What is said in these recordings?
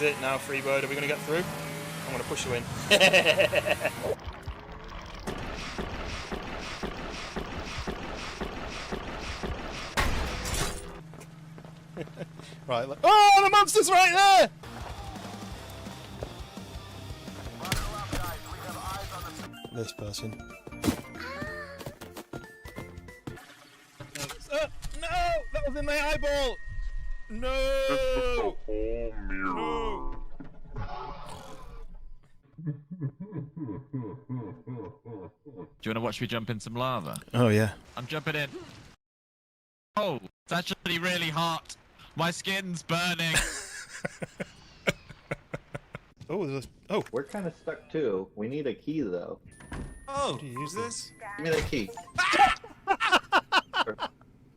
is it now, Freebird? Are we going to get through? I'm going to push you in. Right, oh, the monster's right there! This person. No! That was in my eyeball! No! No! Do you want to watch me jump in some lava? Oh, yeah. I'm jumping in. Oh, it's actually really hot. My skin's burning. Oh, there's a... Oh. We're kind of stuck too. We need a key though. Oh, Do you use this? Give me that key.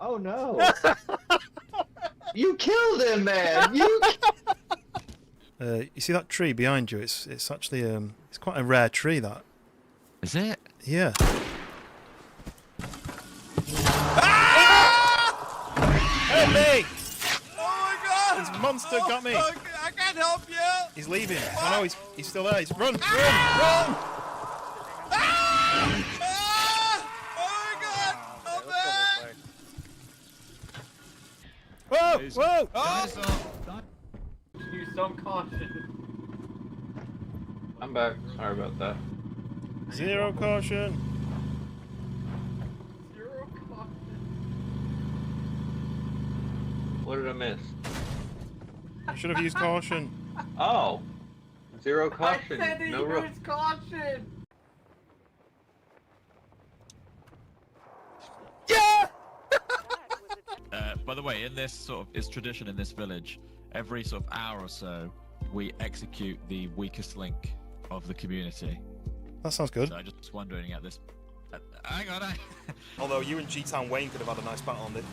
Oh no! You killed him, man! You see that tree behind you? It's actually it's quite a rare tree. That Is it? yeah. Help me! oh my God! This monster got me. Oh, I can't help you. He's leaving. Oh no, he's still there. He's run! Ah! Oh my God! Help me! Whoa! Whoa! Oh! Use some caution. I'm back. Sorry about that. Zero caution. Zero caution. What did I miss? You should have used caution. Oh! Zero caution. I said to No use caution! Yeah! By the way, in this sort of, it's tradition in this village, every sort of hour or so, we execute the weakest link of the community. That sounds good. So I'm just wondering at this... hang on, Although you and G-Town Wayne could have had a nice battle on it.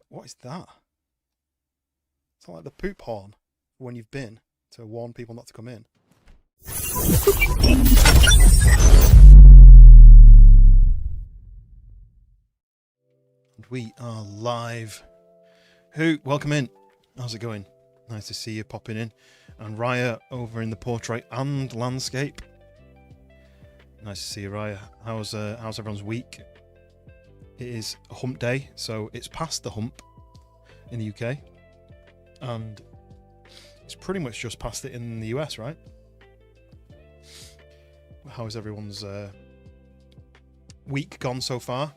What is that? It's not like the poop horn for when you've been to warn people not to come in. And we are live. Who? Welcome in. How's it going? Nice to see you popping in. And Raya over in the portrait and landscape. Nice to see you, Raya. How's everyone's week? It is a hump day, so it's past the hump in the UK. And it's pretty much just past it in the US, right? How is everyone's week gone so far?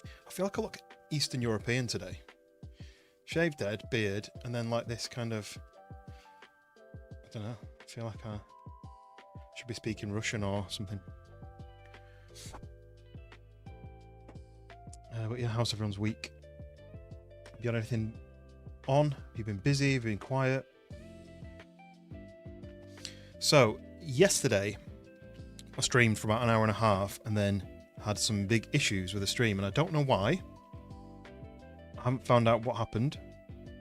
I feel like I look Eastern European today. Shaved head, beard, and then like this kind of... I don't know. I feel like I should be speaking Russian or something. But yeah, how's everyone's week? Have you got anything on? Have you been busy? Have you been quiet? So, yesterday, I streamed for about an hour and a half and then had some big issues with the stream, and I don't know why. I haven't found out what happened,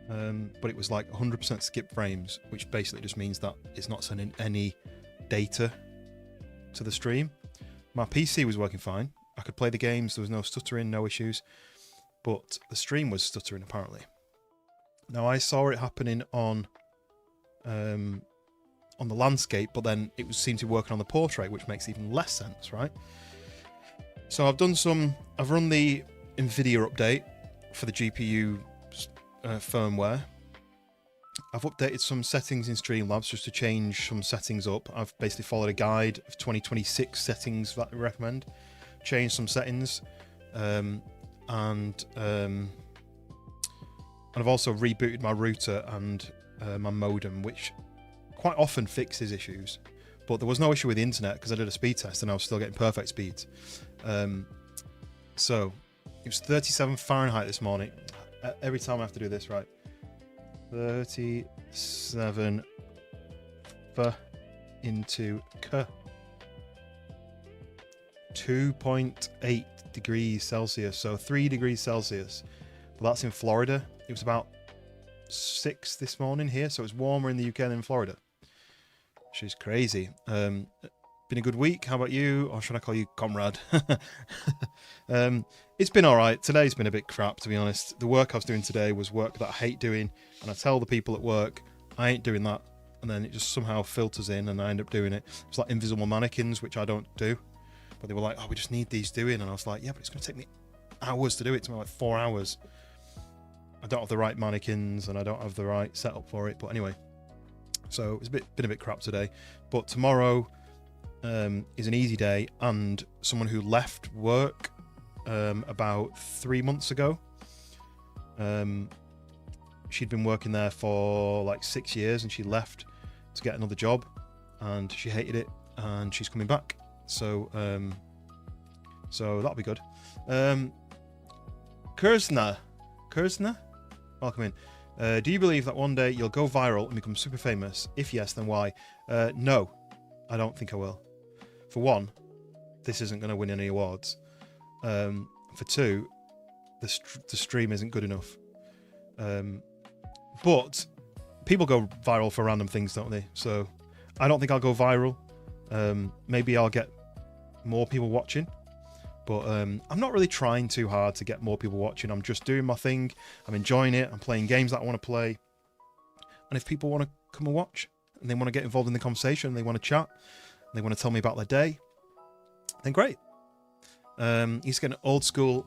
but it was like 100% skip frames, which basically just means that it's not sending any data to the stream. My PC was working fine. I could play the games, there was no stuttering, no issues, but the stream was stuttering apparently. Now I saw it happening on the landscape, but then it seemed to be working on the portrait, which makes even less sense, right? So I've run the NVIDIA update for the GPU firmware. I've updated some settings in Streamlabs just to change some settings up. I've basically followed a guide of 2026 settings that I recommend. Changed some settings, and I've also rebooted my router and my modem, which quite often fixes issues. But there was no issue with the internet because I did a speed test and I was still getting perfect speeds. So it was 37 Fahrenheit this morning. Every time I have to do this, right? 37 into K. 2.8 degrees Celsius, so 3 degrees Celsius. But that's in Florida. It was about 6 this morning here, so it's warmer in the UK than in Florida, which is crazy. been a good week. How about you? Or should I call you comrade? It's been all right. Today's been a bit crap, to be honest. The work I was doing today was work that I hate doing, and I tell the people at work I ain't doing that, and then it just somehow filters in, and I end up doing it. It's like invisible mannequins, which I don't do, but they were like, "Oh, we just need these doing," and I was like, "Yeah, but it's going to take me hours to do it. It's like 4 hours. I don't have the right mannequins, and I don't have the right setup for it." But anyway, so it's been a bit crap today, but tomorrow is an easy day, and someone who left work about 3 months ago. She'd been working there for like 6 years, and she left to get another job, and she hated it, and she's coming back. So that'll be good. Kurzna, welcome in. Do you believe that one day you'll go viral and become super famous? If yes, then why? No, I don't think I will. For one, this isn't going to win any awards. For two, the stream isn't good enough. But people go viral for random things, don't they? So I don't think I'll go viral. Maybe I'll get more people watching. But I'm not really trying too hard to get more people watching. I'm just doing my thing. I'm enjoying it. I'm playing games that I want to play. And if people want to come and watch, and they want to get involved in the conversation, they want to chat, and they want to tell me about their day, then great. He's got an old school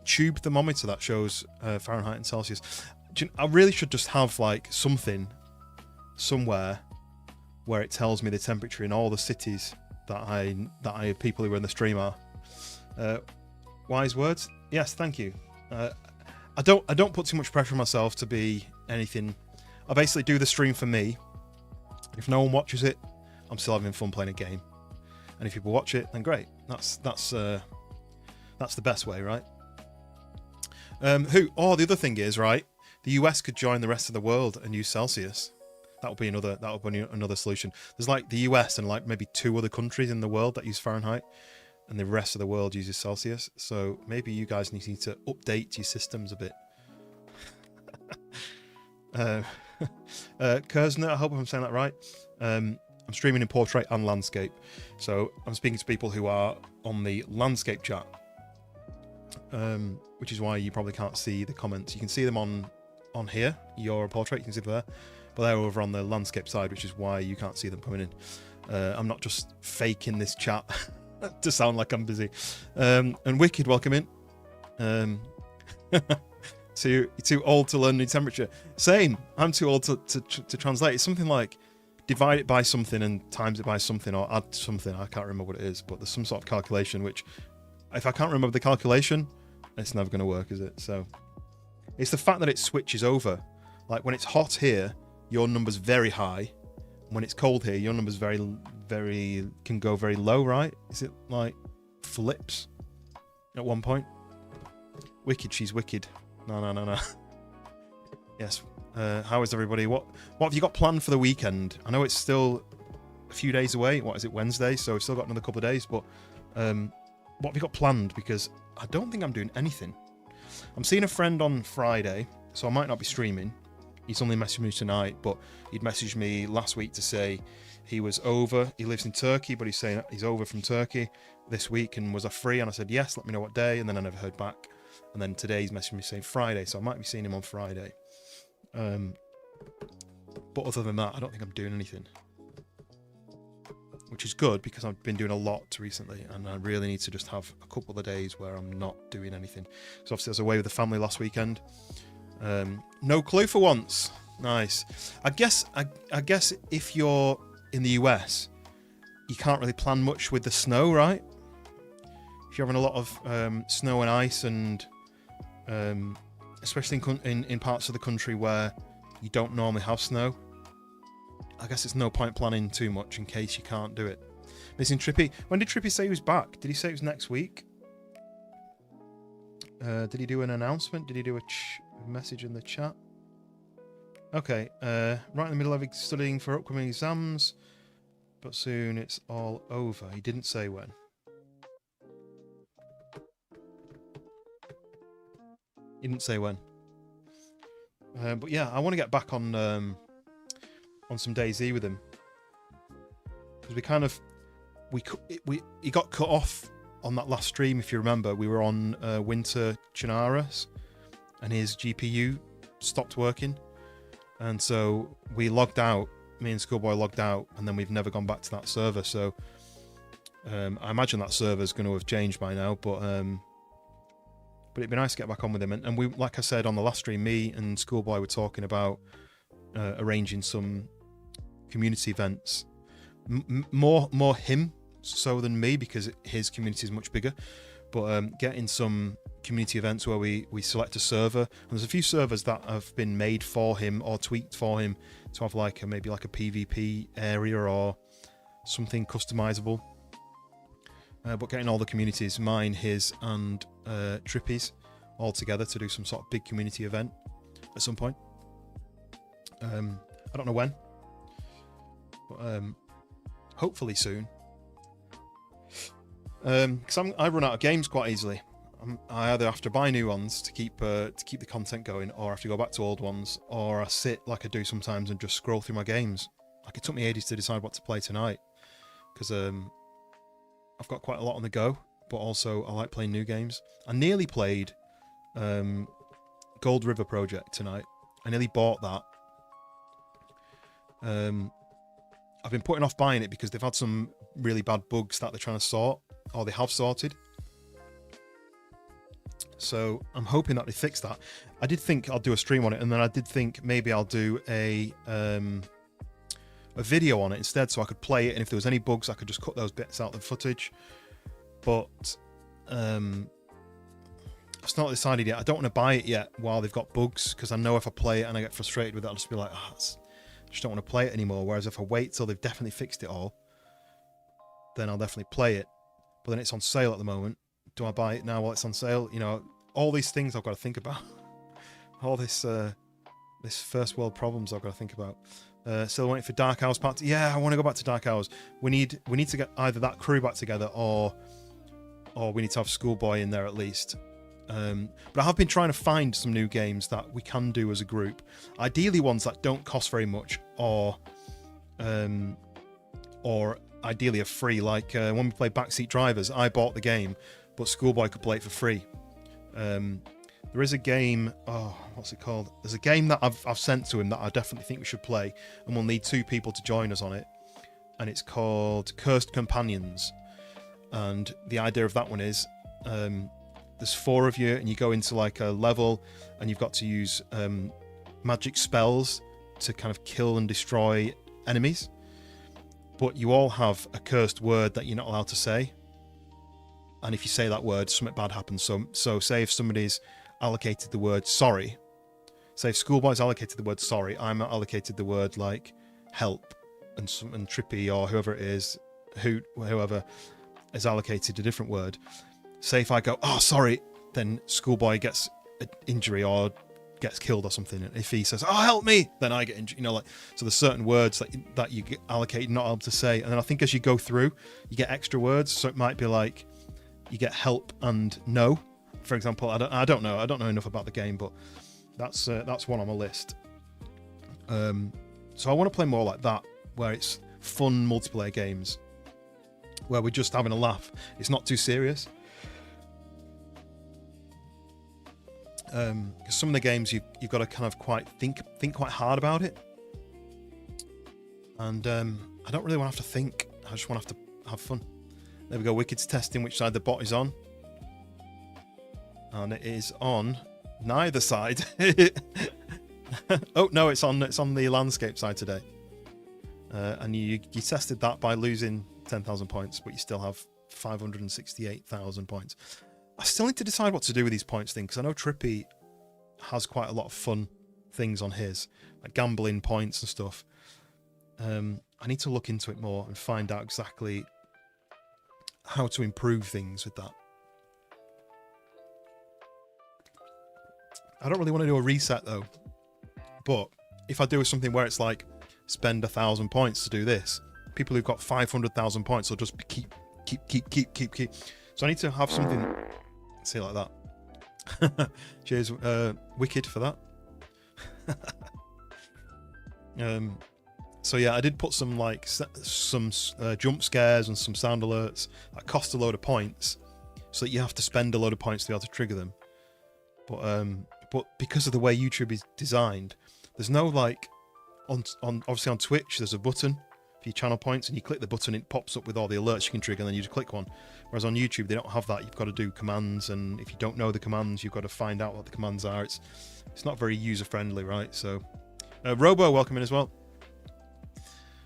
tube thermometer that shows Fahrenheit and Celsius. I really should just have like something somewhere where it tells me the temperature in all the cities that people who are in the stream are. Wise words? Yes, thank you. I don't put too much pressure on myself to be anything. I basically do the stream for me. If no one watches it, I'm still having fun playing a game. And if people watch it, then great. That's the best way, right? The other thing is, right, the US could join the rest of the world and use Celsius. That would be another solution. There's like the US and like maybe 2 other countries in the world that use Fahrenheit, and the rest of the world uses Celsius. So maybe you guys need to update your systems a bit. Kurzner, I hope I'm saying that right. I'm streaming in portrait and landscape, so I'm speaking to people who are on the landscape chat, which is why you probably can't see the comments. You can see them on here. You're a portrait, you can see them there, but they're over on the landscape side, which is why you can't see them coming in. I'm not just faking this chat to sound like I'm busy. And Wicked, welcome in. Too old to learn new temperature. Same. I'm too old to translate. It's something like divide it by something and times it by something, or add something. I can't remember what it is, but there's some sort of calculation which, if I can't remember the calculation, it's never going to work, is it? So it's the fact that it switches over. Like when it's hot here, your number's very high. When it's cold here, your number's can go very low, right? Is it like flips at one point? Wicked, she's wicked. No. Yes. How is everybody? What have you got planned for the weekend? I know it's still a few days away. What is it, Wednesday? So we've still got another couple of days. But what have you got planned? Because I don't think I'm doing anything. I'm seeing a friend on Friday, so I might not be streaming. He's only messaged me tonight, but he'd messaged me last week to say he was over. He lives in Turkey, but he's saying he's over from Turkey this week, and was I free? And I said yes, let me know what day, and then I never heard back. And then today he's messaged me saying Friday, so I might be seeing him on Friday. But other than that, I don't think I'm doing anything, which is good because I've been doing a lot recently, and I really need to just have a couple of days where I'm not doing anything. So obviously I was away with the family last weekend. No clue for once. Nice. I guess if you're in the US, you can't really plan much with the snow, right? If you're having a lot of snow and ice, and especially in parts of the country where you don't normally have snow, I guess it's no point planning too much in case you can't do it. Missing Trippy. When did Trippy say he was back? Did he say it was next week? Did he do an announcement? Did he do a message in the chat? Okay. Right in the middle of studying for upcoming exams, but soon it's all over. He didn't say when. He didn't say when. But yeah, I want to get back on some DayZ with him, because he got cut off on that last stream. If you remember, we were on Winter Chinaras, and his GPU stopped working, and so we logged out. Me and Schoolboy logged out, and then we've never gone back to that server. So I imagine that server's going to have changed by now, but it'd be nice to get back on with him. And we, like I said on the last stream, me and Schoolboy were talking about arranging some community events. More him so than me, because his community is much bigger. But getting some community events where we select a server, and there's a few servers that have been made for him or tweaked for him to have like maybe like a PvP area or something customizable. But getting all the communities, mine, his, and Trippy's, all together to do some sort of big community event at some point. I don't know when, but hopefully soon. Because I run out of games quite easily. I either have to buy new ones to keep the content going, or I have to go back to old ones, or I sit like I do sometimes and just scroll through my games. Like it took me ages to decide what to play tonight, because I've got quite a lot on the go, but also I like playing new games. I nearly played Gold River Project tonight. I nearly bought that. I've been putting off buying it because they've had some really bad bugs that they're trying to sort, or they have sorted. So I'm hoping that they fix that. I did think I'll do a stream on it, and then I did think maybe I'll do a video on it instead, so I could play it, and if there was any bugs I could just cut those bits out of the footage. But it's not decided yet. I don't want to buy it yet while they've got bugs, because I know if I play it and I get frustrated with it, I'll just be like, I just don't want to play it anymore. Whereas if I wait till they've definitely fixed it all, then I'll definitely play it. But then it's on sale at the moment. Do I buy it now while it's on sale? You know, all these things I've got to think about. All this first world problems I've got to think about. Still waiting for Dark Hours Part 2. Yeah, I want to go back to Dark Hours. We need to get either that crew back together, or we need to have Schoolboy in there at least. But I have been trying to find some new games that we can do as a group. Ideally ones that don't cost very much, or ideally are free. Like when we played Backseat Drivers, I bought the game, but Schoolboy could play it for free. There is a game, what's it called? There's a game that I've sent to him that I definitely think we should play, and we'll need 2 people to join us on it. And it's called Cursed Companions. And the idea of that one is, there's 4 of you, and you go into like a level, and you've got to use magic spells to kind of kill and destroy enemies. But you all have a cursed word that you're not allowed to say. And if you say that word, something bad happens. So say if somebody's allocated the word sorry, say if Schoolboy's allocated the word sorry, I'm allocated the word like help, and Trippy or whoever it is, whoever is allocated a different word. Say if I go, oh sorry, then Schoolboy gets an injury or gets killed or something. And if he says, oh help me, then I get injured. You know, like, so there's certain words that you get allocated not able to say. And then I think as you go through, you get extra words. So it might be like you get help and no, for example. I don't know enough about the game, but that's one on my list. So I want to play more like that, where it's fun multiplayer games, where we're just having a laugh. It's not too serious. Because some of the games you've got to kind of think quite hard about it, and I don't really want to have to think. I just want to have fun. There we go. Wicked's testing which side the bot is on, and it is on neither side. Oh no, it's on the landscape side today, and you tested that by losing 10,000 points, but you still have 568,000 points. I still need to decide what to do with these points thing, because I know Trippy has quite a lot of fun things on his, like gambling points and stuff. I need to look into it more and find out exactly how to improve things with that. I don't really want to do a reset though, but if I do something where it's like spend 1,000 points to do this, people who've got 500,000 points will just keep. So I need to have something, say like that. Cheers, Wicked, for that. So yeah, I did put some like some jump scares and some sound alerts that cost a load of points, so that you have to spend a load of points to be able to trigger them. But because of the way YouTube is designed, there's no like obviously on Twitch there's a button for your channel points, and you click the button, it pops up with all the alerts you can trigger, and then you just click one. Whereas on YouTube they don't have that. You've got to do commands, and if you don't know the commands, you've got to find out what the commands are. It's not very user friendly, right? So Robo, welcome in as well.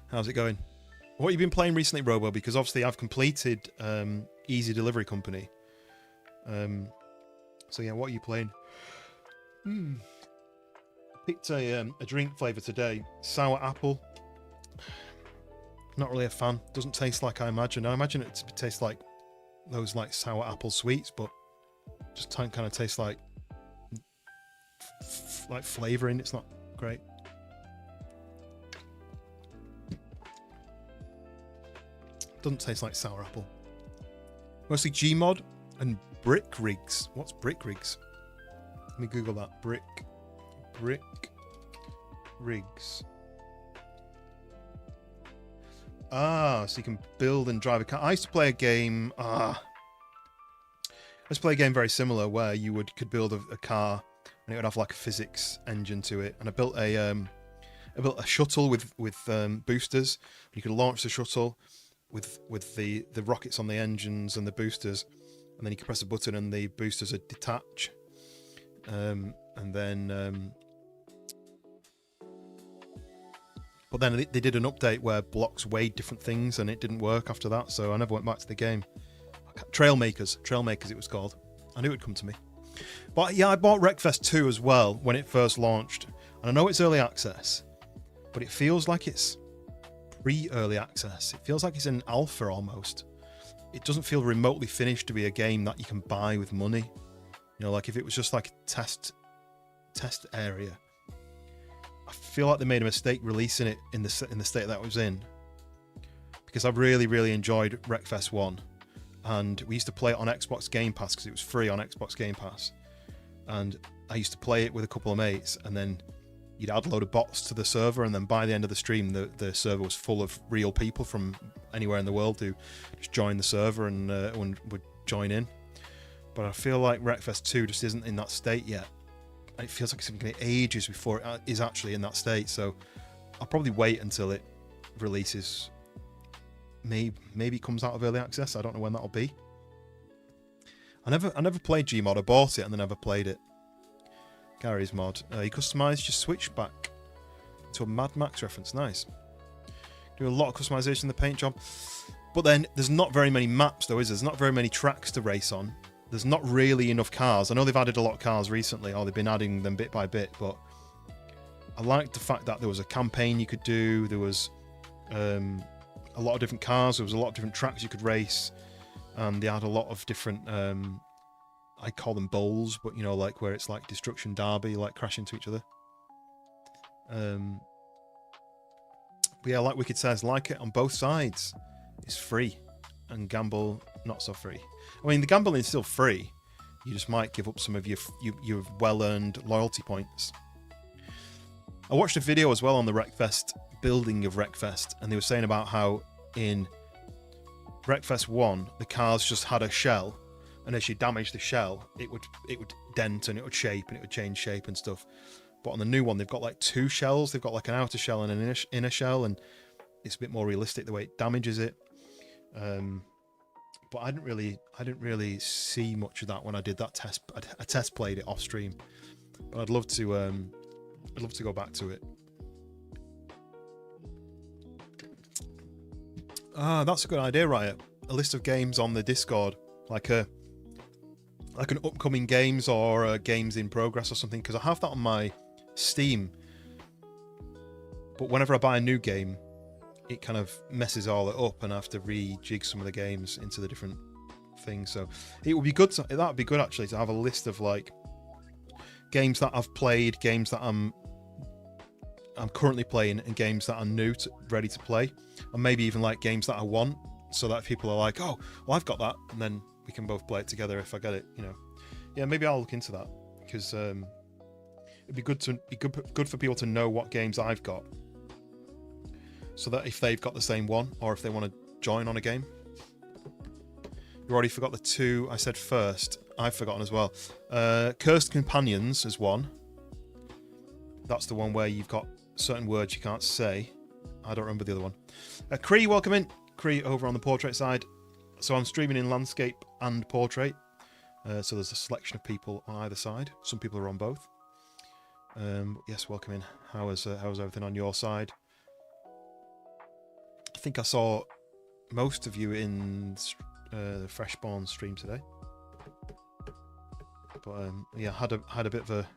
How's it going? What have you been playing recently, Robo? Because obviously I've completed Easy Delivery Company. So yeah, what are you playing? Picked a drink flavour today. Sour apple. Not really a fan. Doesn't taste like I imagined. I imagine it to taste like those like sour apple sweets, but just kind of tastes like flavouring. It's not great. Doesn't taste like sour apple. Mostly Gmod and brick rigs. What's brick rigs? Let me Google that. Brick rigs. Ah, so you can build and drive a car. I used to play a game. I used to play a game very similar where you could build a car and it would have like a physics engine to it. And I built a shuttle with boosters. You could launch the shuttle with the rockets on the engines and the boosters, and then you could press a button and the boosters would detach. But then they did an update where blocks weighed different things, and it didn't work after that, so I never went back to the game. Trailmakers it was called. I knew it would come to me. But yeah, I bought Wreckfest 2 as well when it first launched, and I know it's early access, but it feels like it's pre-early access. It feels like it's an alpha almost. It doesn't feel remotely finished to be a game that you can buy with money. You know, like if it was just like a test area. I feel like they made a mistake releasing it in the state that it was in, because I really enjoyed Wreckfest 1, and we used to play it on Xbox Game Pass because it was free on Xbox Game Pass, and I used to play it with a couple of mates, and then you'd add a load of bots to the server, and then by the end of the stream the server was full of real people from anywhere in the world who just joined the server and would join in. But I feel like Wreckfest 2 just isn't in that state yet. It feels like it's going to be ages before it is actually in that state, so I'll probably wait until it releases. Maybe it comes out of early access. I don't know when that'll be. I never played Gmod. I bought it and then never played it. Gary's mod. You customised your Switch back to a Mad Max reference. Nice. Do a lot of customization in the paint job, but then there's not very many maps though, is there? There's not very many tracks to race on. There's not really enough cars. I know they've added a lot of cars recently, or they've been adding them bit by bit, but I liked the fact that there was a campaign you could do, there was a lot of different cars, there was a lot of different tracks you could race, and they had a lot of different, I call them bowls, but you know, like where it's like Destruction Derby, like crash into each other. But yeah, like Wicked says, like it on both sides. It's free, and Gamble not so free. I mean, the gambling is still free. You just might give up some of your well-earned loyalty points. I watched a video as well on the Wreckfest building of Wreckfest, and they were saying about how in Wreckfest 1 the cars just had a shell, and as you damage the shell, it would dent and it would shape and it would change shape and stuff. But on the new one, they've got like two shells. They've got like an outer shell and an inner shell, and it's a bit more realistic the way it damages it. But I didn't really see much of that when I did that test. I test played it off stream, but I'd love to go back to it. Ah, that's a good idea, Riot. A list of games on the Discord, like an upcoming games or games in progress or something, because I have that on my Steam. But whenever I buy a new game, it kind of messes all it up, and I have to rejig some of the games into the different things. So it would be good. That would be good actually to have a list of like games that I've played, games that I'm currently playing, and games that are new ready to play, and maybe even like games that I want, so that people are like, oh, well, I've got that, and then we can both play it together if I get it. You know, yeah, maybe I'll look into that, because it'd be good for people to know what games I've got. so that if they've got the same one or if they want to join on a game. You already forgot the two I said first. I've forgotten as well. Cursed Companions is one. That's the one where you've got certain words you can't say. I don't remember the other one. Cree, welcome in. Cree over on the portrait side. So I'm streaming in landscape and portrait. So there's a selection of people on either side. Some people are on both. Yes, welcome in. How's everything on your side? I think I saw most of you in the Freshborn stream today. But yeah, had a bit of a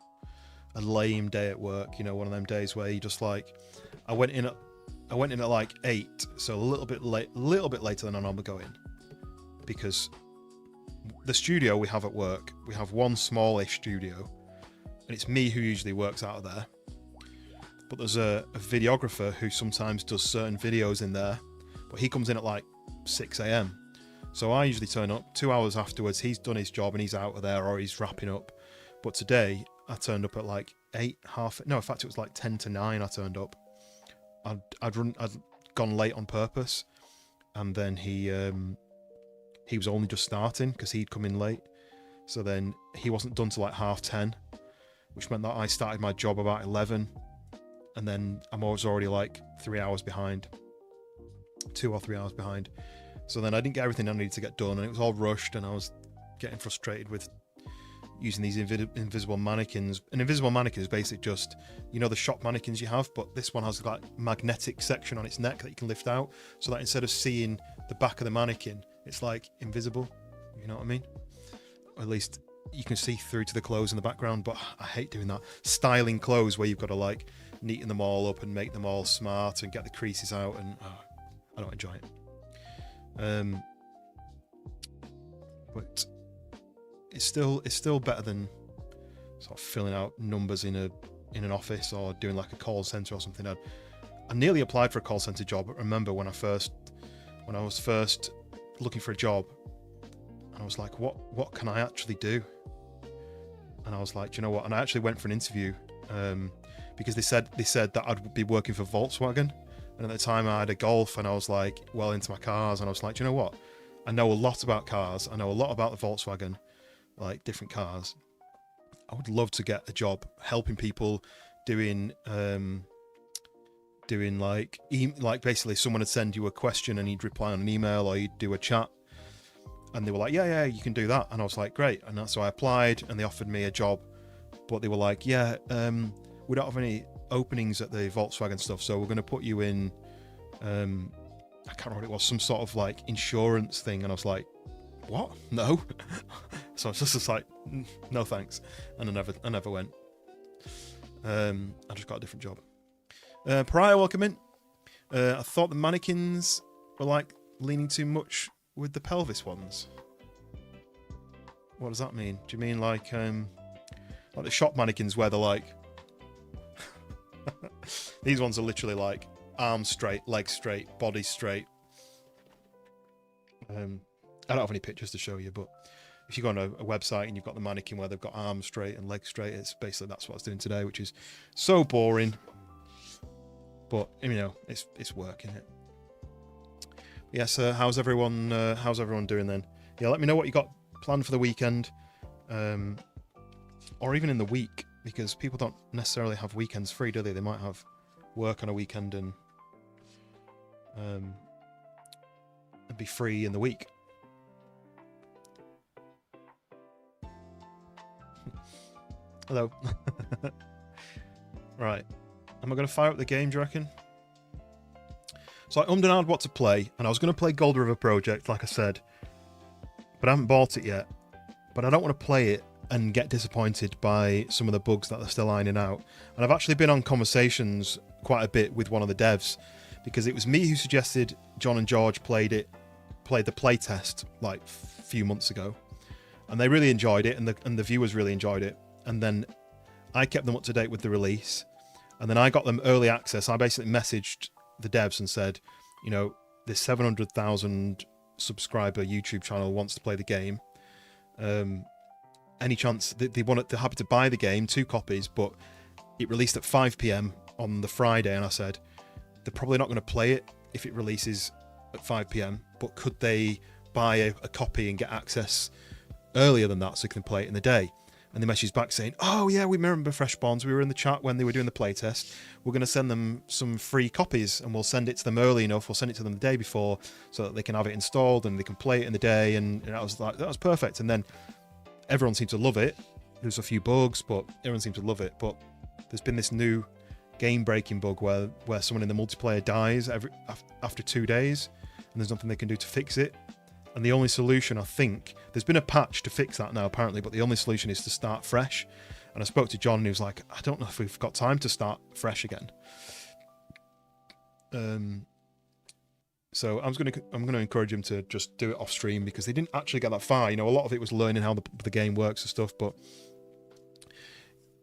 lame day at work. You know, one of them days where you just like, I went in at like 8, so a little bit later than I normally go in, because the studio we have at work, we have one smallish studio, and it's me who usually works out of there. But there's a videographer who sometimes does certain videos in there, but he comes in at like 6 a.m. So I usually turn up 2 hours afterwards. He's done his job and he's out of there, or he's wrapping up. But today I turned up at like 8, in fact it was like 10 to 9 I turned up. I'd gone late on purpose, and then he was only just starting because he'd come in late. So then he wasn't done till like 10:30, which meant that I started my job about 11, and then I was already like 3 hours behind, 2 or 3 hours behind. So then I didn't get everything I needed to get done, and it was all rushed, and I was getting frustrated with using these invisible mannequins. An invisible mannequin is basically just, you know, the shop mannequins you have, but this one has like magnetic section on its neck that you can lift out, so that instead of seeing the back of the mannequin, it's like invisible. You know what I mean? Or at least you can see through to the clothes in the background. But I hate doing that. Styling clothes where you've got to like neaten them all up and make them all smart and get the creases out, and I don't enjoy it. But it's still better than sort of filling out numbers in an office or doing like a call center or something. I nearly applied for a call center job. I remember when I was first looking for a job, and I was like, what can I actually do? And I was like, do you know what? And I actually went for an interview because they said that I'd be working for Volkswagen. And at the time I had a Golf, and I was like well into my cars, and I was like, do you know what? I know a lot about cars. I know a lot about the Volkswagen, like different cars. I would love to get a job helping people doing like basically someone would send you a question and you'd reply on an email, or you'd do a chat, and they were like, yeah, you can do that. And I was like, great. And so I applied, and they offered me a job, but they were like, yeah, we don't have any openings at the Volkswagen stuff, so we're going to put you in I can't remember what it was, some sort of like insurance thing. And I was like, what? No. So I was just like, no thanks, and I never went. I just got a different job. Pariah, welcome in. I thought the mannequins were like leaning too much with the pelvis ones. What does that mean? Do you mean like the shop mannequins where they're like these ones are literally like arms straight, legs straight, body straight. I don't have any pictures to show you, but if you go on a website and you've got the mannequin where they've got arms straight and legs straight, it's basically that's what I was doing today, which is so boring. But you know, it's work, isn't it? Yes, how's everyone doing then? Yeah, let me know what you got planned for the weekend, or even in the week, because people don't necessarily have weekends free, do they? They might have work on a weekend and be free in the week. Hello. Right. Am I going to fire up the game, do you reckon? So I ummed and ahed what to play, and I was going to play Gold River Project, like I said, but I haven't bought it yet. But I don't want to play it and get disappointed by some of the bugs that they're still ironing out. And I've actually been on conversations quite a bit with one of the devs, because it was me who suggested John and George played the playtest like a few months ago, and they really enjoyed it, and the viewers really enjoyed it. And then I kept them up to date with the release, and then I got them early access. I basically messaged the devs and said, you know, this 700,000 subscriber YouTube channel wants to play the game. Any chance they're happy to buy the game, 2 copies, but it released at 5 p.m. on the Friday, and I said, they're probably not going to play it if it releases at 5 p.m. But could they buy a copy and get access earlier than that so they can play it in the day? And they messaged back saying, "Oh yeah, we remember Fresh Bonds. We were in the chat when they were doing the playtest. We're going to send them some free copies, and we'll send it to them early enough. We'll send it to them the day before so that they can have it installed and they can play it in the day." And I was like, that was perfect. And then everyone seemed to love it. There's a few bugs, but everyone seemed to love it. But there's been this new game-breaking bug where someone in the multiplayer dies after 2 days, and there's nothing they can do to fix it. And the only solution, I think, there's been a patch to fix that now apparently, but the only solution is to start fresh. And I spoke to John and he was like, I don't know if we've got time to start fresh again. So I'm going to encourage him to just do it off stream, because they didn't actually get that far. You know, a lot of it was learning how the game works and stuff, but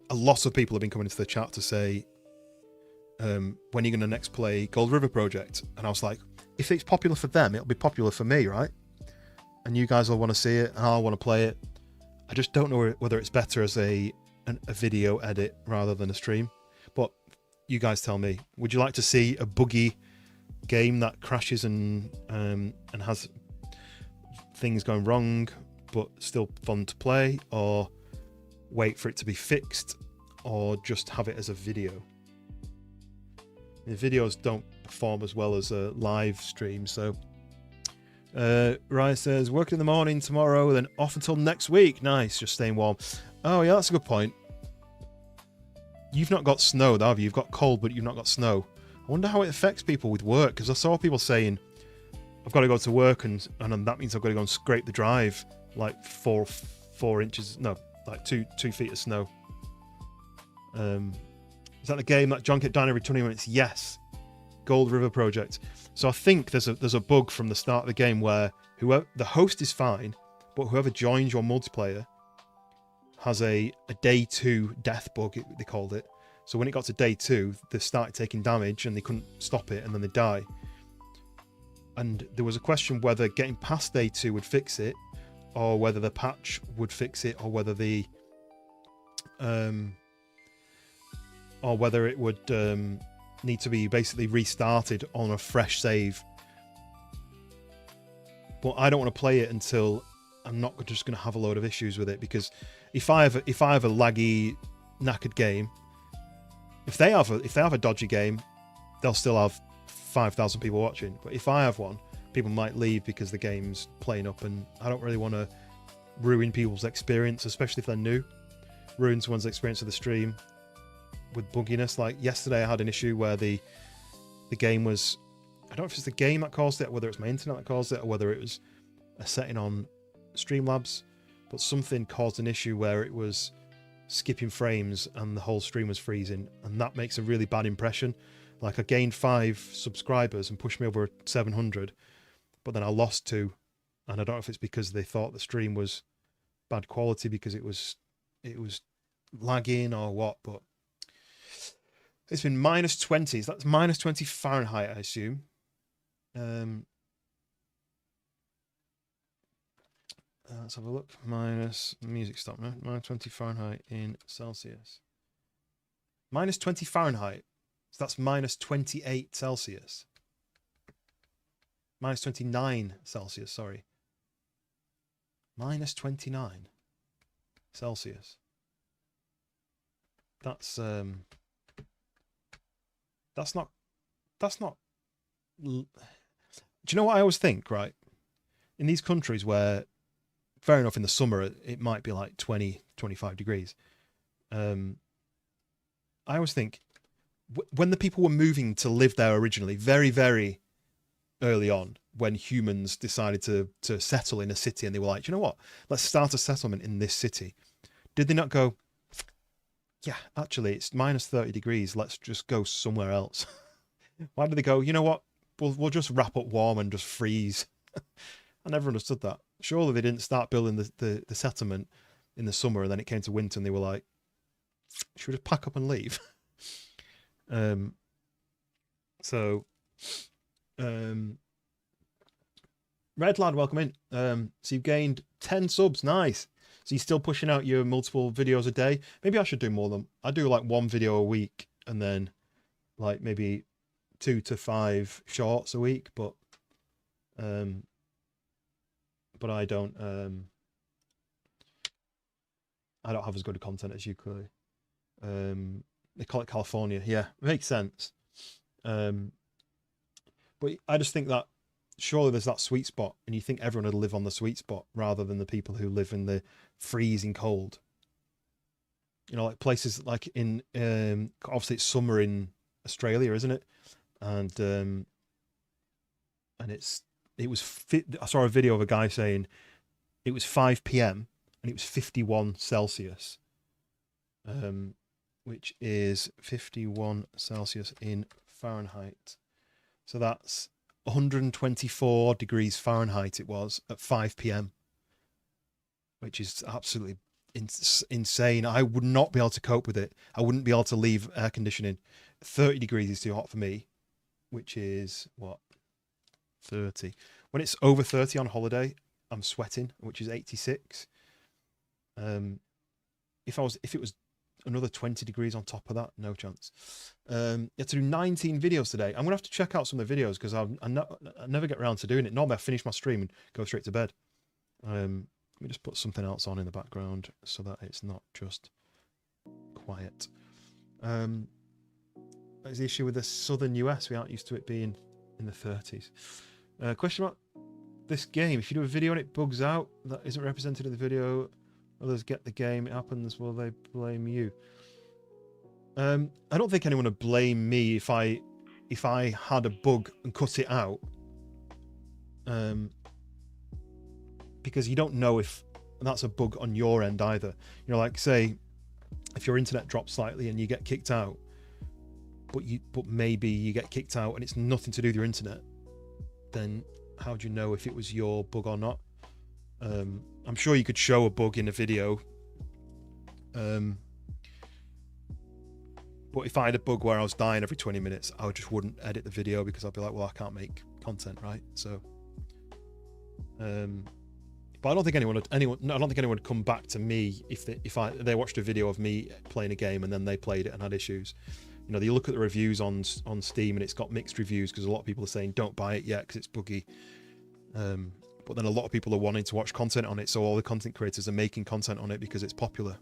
a lot of people have been coming into the chat to say, when are you going to next play Gold River Project? And I was like, if it's popular for them, it'll be popular for me, right? And you guys will want to see it, and I'll want to play it. I just don't know whether it's better as a video edit rather than a stream. But you guys tell me. Would you like to see a buggy game that crashes and has things going wrong, but still fun to play, or wait for it to be fixed, or just have it as a video? The videos don't perform as well as a live stream, so. Ryan says, working in the morning tomorrow, then off until next week. Nice, just staying warm. Oh yeah, that's a good point. You've not got snow, though, have you? You've got cold, but you've not got snow. I wonder how it affects people with work, because I saw people saying, I've got to go to work, and that means I've got to go and scrape the drive, like 4 inches, no, like 2 feet of snow. Is that the game that John kept dying every 20 minutes? Yes. Gold River Project. So I think there's a bug from the start of the game where the host is fine, but whoever joins your multiplayer has a day 2 death bug, they called it. So when it got to day 2, they started taking damage and they couldn't stop it, and then they die. And there was a question whether getting past day 2 would fix it, or whether the patch would fix it, or whether it would need to be basically restarted on a fresh save. But I don't want to play it until I'm not just going to have a load of issues with it, because if I have a laggy, knackered game, if they have a dodgy game, they'll still have 5,000 people watching. But if I have one, people might leave because the game's playing up, and I don't really want to ruin people's experience, especially if they're new. Ruin someone's experience of the stream with bugginess. Like yesterday I had an issue where the game was, I don't know if it's the game that caused it, or whether it's my internet that caused it, or whether it was a setting on Streamlabs, but something caused an issue where it was skipping frames and the whole stream was freezing, and that makes a really bad impression. Like I gained 5 subscribers and pushed me over 700, but then I lost 2, and I don't know if it's because they thought the stream was bad quality because it was lagging or what, but it's been -20s. That's -20 Fahrenheit, I assume. Let's have a look. Music stop now. -20 Fahrenheit in Celsius. -20 Fahrenheit. So that's -28 Celsius. -29 Celsius, sorry. -29 Celsius. That's not. Do you know what I always think, right? In these countries where, fair enough, in the summer it might be like 20, 25 degrees. I always think when the people were moving to live there originally, very, very early on, when humans decided to settle in a city, and they were like, do you know what? Let's start a settlement in this city. Did they not go, yeah, actually, it's -30 degrees. Let's just go somewhere else. Why did they go, you know what? We'll just wrap up warm and just freeze. I never understood that. Surely they didn't start building the settlement in the summer, and then it came to winter and they were like, should we just pack up and leave? Red Lad, welcome in. So you've gained 10 subs. Nice. So you're still pushing out your multiple videos a day. Maybe I should do more of them. I do like 1 video a week, and then like maybe 2 to 5 shorts a week, but I don't have as good a content as you clearly. They call it California. Yeah, it makes sense. But I just think that surely there's that sweet spot, and you think everyone would live on the sweet spot rather than the people who live in the freezing cold. You know, like places like in obviously it's summer in Australia, isn't it? And I saw a video of a guy saying it was 5 p.m. and it was 51 Celsius, which is 51 Celsius in Fahrenheit. So that's 124 degrees Fahrenheit it was at 5 p.m., which is absolutely insane. I would not be able to cope with it. I wouldn't be able to leave air conditioning. 30 degrees is too hot for me, which is what? 30. When it's over 30 on holiday, I'm sweating, which is 86. If it was another 20 degrees on top of that, no chance. You have to do 19 videos today. I'm gonna have to check out some of the videos because I never get around to doing it. Normally I finish my stream and go straight to bed. Let me just put something else on in the background so that it's not just quiet. That's the issue with the southern US. We aren't used to it being in the 30s. Question about this game. If you do a video and it bugs out, that isn't represented in the video, others get the game, it happens, will they blame you? I don't think anyone would blame me if I had a bug and cut it out. Because you don't know if that's a bug on your end either. You know, like say if your internet drops slightly and you get kicked out, but maybe you get kicked out and it's nothing to do with your internet, then how do you know if it was your bug or not? I'm sure you could show a bug in a video. But if I had a bug where I was dying every 20 minutes, I just wouldn't edit the video because I'd be like, well, I can't make content, right? So, but I don't think anyone would come back to me if they watched a video of me playing a game and then they played it and had issues. You know, you look at the reviews on Steam and it's got mixed reviews because a lot of people are saying don't buy it yet because it's buggy. But then a lot of people are wanting to watch content on it, so all the content creators are making content on it because it's popular.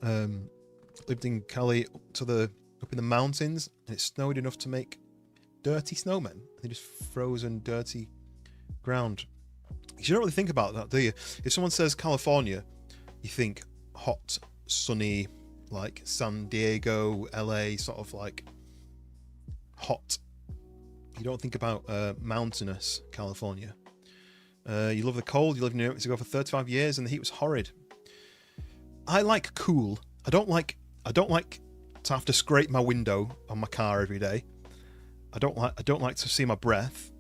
Lived in Cali up in the mountains, and it snowed enough to make dirty snowmen. They just frozen, dirty ground. You don't really think about that, do you? If someone says California, you think hot, sunny, like San Diego, LA, sort of like hot. You don't think about mountainous California. You love the cold. You lived in New Mexico for 35 years, and the heat was horrid. I like cool. I don't like to have to scrape my window on my car every day. I don't like to see my breath,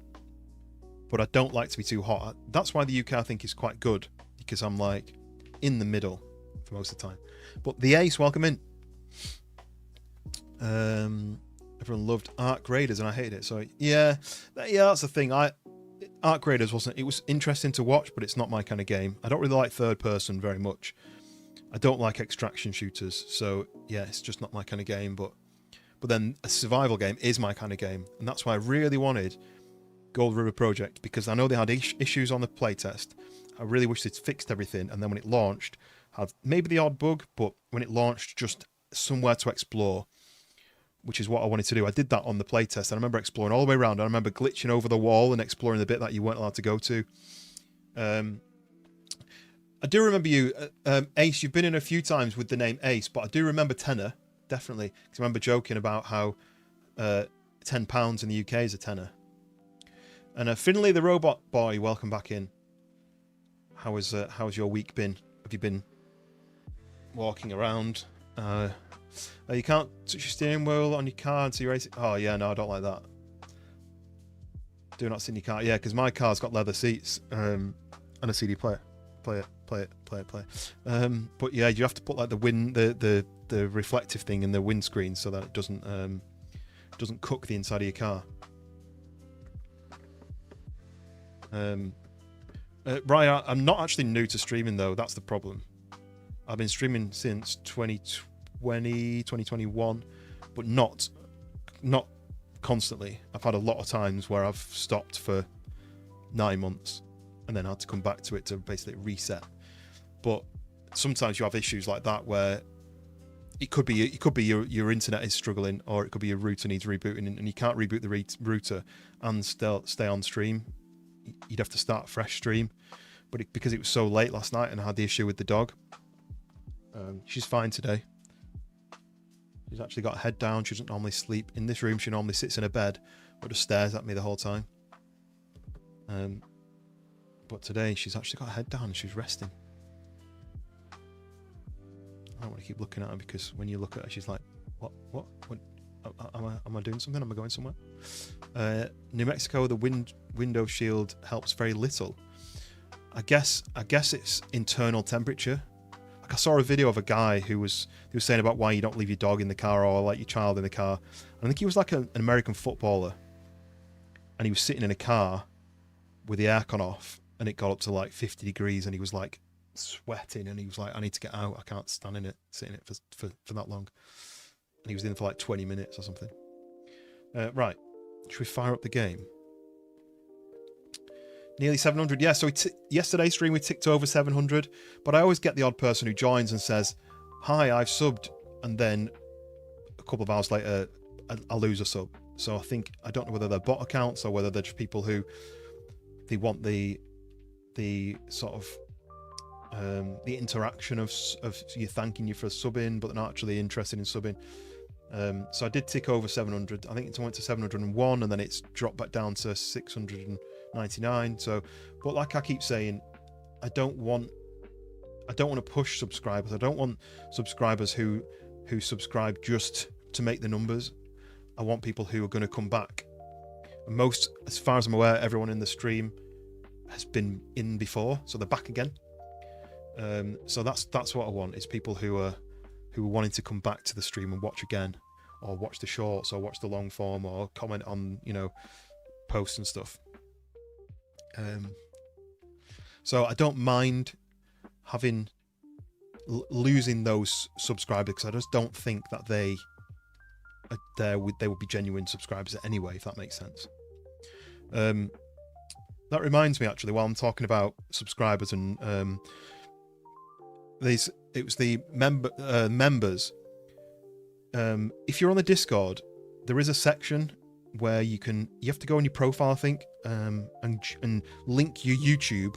but I don't like to be too hot. That's why the UK I think is quite good, because I'm like in the middle for most of the time. But the Ace, welcome in. Everyone loved Arc Raiders and I hated it. So yeah, that's the thing. Arc Raiders it was interesting to watch, but it's not my kind of game. I don't really like third person very much. I don't like extraction shooters, so yeah, it's just not my kind of game. But then a survival game is my kind of game, and that's why I really wanted Gold River Project, because I know they had issues on the playtest. I really wish they'd fixed everything, and then when it launched, had maybe the odd bug, but when it launched, just somewhere to explore, which is what I wanted to do. I did that on the playtest, and I remember exploring all the way around. I remember glitching over the wall and exploring the bit that you weren't allowed to go to. I do remember you, Ace. You've been in a few times with the name Ace, but I do remember tenner, definitely. Because I remember joking about how £10 in the UK is a tenner. And Finley the Robot Boy, welcome back in. How's your week been? Have you been walking around? You can't touch your steering wheel on your car until you're racing. Oh yeah, no, I don't like that. Do not sit in your car. Yeah, because my car's got leather seats and a CD player. Play it. But yeah, you have to put like the reflective thing in the windscreen so that it doesn't cook the inside of your car. Right, I'm not actually new to streaming though. That's the problem. I've been streaming since 2020, 2021, but not constantly. I've had a lot of times where I've stopped for 9 months and then had to come back to it to basically reset. But sometimes you have issues like that where it could be your internet is struggling, or it could be your router needs rebooting, and you can't reboot the router and still stay on stream. You'd have to start a fresh stream. But because it was so late last night and I had the issue with the dog, she's fine today. She's actually got her head down. She doesn't normally sleep in this room. She normally sits in a bed or just stares at me the whole time. But today she's actually got her head down and she's resting. I don't want to keep looking at her, because when you look at her, she's like, what am I doing something? Am I going somewhere? New Mexico, the window shield helps very little. I guess it's internal temperature. Like, I saw a video of a guy who was saying about why you don't leave your dog in the car or let your child in the car. I think he was like an American footballer, and he was sitting in a car with the aircon off, and it got up to like 50 degrees, and he was like sweating, and he was like, I need to get out. I can't stand in it, sit in it for that long. And he was in for like 20 minutes or something. Right, should we fire up the game? Nearly 700. Yeah, so yesterday's stream we ticked over 700, but I always get the odd person who joins and says, hi, I've subbed, and then a couple of hours later I lose a sub. So I don't know whether they're bot accounts or whether they're just people who they want the sort of the interaction of you thanking you for subbing, but they're not actually interested in subbing. So I did tick over 700. I think it went to 701, and then it's dropped back down to 699. So, but like I keep saying, I don't want to push subscribers. I don't want subscribers who subscribe just to make the numbers. I want people who are going to come back. Most, as far as I'm aware, everyone in the stream has been in before, so they're back again. So that's what I want, is people who are wanting to come back to the stream and watch again, or watch the shorts, or watch the long form, or comment on, posts and stuff. So I don't mind losing those subscribers, because I just don't think that they would be genuine subscribers anyway, if that makes sense. That reminds me, actually, while I'm talking about subscribers and it was the members. If you're on the Discord, there is a section where you have to go on your profile, I think, and link your YouTube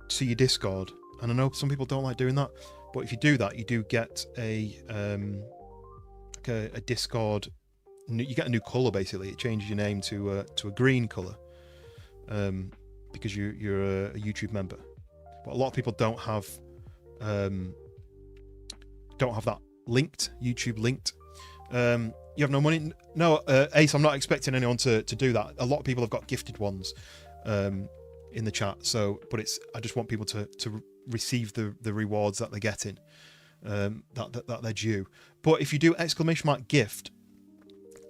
to your Discord. And I know some people don't like doing that, but if you do that, you do get a Discord. You get a new color, basically. It changes your name to a green color, because you're a YouTube member. But a lot of people don't have that linked, YouTube linked. You have no money. No, Ace, I'm not expecting anyone to do that. A lot of people have got gifted ones in the chat. So, but I just want people to receive the rewards that they're getting, that they're due. But if you do !gift,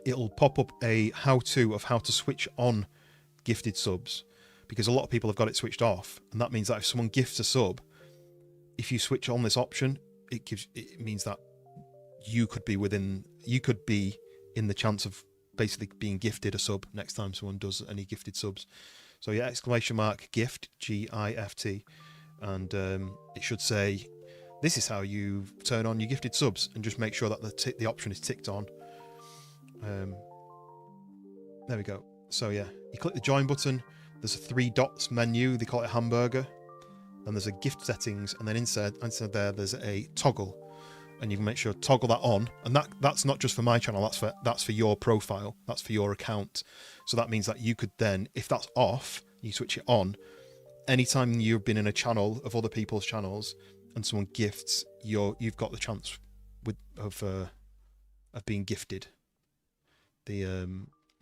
it'll pop up a how-to of how to switch on gifted subs, because a lot of people have got it switched off, and that means that if someone gifts a sub, if you switch on this option, it means that you could be in the chance of basically being gifted a sub next time someone does any gifted subs. So yeah, !gift, GIFT, and it should say, this is how you turn on your gifted subs, and just make sure that the option is ticked on. There we go. So yeah, you click the join button, there's a 3 dots menu, they call it a hamburger, then there's a gift settings, and then inside there's a toggle, and you can make sure to toggle that on, and that's not just for my channel, that's for your profile, that's for your account. So that means that you could then, if that's off, you switch it on, anytime you've been in a channel of other people's channels and someone gifts, you've got the chance of being gifted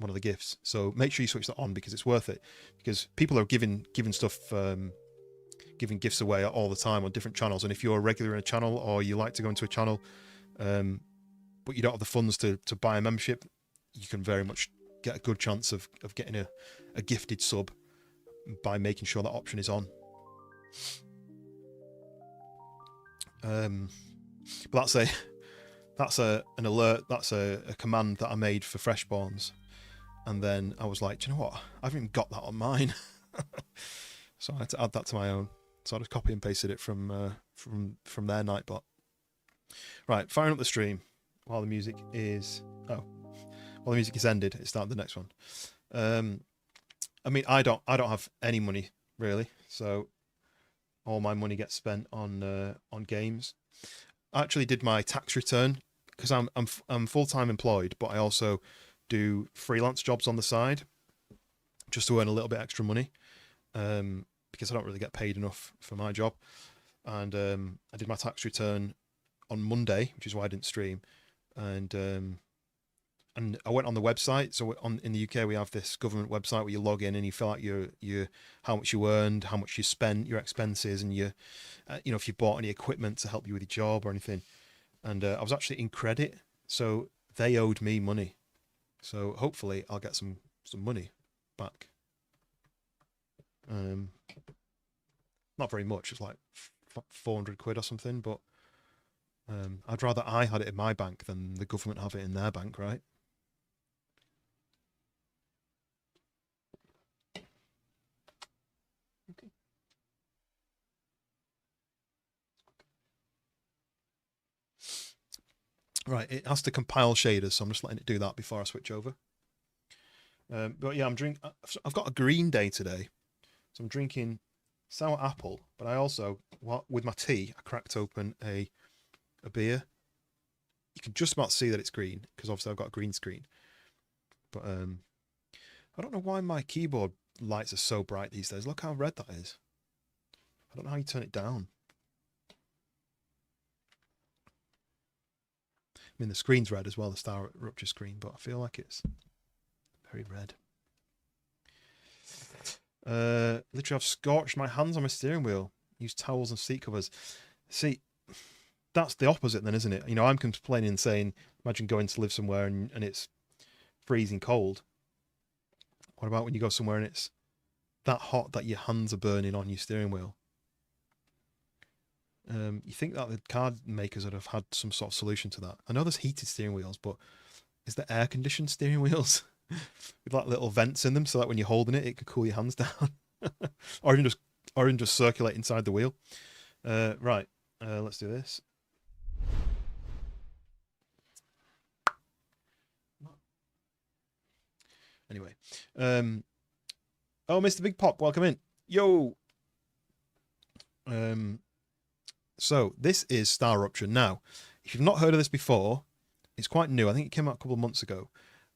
one of the gifts. So make sure you switch that on, because it's worth it, because people are giving stuff, giving gifts away all the time on different channels. And if you're a regular in a channel, or you like to go into a channel, but you don't have the funds to buy a membership, you can very much get a good chance of getting a gifted sub by making sure that option is on. But that's an alert. That's a command that I made for freshborns, and then I was like, do you know what? I haven't even got that on mine, so I had to add that to my own. So I just copy and pasted it from their Nightbot. Right, firing up the stream while the music is ended. It's starting the next one. I mean, I don't have any money really, so all my money gets spent on games. I actually did my tax return because I'm full-time employed, but I also do freelance jobs on the side just to earn a little bit extra money, because I don't really get paid enough for my job. And I did my tax return on Monday, which is why I didn't stream, and I went on the website. So in the UK, we have this government website where you log in and you fill out your how much you earned, how much you spent, your expenses, and your if you bought any equipment to help you with your job or anything. And I was actually in credit, so they owed me money. So hopefully I'll get some money back. Not very much. It's like 400 quid or something, but I'd rather I had it in my bank than the government have it in their bank, right? Okay. Right, it has to compile shaders, so I'm just letting it do that before I switch over. But yeah, I've got a green day today, so I'm drinking sour apple. But I also, with my tea, I cracked open a beer. You can just about see that it's green because obviously I've got a green screen. But I don't know why my keyboard lights are so bright these days. Look how red that is. I don't know how you turn it down. I mean, the screen's red as well, the StarRupture screen, but I feel like it's very red. Literally, I've scorched my hands on my steering wheel. Use towels and seat covers. See, that's the opposite then, isn't it? You know, I'm complaining and saying, imagine going to live somewhere and it's freezing cold. What about when you go somewhere and it's that hot that your hands are burning on your steering wheel? You think that the car makers would have had some sort of solution to that. I know there's heated steering wheels, but is there air-conditioned steering wheels with like little vents in them so that when you're holding it, it can cool your hands down, or even just circulate inside the wheel? Right, let's do this. Anyway, oh, Mr. Big Pop, welcome in. Yo. So this is StarRupture. Now, if you've not heard of this before, it's quite new. I think it came out a couple of months ago.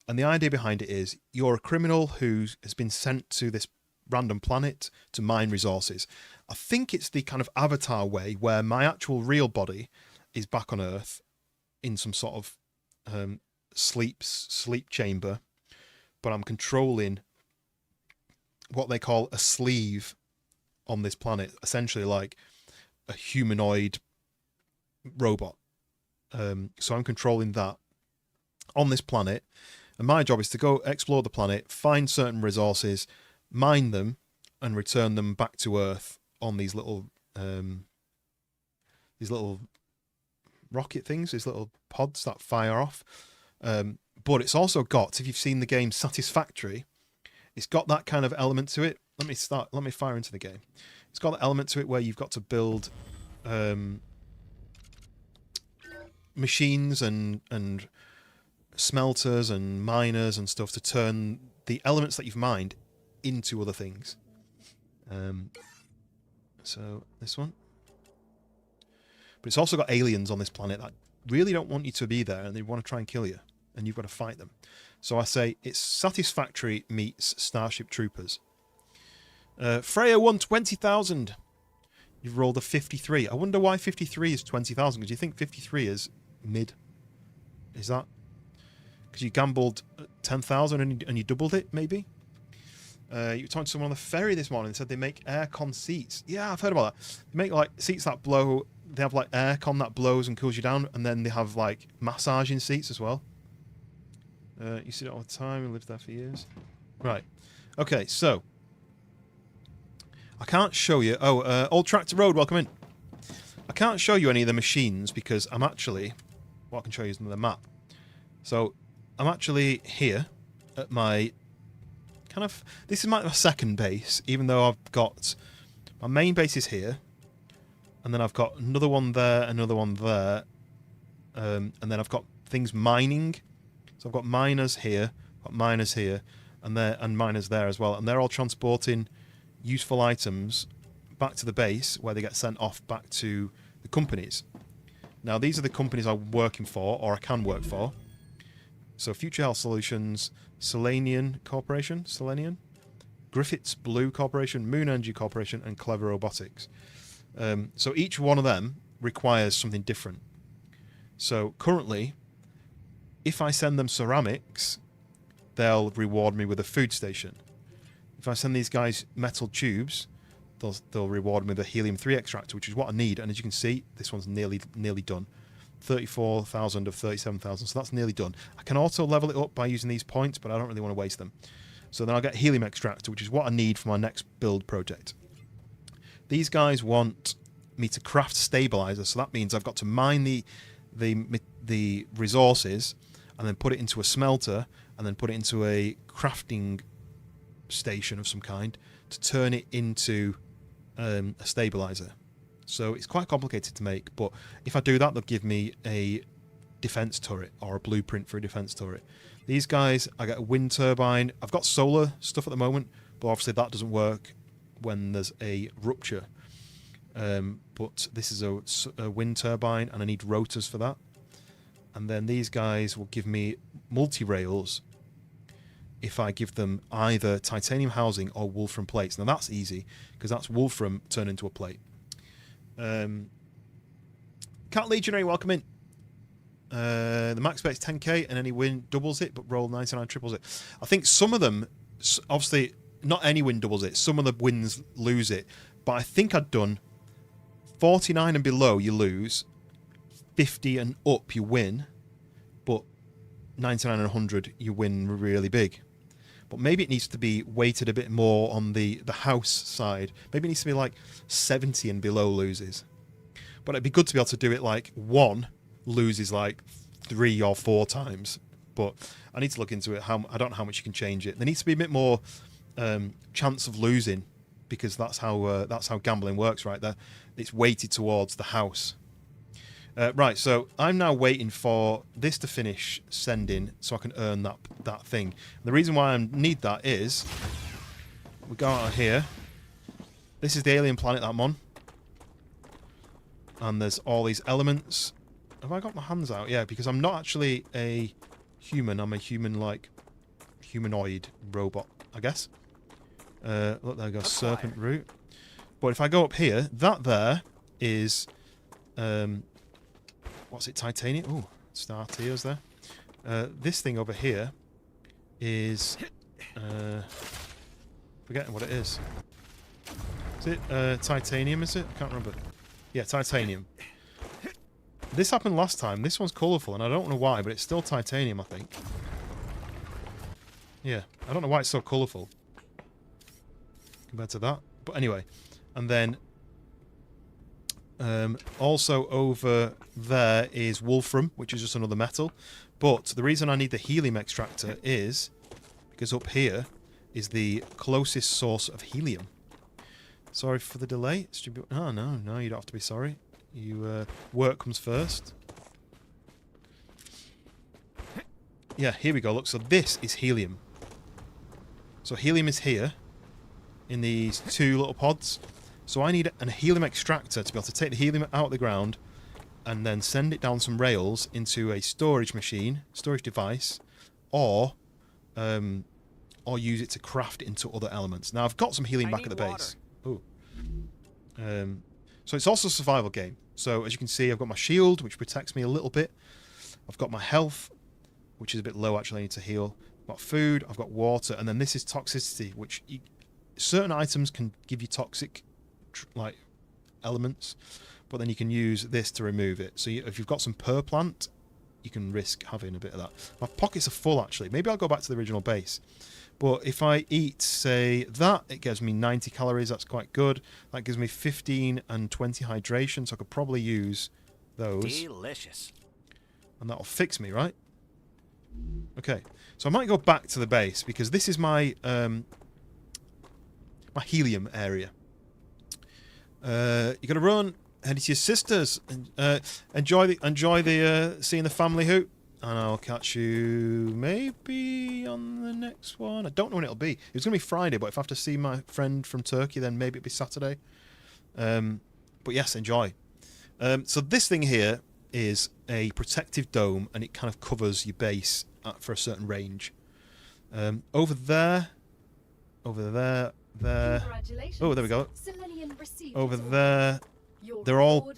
And the idea behind it is you're a criminal who has been sent to this random planet to mine resources. I think it's the kind of Avatar way where my actual real body is back on Earth in some sort of sleep chamber, but I'm controlling what they call a sleeve on this planet, essentially like a humanoid robot. So I'm controlling that on this planet, and my job is to go explore the planet, find certain resources, mine them, and return them back to Earth on these little rocket things, these little pods that fire off. But it's also got, if you've seen the game Satisfactory, it's got that kind of element to it. Let me fire into the game. It's got that element to it where you've got to build machines and smelters and miners and stuff to turn the elements that you've mined into other things. So this one. But it's also got aliens on this planet that really don't want you to be there, and they want to try and kill you, and you've got to fight them. So I say it's Satisfactory meets Starship Troopers. Freya won 20,000. You've rolled a 53. I wonder why 53 is 20,000, because you think 53 is mid. Is that because you gambled 10,000 and you doubled it, maybe? You were talking to someone on the ferry this morning and said they make aircon seats. Yeah, I've heard about that. They make like seats that blow. They have like aircon that blows and cools you down, and then they have like massaging seats as well. You see it all the time. I lived there for years. Right. Okay, so I can't show you. Oh, Old Tractor Road, welcome in. I can't show you any of the machines because I'm actually... What I can show you is the map. So, I'm actually here at my... kind of... This is my second base, even though I've got... My main base is here. And then I've got another one there, another one there. And then I've got things mining. So I've got miners here, got miners here, and miners there as well. And they're all transporting useful items back to the base where they get sent off back to the companies. Now, these are the companies I'm working for, or I can work for. So Future Health Solutions, Selenian Corporation, Griffiths Blue Corporation, Moon Energy Corporation, and Clever Robotics. So each one of them requires something different. So currently, if I send them ceramics, they'll reward me with a food station. If I send these guys metal tubes, they'll reward me with a helium-3 extractor, which is what I need. And as you can see, this one's nearly done. 34,000 of 37,000, so that's nearly done. I can also level it up by using these points, but I don't really want to waste them. So then I'll get helium extractor, which is what I need for my next build project. These guys want me to craft stabilizer, so that means I've got to mine the resources and then put it into a smelter and then put it into a crafting station of some kind to turn it into a stabilizer. So it's quite complicated to make, but if I do that, they'll give me a defense turret or a blueprint for a defense turret. These guys, I get a wind turbine. I've got solar stuff at the moment, but obviously that doesn't work when there's a rupture. But this is a wind turbine, and I need rotors for that. And then these guys will give me multi-rails if I give them either titanium housing or wolfram plates. Now that's easy, because that's wolfram turned into a plate. Cat Legionary, welcome in. The max bet is 10k, and any win doubles it, but roll 99 triples it. I think some of them, obviously, not any win doubles it. Some of the wins lose it. But I think I'd done 49 and below, you lose. 50 and up, you win. But 99 and 100, you win really big. But maybe it needs to be weighted a bit more on the house side. Maybe it needs to be like 70 and below loses. But it'd be good to be able to do it like one loses like 3 or 4 times. But I need to look into it. I don't know how much you can change it. There needs to be a bit more chance of losing, because that's how gambling works, right? There, it's weighted towards the house. Right, so I'm now waiting for this to finish sending so I can earn that thing. And the reason why I need that is we go out of here. This is the alien planet that I'm on. And there's all these elements. Have I got my hands out? Yeah, because I'm not actually a human. I'm a human-like humanoid robot, I guess. Look, there goes serpent root. But if I go up here, that there is... what's it? Titanium? Oh, star tiers there. This thing over here is... forgetting what it is. Is it titanium, is it? I can't remember. Yeah, titanium. This happened last time. This one's colourful, and I don't know why, but it's still titanium, I think. Yeah, I don't know why it's so colourful compared to that. But anyway, and then also over there is wolfram, which is just another metal. But the reason I need the helium extractor is because up here is the closest source of helium. Sorry for the delay. Oh, no, you don't have to be sorry. Work comes first. Yeah, here we go. Look, so this is helium. So helium is here in these 2 little pods. So I need a helium extractor to be able to take the helium out of the ground and then send it down some rails into a storage machine, storage device, or use it to craft into other elements. Now I've got some helium back at the base. Ooh. So it's also a survival game. So as you can see, I've got my shield, which protects me a little bit. I've got my health, which is a bit low actually. I need to heal. I've got food. I've got water, and then this is toxicity, which certain items can give you toxic like elements, but then you can use this to remove it. So if you've got some plant, you can risk having a bit of that. My pockets are full actually. Maybe I'll go back to the original base, But if I eat, say, that, it gives me 90 calories. That's quite good. That gives me 15 and 20 hydration, so I could probably use those. Delicious. And that'll fix me, right? Okay. So I might go back to the base, because this is my my helium area. You gotta run. Head to your sisters. Enjoy the seeing the family hoot. And I'll catch you maybe on the next one. I don't know when it'll be. It was going to be Friday, but if I have to see my friend from Turkey, then maybe it'll be Saturday. But yes, enjoy. So this thing here is a protective dome, and it kind of covers your base for a certain range. Over there. Oh, there we go. Over there. They're all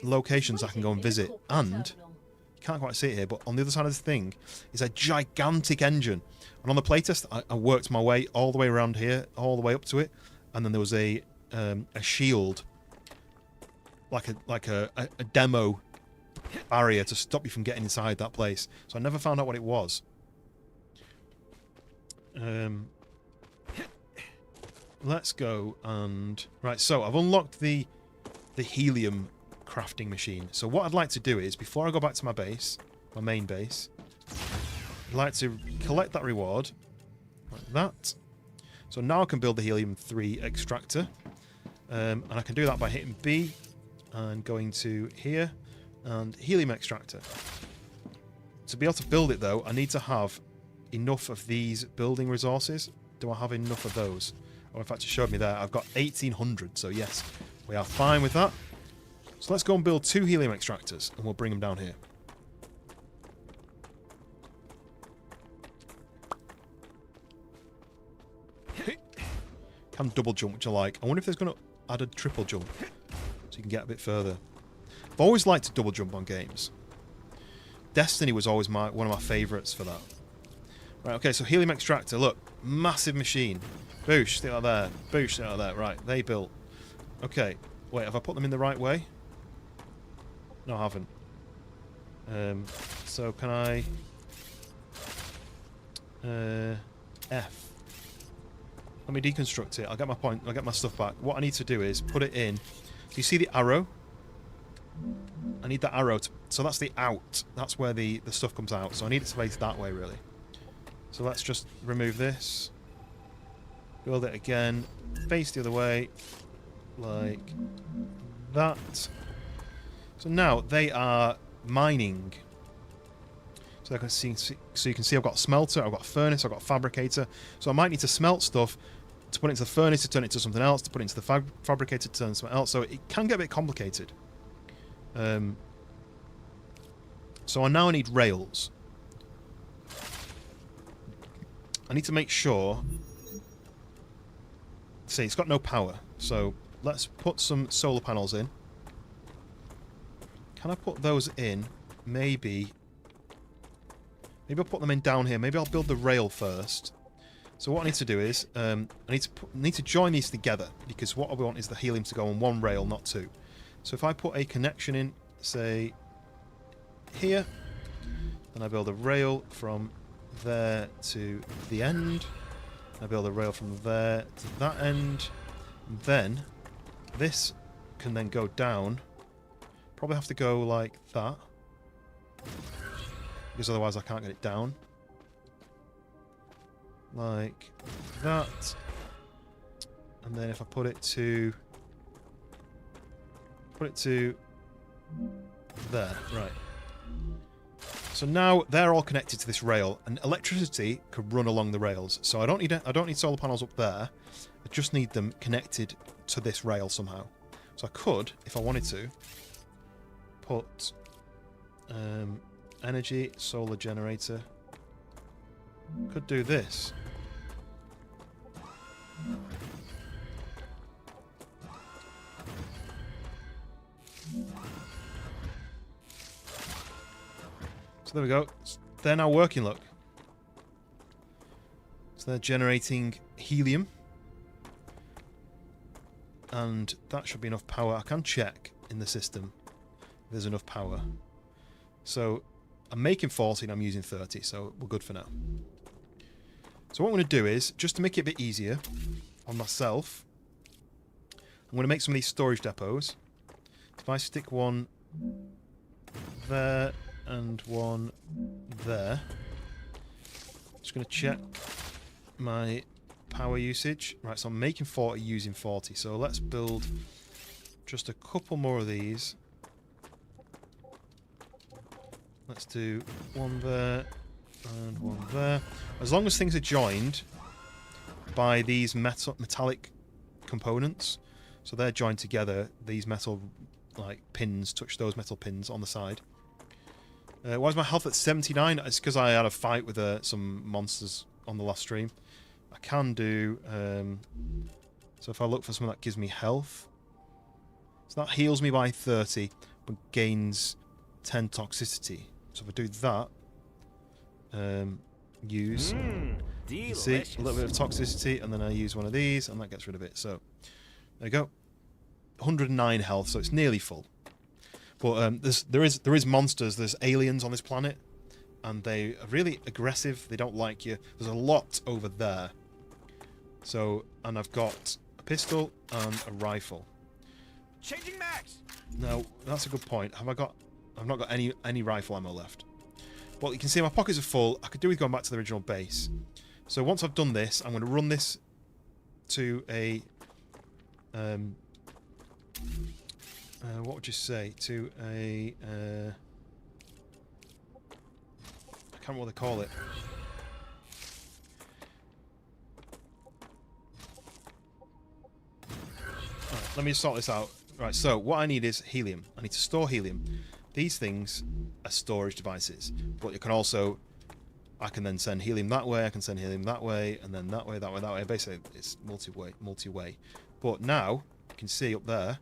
locations I can go and visit. And you can't quite see it here, but on the other side of this thing is a gigantic engine. And on the playtest, I worked my way all the way around here, all the way up to it, and then there was a shield, like a demo barrier to stop you from getting inside that place. So I never found out what it was. Let's go and right. So I've unlocked the helium crafting machine. So what I'd like to do is, before I go back to my base, my main base, I'd like to collect that reward, like that. So now I can build the helium-3 extractor, and I can do that by hitting B and going to here and helium extractor. To be able to build it though, I need to have enough of these building resources. Do I have enough of those? Oh, in fact, it showed me there. I've got 1,800, so yes, we are fine with that. So let's go and build 2 helium extractors, and we'll bring them down here. Can double jump, which I like. I wonder if there's going to add a triple jump, so you can get a bit further. I've always liked to double jump on games. Destiny was always one of my favourites for that. Right, okay, so helium extractor, look, massive machine. Boosh, stick that there. Boosh, stick that there. Right, they built. Okay, wait, have I put them in the right way? No, I haven't. So can I... F. Let me deconstruct it. I'll get my point. I'll get my stuff back. What I need to do is put it in. So you see the arrow? I need that arrow to... So that's the out. That's where the stuff comes out. So I need it to face that way, really. So let's just remove this. Build it again. Face the other way. Like that. So now they are mining. So you can see I've got a smelter, I've got a furnace, I've got a fabricator. So I might need to smelt stuff to put it into the furnace to turn it into something else, to put it into the fabricator to turn it into something else. So it can get a bit complicated. So I now need rails. I need to make sure... See, it's got no power. So let's put some solar panels in. Can I put those in? Maybe I'll put them in down here. Maybe I'll build the rail first. So what I need to do is, I need to join these together, because what I want is the helium to go on one rail, not two. So if I put a connection in, say, here, then I build a rail from there to the end. I build a rail from there to that end. And then this can then go down. Probably have to go like that, because otherwise I can't get it down. Like that. And then if I put it to there, right. So now they're all connected to this rail, and electricity could run along the rails. So I don't need solar panels up there. I just need them connected to this rail somehow. So I could, if I wanted to, put energy, solar generator. Could do this. So there we go. They're now working, look. So they're generating helium. And that should be enough power. I can check in the system if there's enough power. So I'm making 40 and I'm using 30, so we're good for now. So what I'm going to do is, just to make it a bit easier on myself, I'm going to make some of these storage depots. If I stick one there and one there, just going to check my power usage. Right, so I'm making 40 using 40. So let's build just a couple more of these. Let's do one there and one there. As long as things are joined by these metallic components, so they're joined together, these metal like pins touch those metal pins on the side. Why is my health at 79? It's because I had a fight with some monsters on the last stream. I can do... so if I look for something that gives me health... So that heals me by 30, but gains 10 toxicity. So if I do that... use... you see, a little bit of toxicity, and then I use one of these, and that gets rid of it. So, there you go. 109 health, so it's nearly full. But there is monsters, there's aliens on this planet, and they are really aggressive, they don't like you. There's a lot over there. So, and I've got a pistol and a rifle. Changing max. Now, that's a good point. I've not got any rifle ammo left. Well, you can see my pockets are full. I could do with going back to the original base. So once I've done this, I'm going to run this to a... what would you say? To a... I can't remember what they call it. Right, let me sort this out. Right, so what I need is helium. I need to store helium. These things are storage devices, but you can also... I can then send helium that way, I can send helium that way, and then that way, that way, that way. Basically, it's multi-way. But now, you can see up there,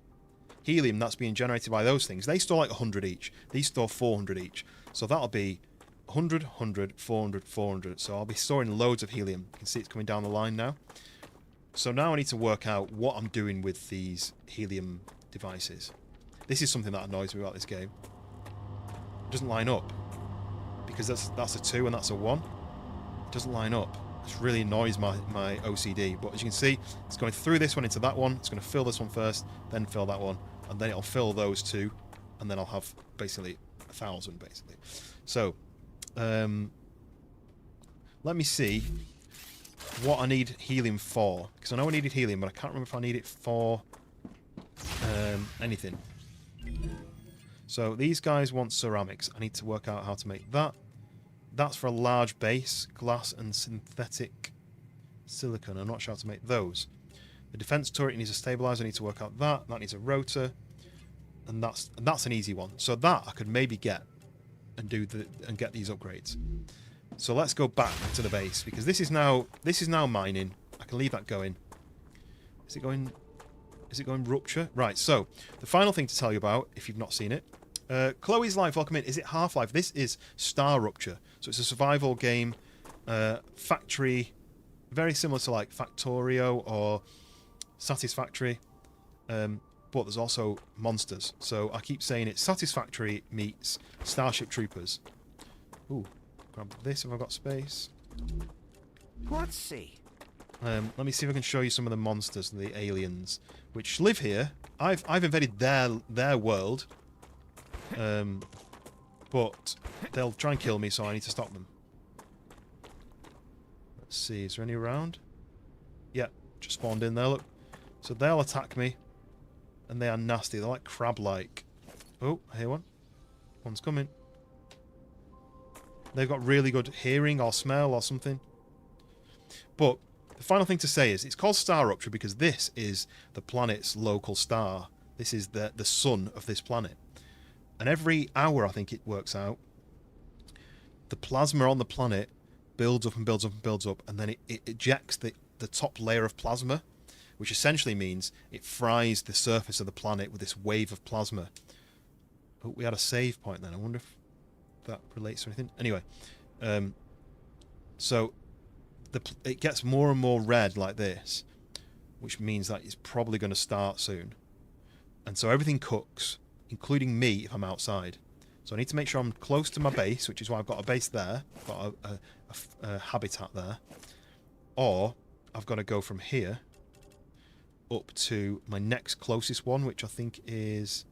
helium that's being generated by those things, they store like 100 each. These store 400 each. So that'll be 100, 100, 400, 400. So I'll be storing loads of helium. You can see it's coming down the line now. So now I need to work out what I'm doing with these helium devices. This is something that annoys me about this game. It doesn't line up. Because that's a 2 and that's a 1. It doesn't line up. It really annoys my OCD. But as you can see, it's going through this one into that one. It's going to fill this one first, then fill that one, and then it'll fill those two, and then I'll have basically 1,000 basically. So, let me see what I need helium for. Because I know I needed helium, but I can't remember if I need it for anything. So these guys want ceramics. I need to work out how to make that. That's for a large base, glass and synthetic silicon. I'm not sure how to make those. The defense turret needs a stabilizer. I need to work out that. That needs a rotor, and that's an easy one. So that I could maybe get and get these upgrades. So let's go back to the base because this is now mining. I can leave that going. Is it going Rupture? Right, so the final thing to tell you about, if you've not seen it, Chloe's Life, welcome in. Is it Half-Life? This is StarRupture. So it's a survival game, factory, very similar to like Factorio or Satisfactory, but there's also monsters. So I keep saying it's Satisfactory meets Starship Troopers. Ooh, grab this if I've got space. Let's see. Let me see if I can show you some of the monsters, the aliens, which live here. I've invaded their world, but they'll try and kill me, so I need to stop them. Let's see, is there any around? Yeah, just spawned in there, look. So they'll attack me, and they are nasty. They're like crab-like. Oh, I hear one. One's coming. They've got really good hearing or smell or something. But the final thing to say is it's called StarRupture because this is the planet's local star. This is the sun of this planet. And every hour, I think it works out, the plasma on the planet builds up and builds up and builds up, and then it ejects the top layer of plasma, which essentially means it fries the surface of the planet with this wave of plasma. Oh, we had a save point then. I wonder if that relates to anything. Anyway, so it gets more and more red like this, which means that it's probably going to start soon. And so everything cooks, including me if I'm outside. So I need to make sure I'm close to my base, which is why I've got a base there. I've got a habitat there. or I've got to go from here up to my next closest one, which I think is...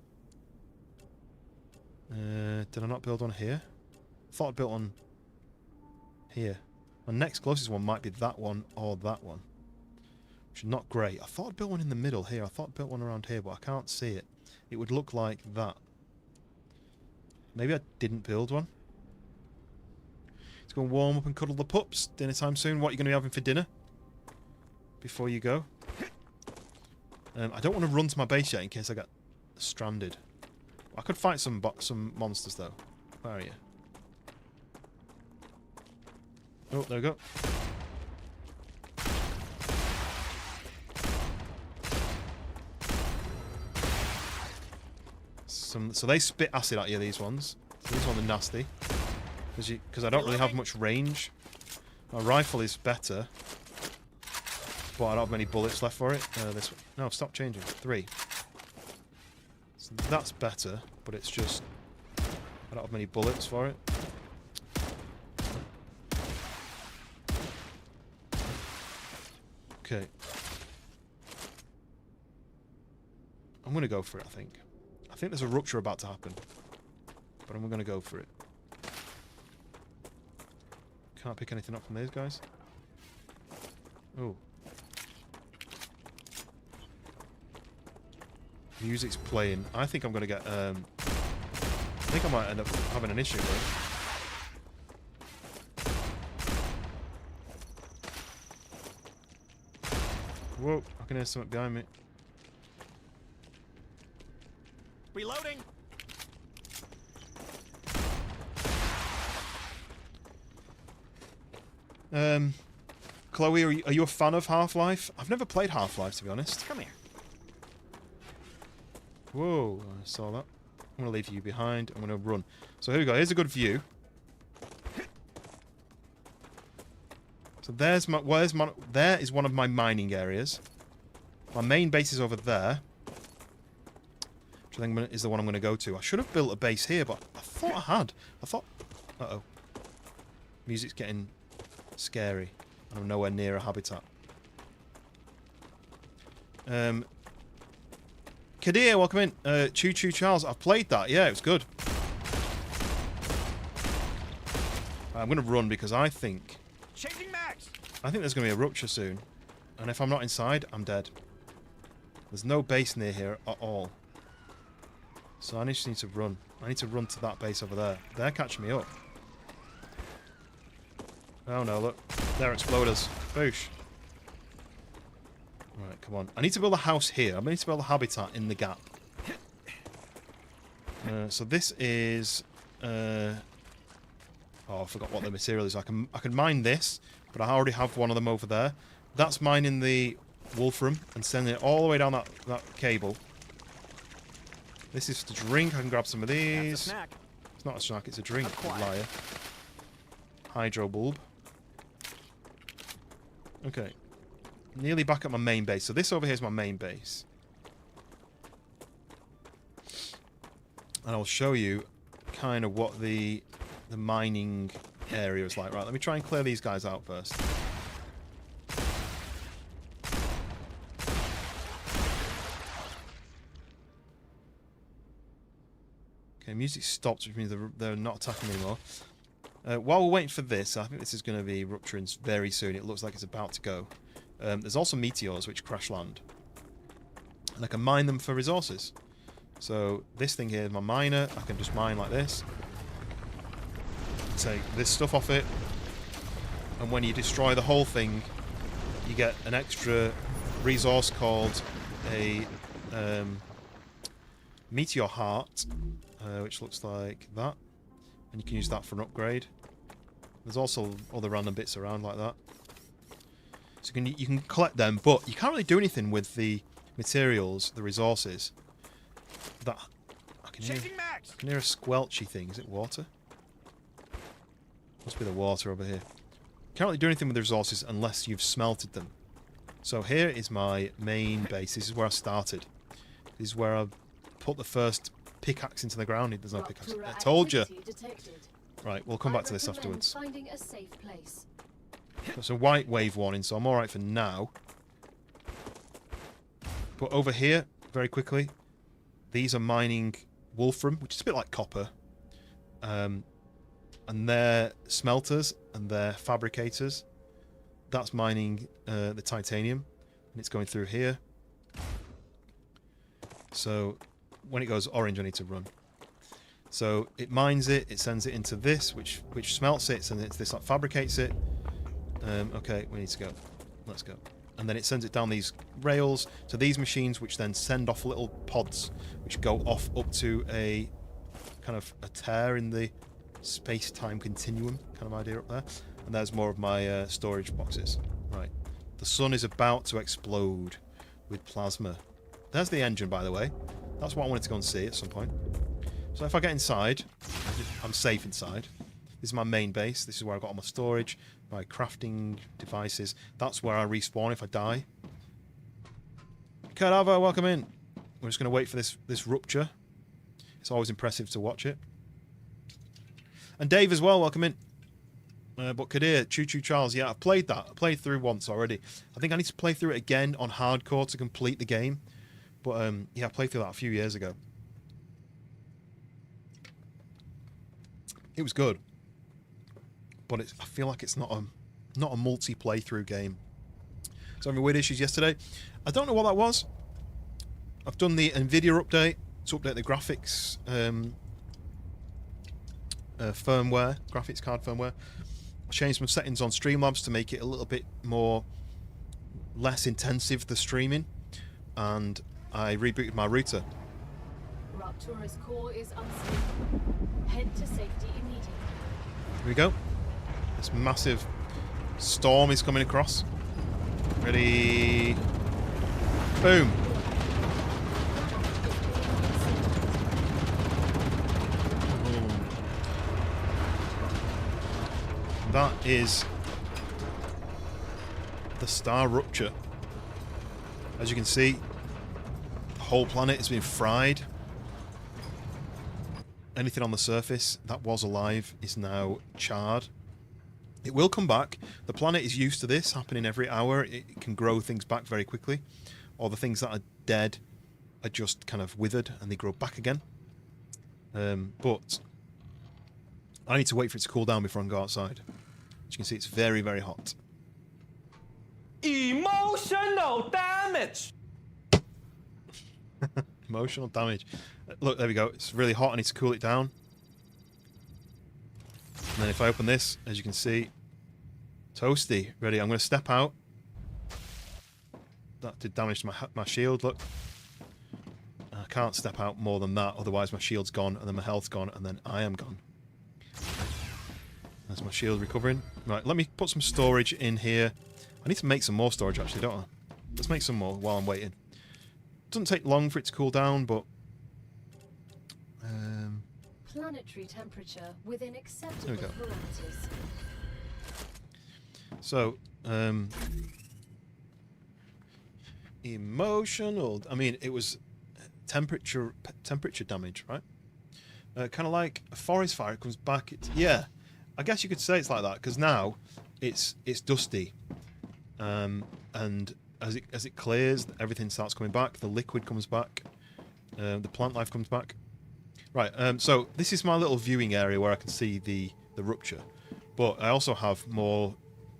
did I not build one here? I thought I built one here. My next closest one might be that one or that one, which is not great. I thought I built one in the middle here. I thought I built one around here, but I can't see it. It would look like that. Maybe I didn't build one. Let's go and warm up and cuddle the pups. Dinner time soon. What are you going to be having for dinner before you go? I don't want to run to my base yet in case I get stranded. I could fight some monsters though. Where are you? Oh, there we go. So they spit acid at you, these ones. So these ones are nasty. Because I don't really have much range. My rifle is better. But I don't have many bullets left for it. This one. No, stop changing. 3. So that's better, but it's just... I don't have many bullets for it. Okay. I'm going to go for it, I think. I think there's a rupture about to happen. But I'm going to go for it. Can't pick anything up from these guys. Oh. Music's playing. I think I'm going to get... I think I might end up having an issue with it. Whoa, I can hear something behind me. Reloading. Chloe, are you a fan of Half-Life? I've never played Half-Life, to be honest. Come here. Whoa, I saw that. I'm going to leave you behind. I'm going to run. So here we go. Here's a good view. So there's my... there is one of my mining areas. My main base is over there. Which I think is the one I'm going to go to. I should have built a base here, but I thought I had. I thought... Uh-oh. Music's getting scary. And I'm nowhere near a habitat. Kadir, welcome in. Choo Choo Charles. I've played that. Yeah, it was good. I'm going to run because I think... Changing mags. I think there's going to be a rupture soon. And if I'm not inside, I'm dead. There's no base near here at all. So I just need to run. I need to run to that base over there. They're catching me up. Oh no, look. They're exploders. Boosh. Right, come on. I need to build a house here. I need to build a habitat in the gap. So this is... oh, I forgot what the material is. I can mine this, but I already have one of them over there. That's mining the wolfram and sending it all the way down that cable. This is to drink. I can grab some of these. That's a snack. It's not a snack, it's a drink, you Acquired. liar. Hydro bulb. Okay. Nearly back at my main base. So this over here is my main base. And I'll show you kind of what the mining area is like. Right, let me try and clear these guys out first. Okay, music stopped, which means they're not attacking anymore. While we're waiting for this, I think this is going to be rupturing very soon. It looks like it's about to go. There's also meteors which crash land. And I can mine them for resources. So this thing here is my miner. I can just mine like this. Take this stuff off it. And when you destroy the whole thing, you get an extra resource called a meteor heart, which looks like that. And you can use that for an upgrade. There's also other random bits around like that. So you can collect them, but you can't really do anything with the materials, the resources. That I can hear a squelchy thing. Is it water? Must be the water over here. Can't really do anything with the resources unless you've smelted them. So here is my main base. This is where I started. This is where I put the first pickaxe into the ground. There's no pickaxe. I told you. Right, we'll come back to this afterwards. Finding a safe place. That's a white wave warning, so I'm alright for now. But over here, very quickly, these are mining wolfram, which is a bit like copper. And they're smelters and they're fabricators. That's mining the titanium, and it's going through here. So when it goes orange, I need to run. So it mines it, it sends it into this, which smelts it, sends it into this, that fabricates it. Okay, we need to go. Let's go. And then it sends it down these rails to these machines, which then send off little pods, which go off up to a kind of a tear in the space-time continuum kind of idea up there. And there's more of my storage boxes. Right. The sun is about to explode with plasma. There's the engine, by the way. That's what I wanted to go and see at some point. So if I get inside, I'm safe inside. This is my main base. This is where I've got all my storage, my crafting devices. That's where I respawn if I die. Cadaver, welcome in. We're just going to wait for this rupture. It's always impressive to watch it. And Dave as well, welcome in. But Kadir, Choo Choo Charles, yeah, I've played that. I played through once already. I think I need to play through it again on hardcore to complete the game. But yeah, I played through that a few years ago. It was good. But I feel like it's not a multi-playthrough game. So having weird issues yesterday. I don't know what that was. I've done the NVIDIA update to update the graphics firmware, graphics card firmware. I changed some settings on Streamlabs to make it a little bit less intensive, the streaming, and I rebooted my router. Raptura's core is unstable. Head to safety immediately. Here we go. This massive storm is coming across. Ready? Boom. That is the StarRupture. As you can see, the whole planet has been fried. Anything on the surface that was alive is now charred. It will come back. The planet is used to this happening every hour. It can grow things back very quickly. Or the things that are dead are just kind of withered and they grow back again. But I need to wait for it to cool down before I can go outside. As you can see, it's very, very hot. Emotional damage! Emotional damage. Look, there we go. It's really hot. I need to cool it down. And then if I open this, as you can see, toasty. Ready? I'm going to step out. That did damage to my shield, look. I can't step out more than that, otherwise my shield's gone, and then my health's gone, and then I am gone. There's my shield recovering. Right, let me put some storage in here. I need to make some more storage, actually, don't I? Let's make some more while I'm waiting. Doesn't take long for it to cool down, but... Planetary temperature within acceptable parameters. So, emotional... I mean, it was temperature damage, right? Kind of like a forest fire. It comes back. Yeah, I guess you could say it's like that, because now it's dusty. And as it clears, everything starts coming back. The liquid comes back. The plant life comes back. Right, so this is my little viewing area where I can see the rupture. But I also have more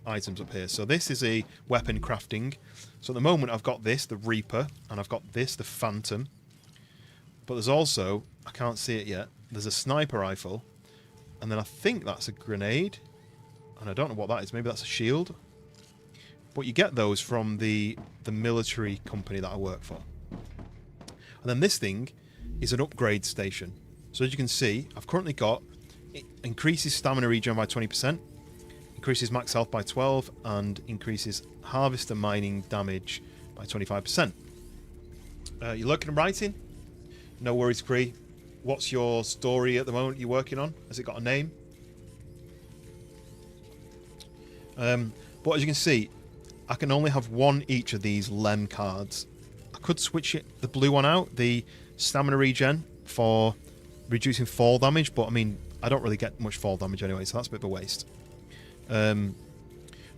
items up here. So this is a weapon crafting. So at the moment I've got this, the Reaper, and I've got this, the Phantom. But there's also, I can't see it yet, there's a sniper rifle. And then I think that's a grenade. And I don't know what that is. Maybe that's a shield. But you get those from the military company that I work for. And then this thing is an upgrade station. So as you can see, I've currently got... It increases stamina regen by 20%, increases max health by 12, and increases harvester mining damage by 25%. You're looking and writing? No worries, Cree. What's your story at the moment you're working on? Has it got a name? But as you can see, I can only have one each of these LEM cards. I could switch the blue one out, the stamina regen, for reducing fall damage, but I mean, I don't really get much fall damage anyway, so that's a bit of a waste.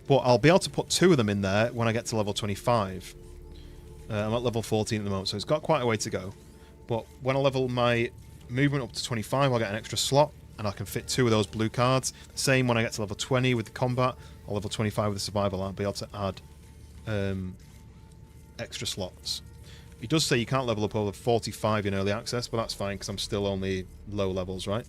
But I'll be able to put 2 of them in there when I get to level 25. I'm at level 14 at the moment, so it's got quite a way to go. But when I level my movement up to 25, I'll get an extra slot, and I can fit 2 of those blue cards. Same when I get to level 20 with the combat, or level 25 with the survival, I'll be able to add extra slots. It does say you can't level up over 45 in early access, but that's fine, because I'm still only low levels, right?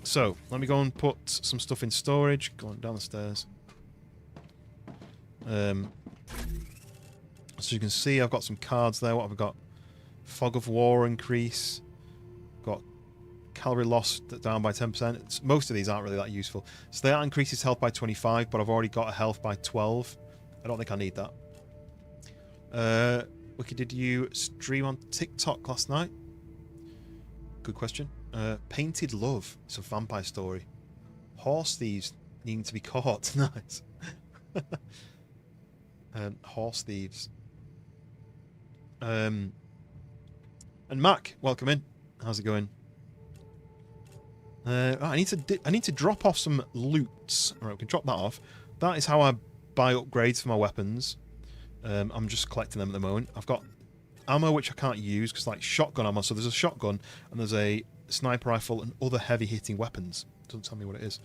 So, let me go and put some stuff in storage. Go on down the stairs. So you can see I've got some cards there. What have I got? Fog of War increase. Got calorie loss down by 10%. Most of these aren't really that useful. So that increases health by 25, but I've already got a health by 12. I don't think I need that. Wiki, did you stream on TikTok last night? Good question. Painted Love. It's a vampire story. Horse thieves needing to be caught. Nice. Horse thieves. And Mac, welcome in. How's it going? I need to drop off some loots. All right, we can drop that off. That is how I buy upgrades for my weapons. I'm just collecting them at the moment. I've got ammo which I can't use because like shotgun ammo. So there's a shotgun and there's a sniper rifle and other heavy hitting weapons. Doesn't tell me what it is.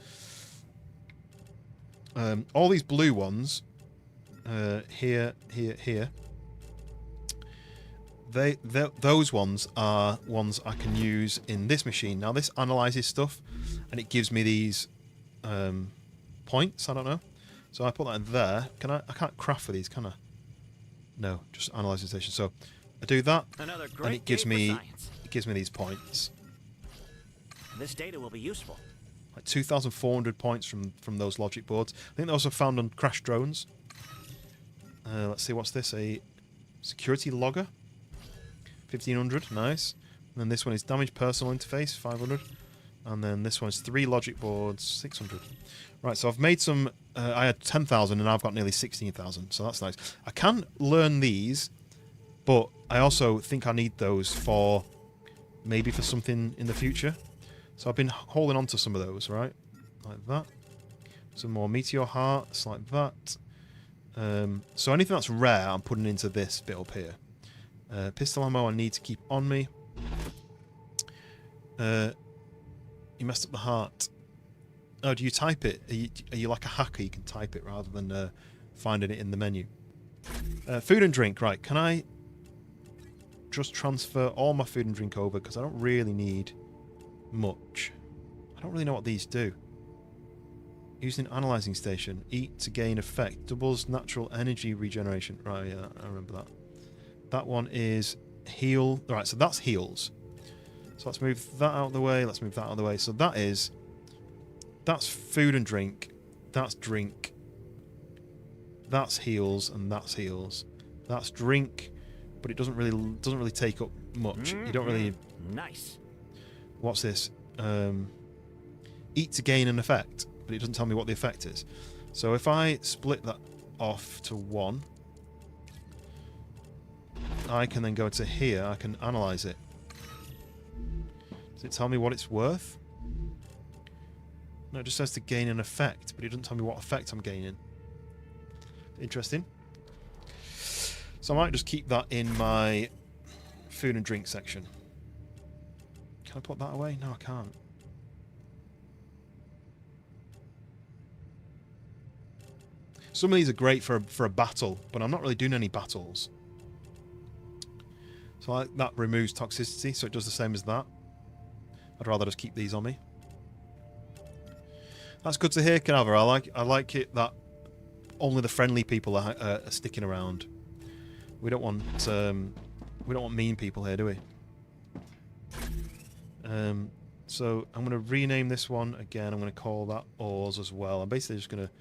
All these blue ones, here. Those ones are ones I can use in this machine. Now this analyzes stuff, and it gives me these points. I don't know. So I put that in there. I can't craft for these, can I? No, just analyzing station. So I do that, Another and great it gives day me for science. these points. This data will be useful. Like 2,400 points from those logic boards. I think they're also found on crash drones. Let's see, what's this? A security logger. 1,500, nice. And then this one is damage personal interface, 500. And then this one is 3 logic boards, 600. Right, so I've made some... I had 10,000 and now I've got nearly 16,000, so that's nice. I can learn these, but I also think I need those for... maybe for something in the future. So I've been holding on to some of those, right? Like that. Some more meteor hearts, like that. So anything that's rare, I'm putting into this bit up here. Pistol ammo I need to keep on me. You messed up the heart. Oh, do you type it? Are you like a hacker? You can type it rather than finding it in the menu. Food and drink, right. Can I just transfer all my food and drink over? Because I don't really need much. I don't really know what these do. Using analyzing station. Eat to gain effect. Doubles natural energy regeneration. Right, yeah, I remember that. That one is heal. Alright, so that's heals. So let's move that out of the way. Let's move that out of the way. So that's food and drink. That's drink. That's heals and that's heals. That's drink, but it doesn't really take up much. You don't really... Nice. What's this? Eat to gain an effect, but it doesn't tell me what the effect is. So if I split that off to 1, I can then go to here. I can analyze it. Does it tell me what it's worth? No, it just says to gain an effect, but it doesn't tell me what effect I'm gaining. Interesting. So I might just keep that in my food and drink section. Can I put that away? No, I can't. Some of these are great for a battle, but I'm not really doing any battles. So that removes toxicity, so it does the same as that. I'd rather just keep these on me. That's good to hear, Canaver. I like it that only the friendly people are sticking around. We don't want mean people here, do we? So I'm going to rename this one again. I'm going to call that ores as well. I'm basically just going to,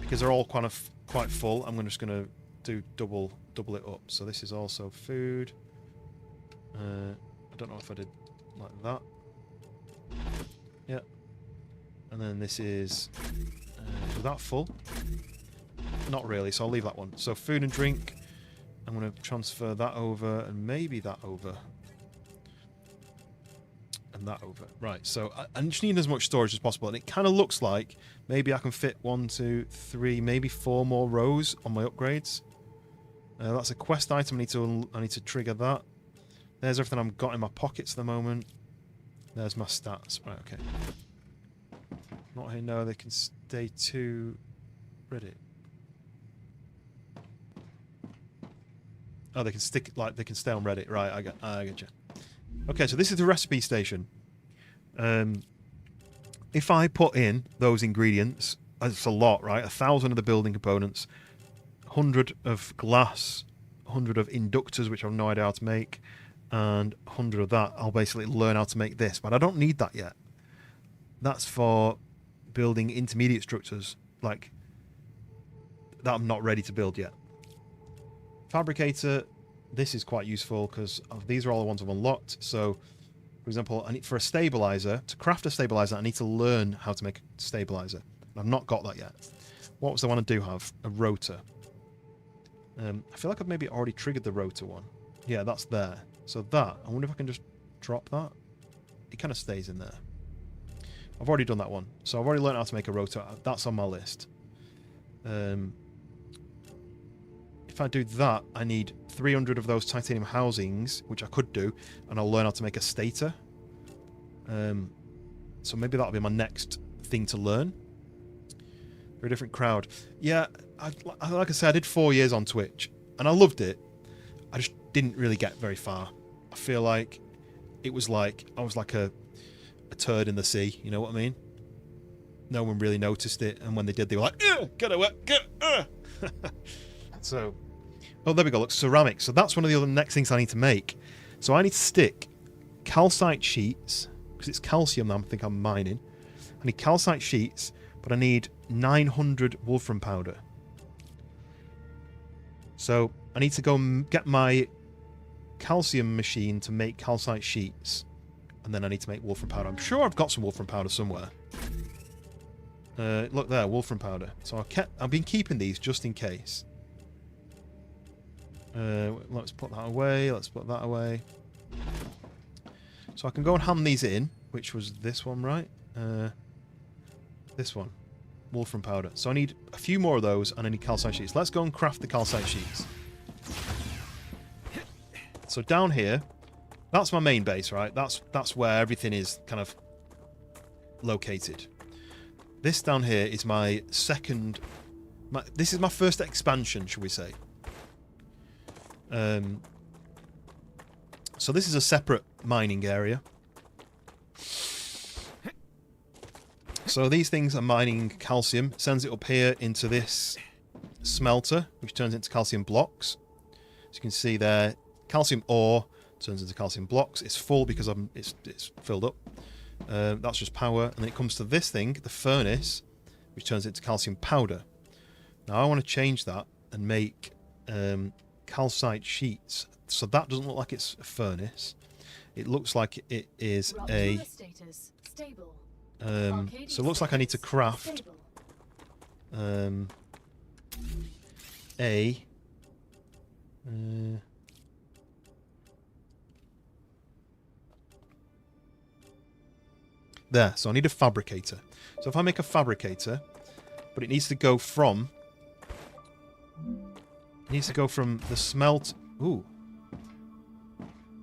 because they're all quite full, I'm just going to do double it up. So this is also food. I don't know if I did like that. Yeah. And then this is that full? Not really, so I'll leave that one. So food and drink. I'm going to transfer that over and maybe that over. and that over. Right, so I just need as much storage as possible, and it kind of looks like maybe I can fit 1, 2, 3, maybe 4 more rows on my upgrades. That's a quest item. I need to trigger that. There's everything I've got in my pockets at the moment. There's my stats. Right, okay. Not here. No, they can stay to Reddit. Oh, they can stick like they can stay on Reddit. Right, I get you. Okay, so this is the recipe station. If I put in those ingredients, it's a lot, right? 1,000 of the building components, 100 of glass, 100 of inductors, which I have no idea how to make, and 100 of that, I'll basically learn how to make this. But I don't need that yet. That's for building intermediate structures, like that I'm not ready to build yet. Fabricator, this is quite useful because these are all the ones I've unlocked. So, for example, for a stabilizer, to craft a stabilizer, I need to learn how to make a stabilizer. I've not got that yet. What was the one I do have? A rotor. I feel like I've maybe already triggered the rotor one. Yeah, that's there. So that, I wonder if I can just drop that. It kind of stays in there. I've already done that one. So I've already learned how to make a rotor. That's on my list. If I do that, I need 300 of those titanium housings, which I could do, and I'll learn how to make a stator. So maybe that'll be my next thing to learn. For a different crowd. Yeah, like I said, I did 4 years on Twitch, and I loved it. I just didn't really get very far. I feel like it was like I was like a turd in the sea, you know what I mean? No one really noticed it, and when they did, they were like, get away, get. So, oh, there we go. Look, ceramics. So that's one of the other next things I need to make. So I need to stick calcite sheets because it's calcium that I think I'm mining. I need calcite sheets, but I need 900 wolfram powder. So I need to go get my calcium machine to make calcite sheets, and then I need to make wolfram powder. I'm sure I've got some wolfram powder somewhere. Look there, wolfram powder. So I've been keeping these just in case. Let's put that away. Let's put that away. So I can go and hand these in, which was this one, right? This one. Wolfram powder. So I need a few more of those, and I need calcite sheets. Let's go and craft the calcite sheets. So down here, that's my main base, right? That's where everything is kind of located. This down here is my second... this is my first expansion, should we say. So this is a separate mining area. So these things are mining calcium, sends it up here into this smelter, which turns into calcium blocks. As you can see there, calcium ore turns into calcium blocks. It's full because it's filled up. That's just power. And then it comes to this thing, the furnace, which turns into calcium powder. Now I want to change that and make calcite sheets. So that doesn't look like it's a furnace. It looks like it is a... so it looks like I need to craft there, so I need a fabricator. So if I make a fabricator, but it needs to go from... It needs to go from the smelt... Ooh.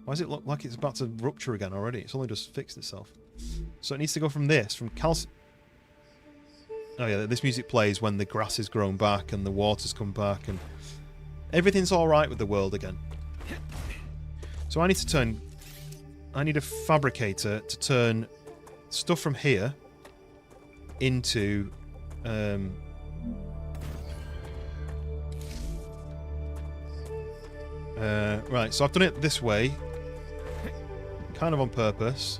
Why does it look like it's about to rupture again already? It's only just fixed itself. So it needs to go from this, from calcium... Oh yeah, this music plays when the grass has grown back and the water's come back and everything's alright with the world again. So I need to turn... I need a fabricator to turn stuff from here into... right, so I've done it this way. Kind of on purpose.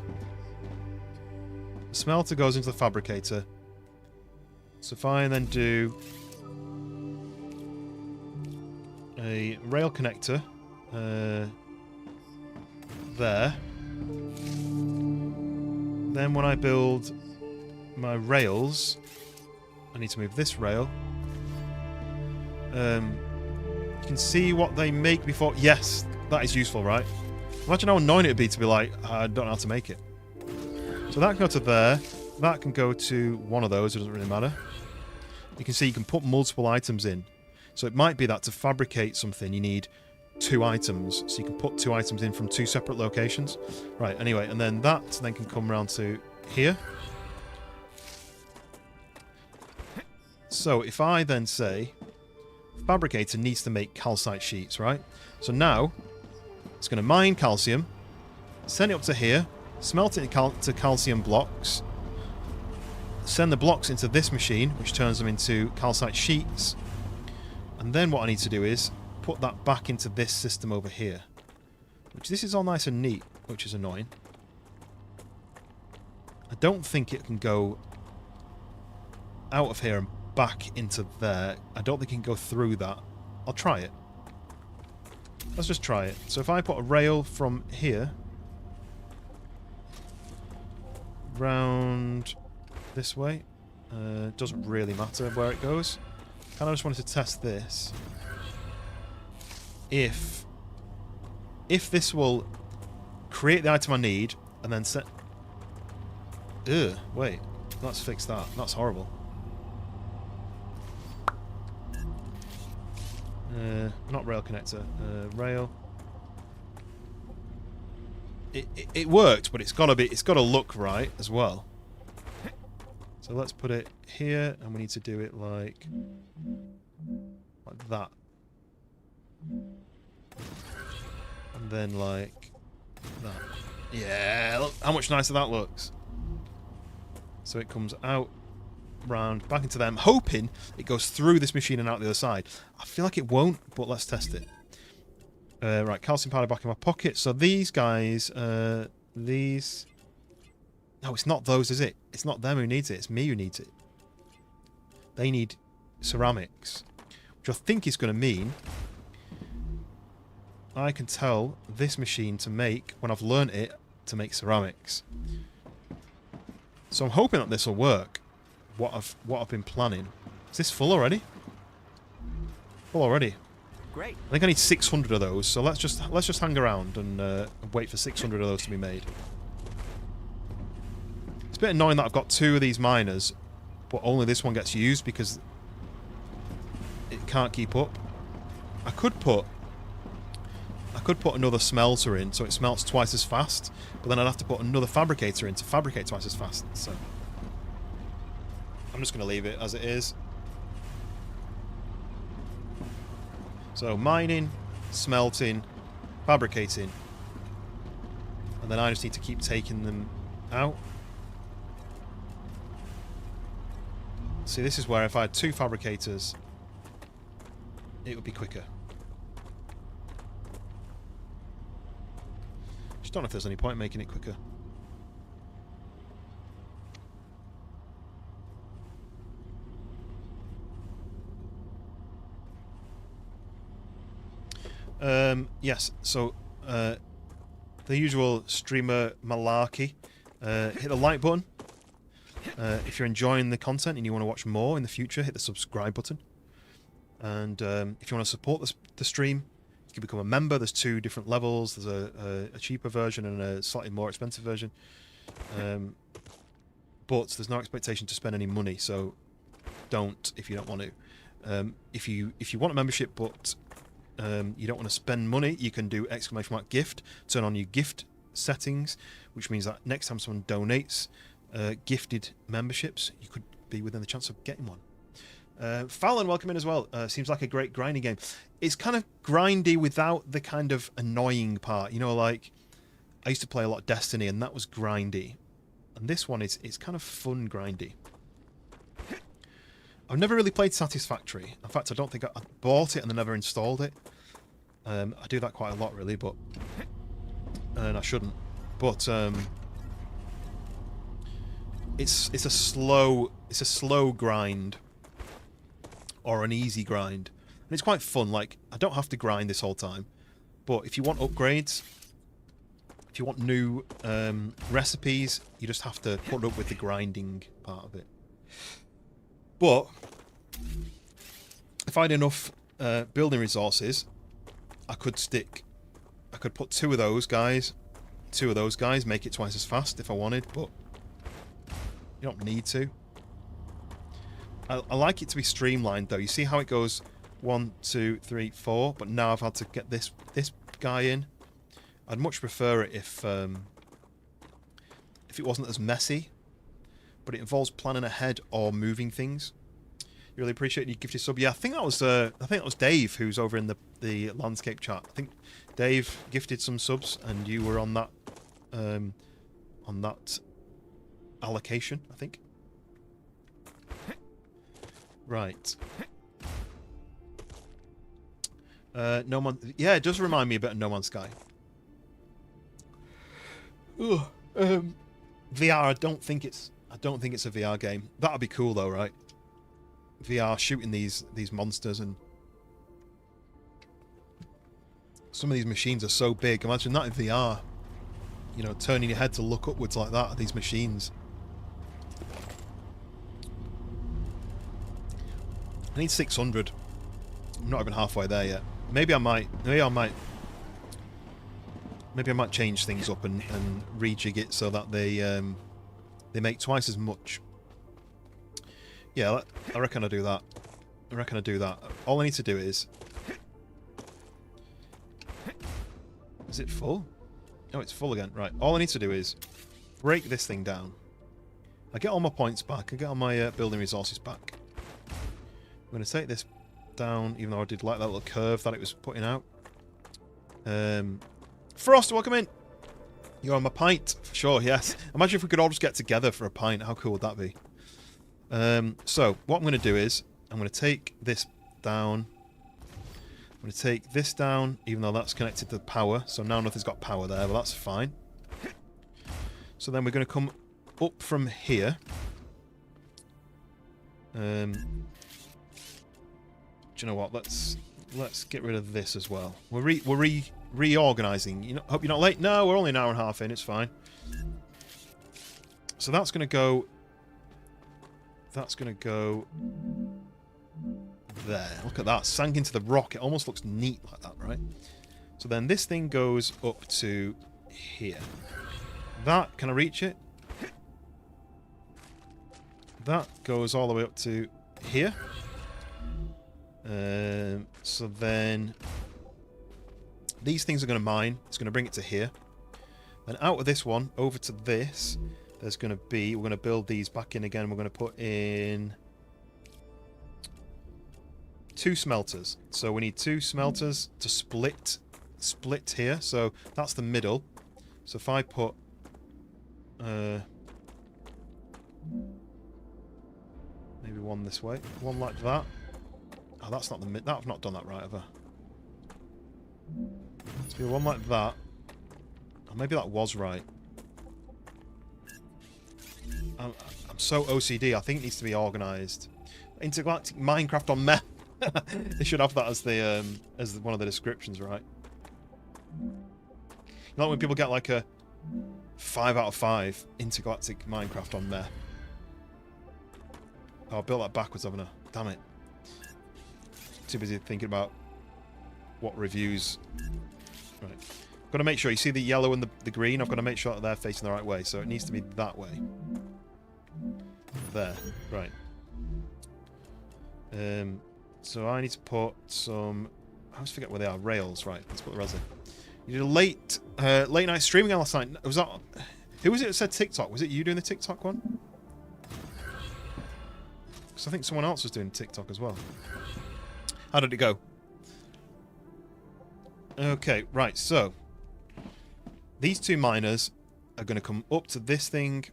The smelter goes into the fabricator. So if I then do a rail connector there, then when I build my rails, I need to move this rail. You can see what they make before. Yes, that is useful, right? Imagine how annoying it would be to be like, I don't know how to make it. So that can go to there. That can go to one of those. It doesn't really matter. You can see you can put multiple items in. So it might be that to fabricate something you need 2 items. So you can put 2 items in from 2 separate locations. Right, anyway, and then that then can come around to here. So if I then say fabricator needs to make calcite sheets, right? So now it's going to mine calcium, send it up to here, smelt it to calcium blocks, send the blocks into this machine, which turns them into calcite sheets. And then what I need to do is put that back into this system over here. Which this is all nice and neat, which is annoying. I don't think it can go out of here and back into there. I don't think it can go through that. I'll try it. Let's just try it. So if I put a rail from here round this way, doesn't really matter where it goes. Kind of just wanted to test this. If this will create the item I need and then set... Ugh, wait. Let's fix that. That's horrible. Not rail connector. Rail. It worked, but it's got to look right as well. So let's put it here, and we need to do it like that. And then like that. Yeah, look how much nicer that looks. So it comes out, round, back into them, hoping it goes through this machine and out the other side. I feel like it won't, but let's test it. Right, calcium powder back in my pocket. So these guys, these... No, it's not those, is it? It's not them who needs it. It's me who needs it. They need ceramics. Which I think is going to mean I can tell this machine to make, when I've learnt it, to make ceramics. So I'm hoping that this will work. What I've been planning. Is this full already? Full already. Great. I think I need 600 of those. So let's just hang around and wait for 600 of those to be made. It's a bit annoying that I've got 2 of these miners, but only this one gets used because it can't keep up. I could put another smelter in so it smelts twice as fast, but then I'd have to put another fabricator in to fabricate twice as fast. So I'm just going to leave it as it is. So mining, smelting, fabricating, and then I just need to keep taking them out. See, this is where if I had 2 fabricators, it would be quicker. Just don't know if there's any point making it quicker. Yes, so the usual streamer malarkey. Hit the like button. If you're enjoying the content and you want to watch more in the future, hit the subscribe button. And if you want to support the stream, you can become a member. There's 2 different levels. There's a cheaper version and a slightly more expensive version. But there's no expectation to spend any money, so don't if you don't want to. If you want a membership but you don't want to spend money, you can do !gift. Turn on your gift settings, which means that next time someone donates gifted memberships, you could be within the chance of getting one. Fallon, welcome in as well. Seems like a great grinding game. It's kind of grindy without the kind of annoying part. You know, like, I used to play a lot of Destiny, and that was grindy. And this one is kind of fun grindy. I've never really played Satisfactory. In fact, I don't think I bought it and then never installed it. I do that quite a lot, really, but... and I shouldn't. But, it's a slow grind. Or an easy grind. And it's quite fun. Like, I don't have to grind this whole time. But if you want upgrades, if you want new recipes, you just have to put up with the grinding part of it. But if I had enough building resources, I could put 2 of those guys, make it twice as fast if I wanted, but You don't need to. I like it to be streamlined though. You see how it goes 1, 2, 3, 4, but now I've had to get this guy in. I'd much prefer it if it wasn't as messy, but it involves planning ahead or moving things. You really appreciate your gifted sub. Yeah, I think that was Dave who's over in the landscape chat. I think Dave gifted some subs and you were on that allocation, I think. Right. No Man. Yeah, it does remind me a bit of No Man's Sky. Ugh. VR. I don't think it's a VR game. That'd be cool though, right? VR shooting these monsters, and some of these machines are so big. Imagine that in VR. You know, turning your head to look upwards like that at these machines. I need 600. I'm not even halfway there yet. Maybe I might change things up and rejig it so that they make twice as much. Yeah, I reckon I do that. All I need to do is it full? Oh, it's full again. Right. All I need to do is break this thing down. I get all my points back. I get all my building resources back. I'm going to take this down, even though I did like that little curve that it was putting out. Frost, welcome in. You're on my pint. For sure, yes. Imagine if we could all just get together for a pint. How cool would that be? So, what I'm going to do is, I'm going to take this down. I'm going to take this down, even though that's connected to the power. So now nothing's got power there, but that's fine. So then we're going to come up from here. Do you know what? Let's get rid of this as well. We're reorganizing. You know, hope you're not late. No, we're only an hour and a half in. It's fine. So that's going to go. That's going to go there. Look at that. Sank into the rock. It almost looks neat like that, right? So then this thing goes up to here. That, can I reach it? That goes all the way up to here. So then these things are going to mine. It's going to bring it to here. Then out of this one, over to this, there's going to be, we're going to build these back in again. We're going to put in 2 smelters. So we need 2 smelters to split here. So that's the middle. So if I put maybe one this way, one like that. Oh, that's not the mid. I've not done that right, have I? Let's do one like that. Or maybe that was right. I'm so OCD. I think it needs to be organised. Intergalactic Minecraft on meth. They should have that as the as one of the descriptions, right? You know, when people get like a 5 out of 5 intergalactic Minecraft on meth. Oh, I built that backwards, haven't I? Damn it. Too busy thinking about what reviews. Right. Got to make sure you see the yellow and the green. I've got to make sure that they're facing the right way. So it needs to be that way. There. Right. So I need to put some. I always forget where they are. Rails. Right. Let's put the rails in. You did a late night streaming last night. Was that? Who was it that said TikTok? Was it you doing the TikTok one? Because I think someone else was doing TikTok as well. How did it go? Okay, right, so these 2 miners are going to come up to this thing,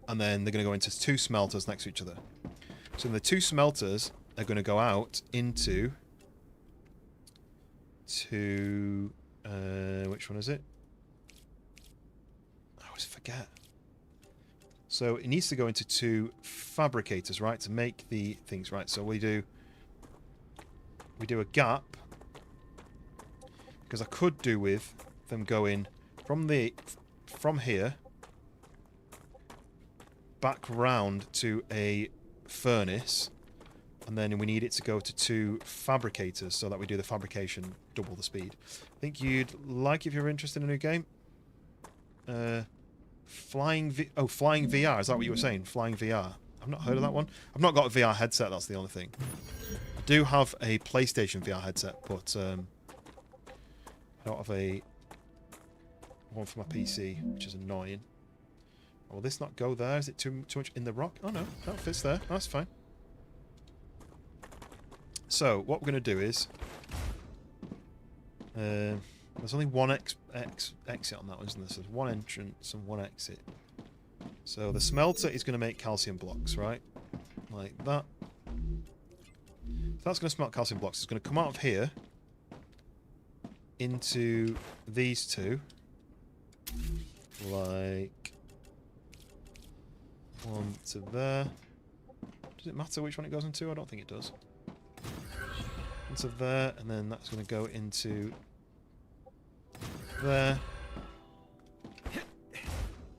and then they're going to go into 2 smelters next to each other. So the 2 smelters are going to go out into which one is it? I always forget. So it needs to go into 2 fabricators, right, to make the things, right. So we do a gap, because I could do with them going from here back round to a furnace, and then we need it to go to 2 fabricators so that we do the fabrication double the speed. I think you'd like, if you're interested in a new game, Flying VR. Is that what you were saying? Flying VR. I've not heard of that one. I've not got a VR headset. That's the only thing. I do have a PlayStation VR headset, but I don't have a one for my PC, which is annoying. Will this not go there? Is it too much in the rock? Oh no, that fits there. That's fine. So what we're going to do is, there's only one exit on that one, isn't there? So there's one entrance and one exit. So the smelter is going to make calcium blocks, right? Like that. So that's going to smelt calcium blocks. It's going to come out of here into these two. Like one to there. Does it matter which one it goes into? I don't think it does. Into there, and then that's going to go into there.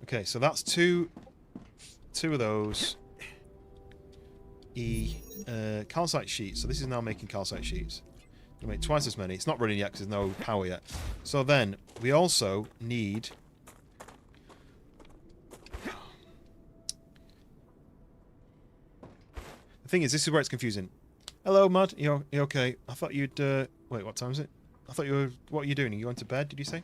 Okay, so that's two of those calcite sheets. So this is now making calcite sheets. We'll make twice as many. It's not running yet because there's no power yet. So then we also need the thing is, this is where it's confusing. Hello, Mud. You okay? I thought you'd wait, what time is it? I thought you were, what are you doing? Are you going to bed, did you say?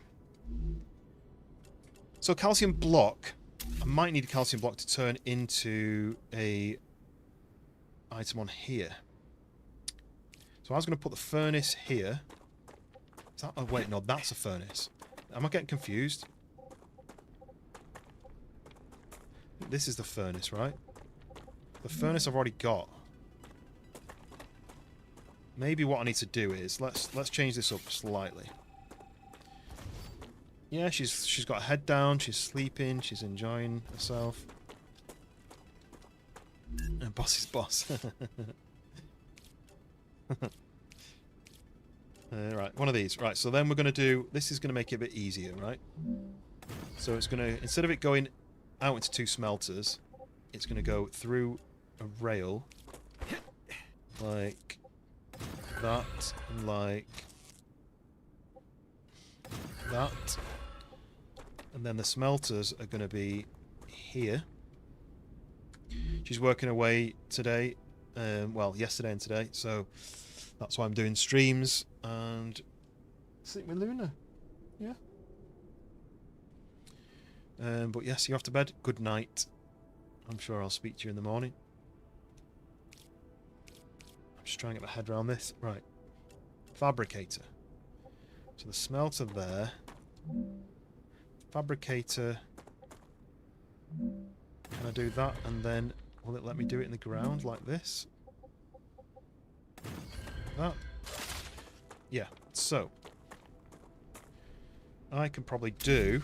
So calcium block, I might need a calcium block to turn into a item on here. So I was going to put the furnace here. Is that, oh wait, no, that's a furnace. Am I getting confused? This is the furnace, right? The furnace I've already got. Maybe what I need to do is let's change this up slightly. Yeah, she's got her head down, she's sleeping, she's enjoying herself. And boss is boss. Right, one of these. Right, so then we're going to do... This is going to make it a bit easier, right? So it's going to... Instead of it going out into two smelters, it's going to go through a rail. Like that, and like that. And then the smelters are going to be here. She's working away today. Well, yesterday and today. So that's why I'm doing streams and sleep with Luna. Yeah. But yes, you're off to bed. Good night. I'm sure I'll speak to you in the morning. I'm just trying to get my head around this. Right. Fabricator. So the smelter there. Fabricator. Can I do that? And then will it let me do it in the ground like this? That. Yeah. So I can probably do...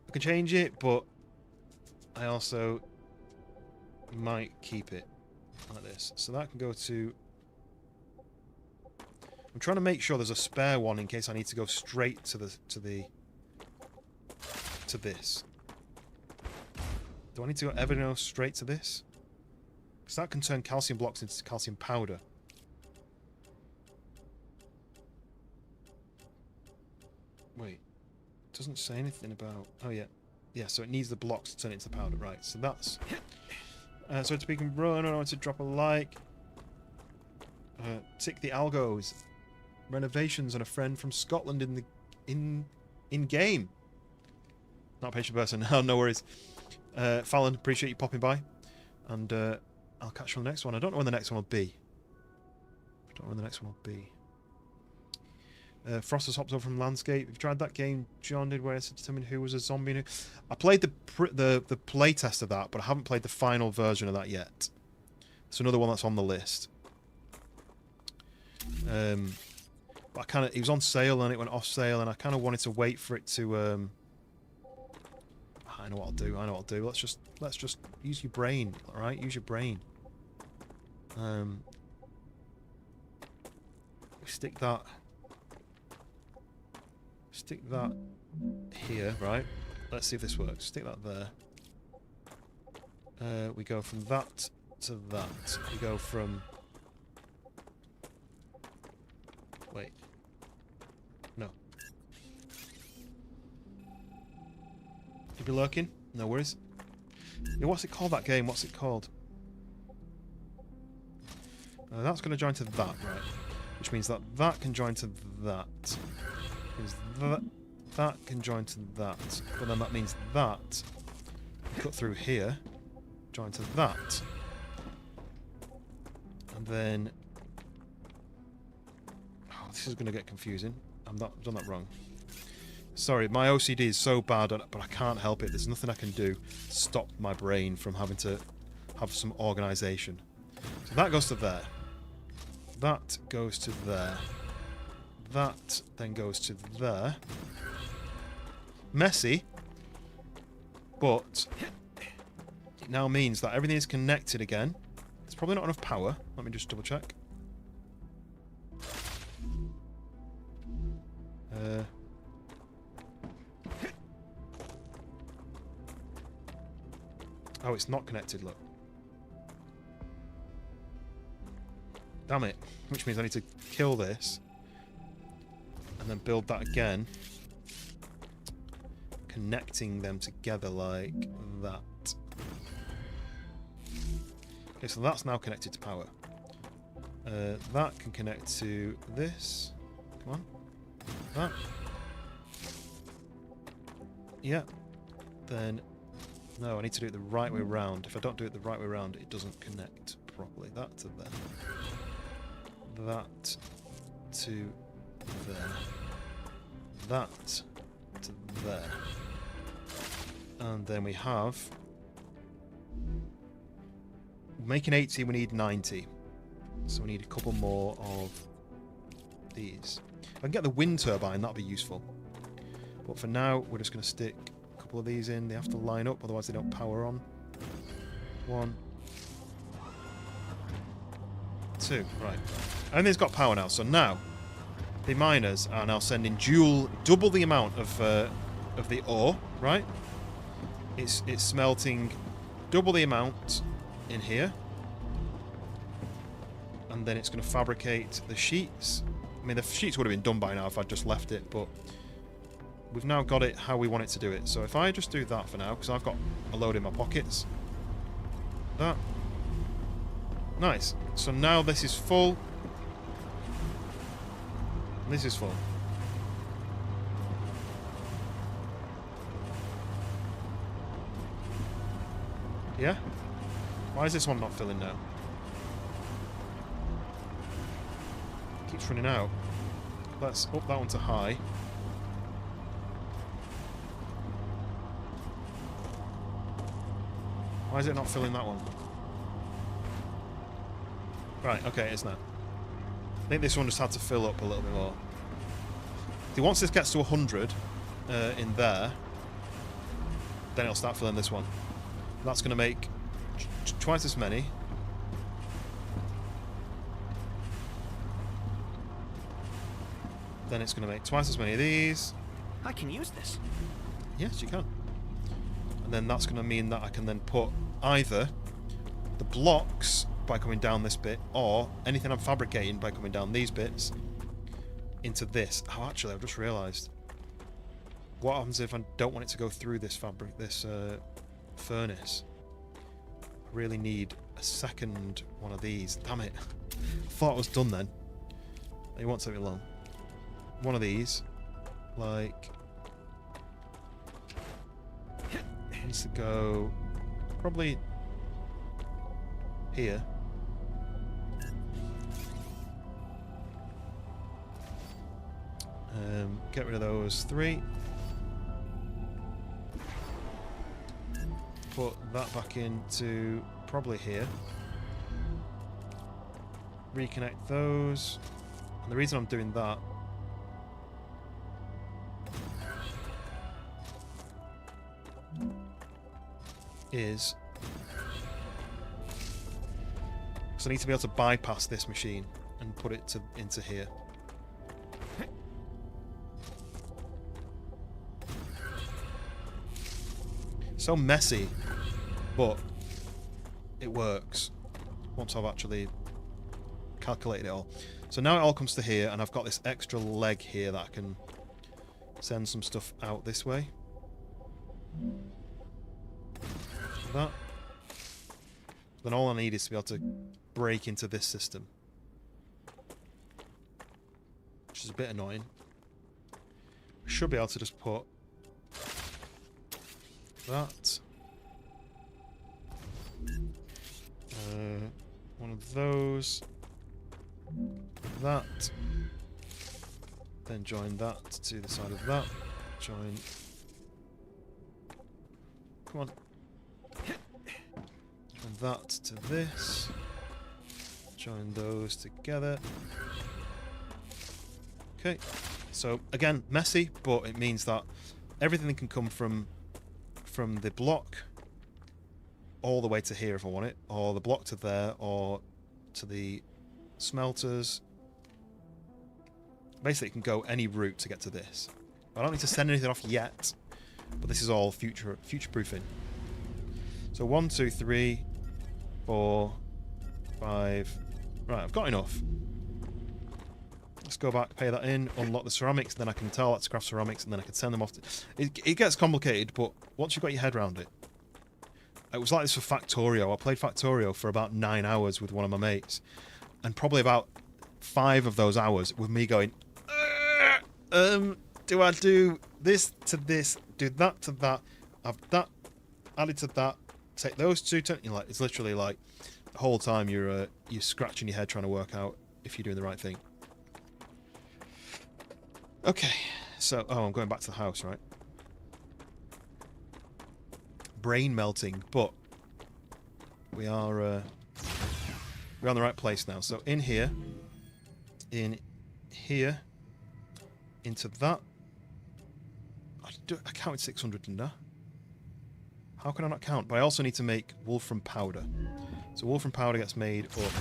I can change it, but I also might keep it like this. So that can go to... I'm trying to make sure there's a spare one in case I need to go straight to this. Do I need to ever go straight to this? Because that can turn calcium blocks into calcium powder. Wait. It doesn't say anything about... Oh, yeah. Yeah, so it needs the blocks to turn it into powder. Right, so that's... so to speak and run, I want to drop a like. Tick the algos. Renovations and a friend from Scotland in game. Not a patient person. No worries. Fallon, appreciate you popping by. And I'll catch you on the next one. I don't know when the next one will be. Frost has hopped over from Landscape. Have you tried that game John did where it's determined who was a zombie? I played the play test of that, but I haven't played the final version of that yet. It's another one that's on the list. But I kind of... It was on sale and it went off sale, and I kind of wanted to wait for it to... I know what I'll do. Let's just use your brain, alright? Use your brain. Stick that here, right? Let's see if this works. Stick that there. We go from that to that. We go from Wait. No. You be lurking? No worries. Yeah, what's it called, that game? What's it called? That's going to join to that, right? Which means that that can join to that. Means that can join to that. But then that means that cut through here, join to that. And then... Oh, this is going to get confusing. I've done that wrong. Sorry, my OCD is so bad, but I can't help it. There's nothing I can do to stop my brain from having to have some organisation. So that goes to there. That goes to there. That then goes to there. Messy, but it now means that everything is connected again. There's probably not enough power. Let me just double check. Oh, it's not connected, look. Damn it. Which means I need to kill this. And then build that again. Connecting them together like that. Okay, so that's now connected to power. That can connect to this. Come on. That. Yeah. Then... No, I need to do it the right way around. If I don't do it the right way around, it doesn't connect properly. That to there. That to there. That to there. And then we have... Making 80, we need 90. So we need a couple more of these. If I can get the wind turbine, that'll be useful. But for now, we're just going to stick a couple of these in. They have to line up, otherwise they don't power on. 1, 2, right. Everything's got power now, so now the miners are now sending double the amount of the ore, right? It's smelting double the amount in here. And then it's going to fabricate the sheets. I mean, the sheets would have been done by now if I'd just left it, but we've now got it how we want it to do it. So if I just do that for now, because I've got a load in my pockets. That. Nice. So now this is full. This is full. Yeah? Why is this one not filling now? Keeps running out. Let's up that one to high. Why is it not filling that one? Right, okay, it is now. I think this one just had to fill up a little bit more. See, once this gets to 100 in there, then it'll start filling this one. That's going to make twice as many. Then it's going to make twice as many of these. I can use this. Yes, you can. And then that's going to mean that I can then put either the blocks by coming down this bit, or anything I'm fabricating by coming down these bits into this. Oh, actually, I've just realised. What happens if I don't want it to go through this furnace? I really need a second one of these. Damn it. I thought it was done then. It won't take me long. One of these, like, needs to go probably here. Get rid of those 3. Put that back into probably here. Reconnect those. And the reason I'm doing that is because I need to be able to bypass this machine and put it into here. So messy, but it works once I've actually calculated it all. So now it all comes to here, and I've got this extra leg here that I can send some stuff out this way. Like that. Then all I need is to be able to break into this system. Which is a bit annoying. We should be able to just put that. One of those. That. Then join that to the side of that. Join. Come on. Join that to this. Join those together. Okay. So again, messy, but it means that everything can come from the block all the way to here if I want it, or the block to there, or to the smelters. Basically, it can go any route to get to this. I don't need to send anything off yet, but this is all future proofing. So 1, 2, 3, 4, 5. Right, I've got enough. Let's go back, pay that in, unlock the ceramics, then I can tell that's craft ceramics, and then I can send them off to... It gets complicated, but once you've got your head around it... It was like this for Factorio. I played Factorio for about 9 hours with one of my mates, and probably about 5 of those hours with me going, do I do this to this, do that to that, have that added to that, take those two, like, it's literally like the whole time you're scratching your head trying to work out if you're doing the right thing. Okay, so, oh, I'm going back to the house, right? Brain melting, but we're on the right place now. So in here, into that. I counted 600, didn't I? How can I not count? But I also need to make wolfram powder. So wolfram powder gets made up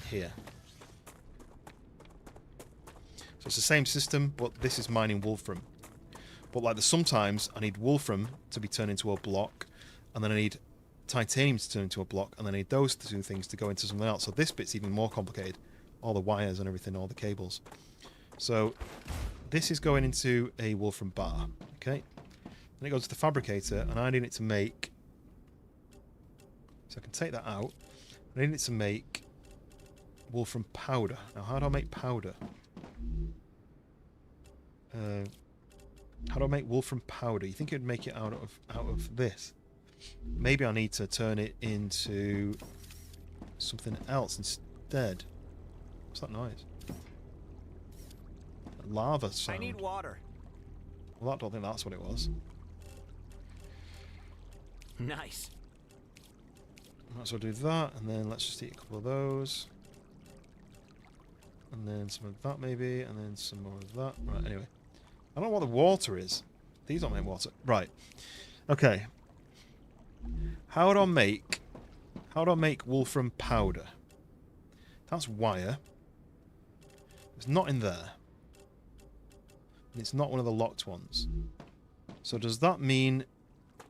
here. So it's the same system, but this is mining wolfram. But like sometimes I need wolfram to be turned into a block, and then I need titanium to turn into a block, and then I need those two things to go into something else. So this bit's even more complicated. All the wires and everything, all the cables. So this is going into a wolfram bar, okay? Then it goes to the fabricator, and I need it to make... So I can take that out. I need it to make wolfram powder. Now, how do I make powder? How do I make wolfram powder? You think it would make it out of this? Maybe I need to turn it into something else instead. What's that noise? Lava sound. I need water. Well, I don't think that's what it was. Nice. Might as well do that, and then let's just eat a couple of those. And then some of that maybe, and then some more of that. Right, anyway. I don't know what the water is. These don't make water. Right. Okay. How do I make wolfram powder? That's wire. It's not in there. And it's not one of the locked ones. So does that mean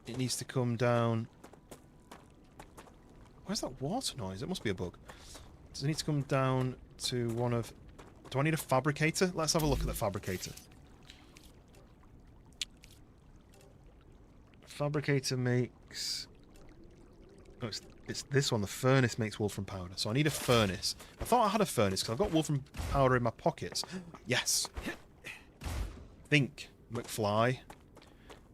it needs to come down... Where's that water noise? It must be a bug. Does it need to come down to one of... Do I need a fabricator? Let's have a look at the fabricator. Fabricator makes... Oh, it's this one. The furnace makes wolfram powder. So I need a furnace. I thought I had a furnace because I've got wolfram powder in my pockets. Yes. Think, McFly.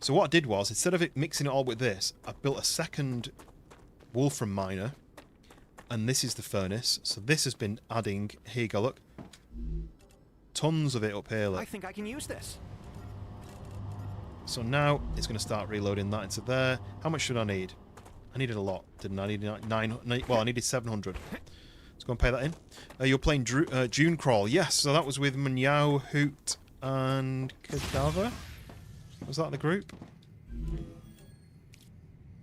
So what I did was, instead of it mixing it all with this, I built a second wolfram miner. And this is the furnace. So this has been adding... Here you go, look. Tons of it up here, look. I think I can use this. So now it's going to start reloading that into there. How much should I need? I needed a lot, didn't I? I needed 900. Well, I needed 700. Let's go and pay that in. You're playing June Crawl. Yes, so that was with Meow, Hoot, and Cadaver. Was that the group?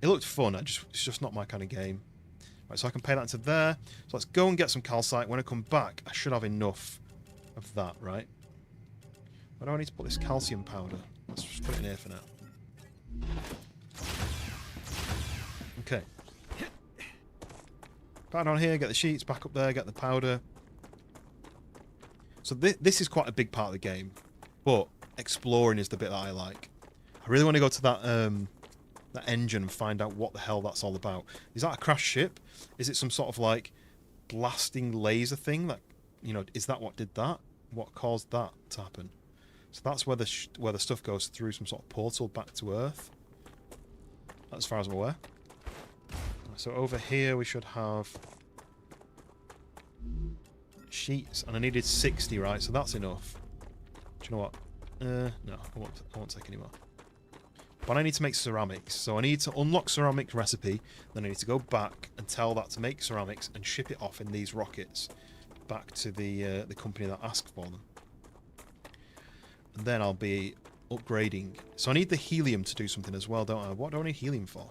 It looked fun. It's just not my kind of game. Right, so I can pay that into there. So let's go and get some calcite. When I come back, I should have enough of that, right? Where do I need to put this calcium powder? Let's just put it in here for now. Okay. Back down here, get the sheets, back up there, get the powder. So this is quite a big part of the game, but exploring is the bit that I like. I really want to go to that that engine and find out what the hell that's all about. Is that a crashed ship? Is it some sort of like blasting laser thing that, you know, is that what did that? What caused that to happen? So that's where the stuff goes through some sort of portal back to Earth. As far as I'm aware. So over here we should have sheets, and I needed 60, right? So that's enough. Do you know what? No, I won't take any more. But I need to make ceramics, so I need to unlock ceramic recipe. Then I need to go back and tell that to make ceramics and ship it off in these rockets back to the company that asked for them. And then I'll be upgrading. So I need the helium to do something as well, don't I? What do I need helium for?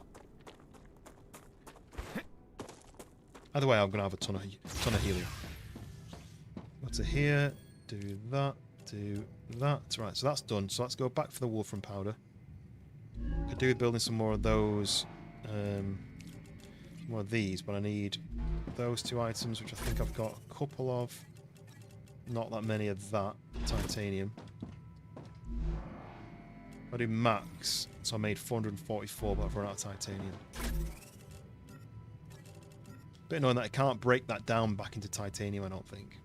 Either way, I'm going to have a ton of helium. Go to here, do that, do that. Right, so that's done. So let's go back for the wolfram powder. Could do with building some more of those, more of these, but I need those 2 items, which I think I've got a couple of. Not that many of that titanium. I do max, so I made 444, but I've run out of titanium. Bit annoying that I can't break that down back into titanium, I don't think.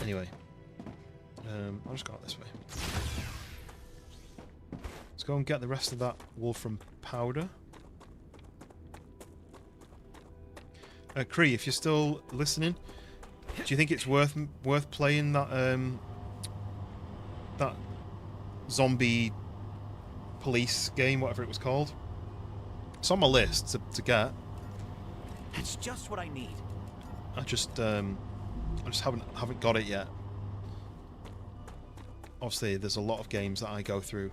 Anyway, I'll just go out this way. Let's go and get the rest of that wolfram powder. Cree, if you're still listening, do you think it's worth playing that that zombie police game, whatever it was called? It's on my list to get. That's just what I need. I just haven't got it yet. Obviously, there's a lot of games that I go through.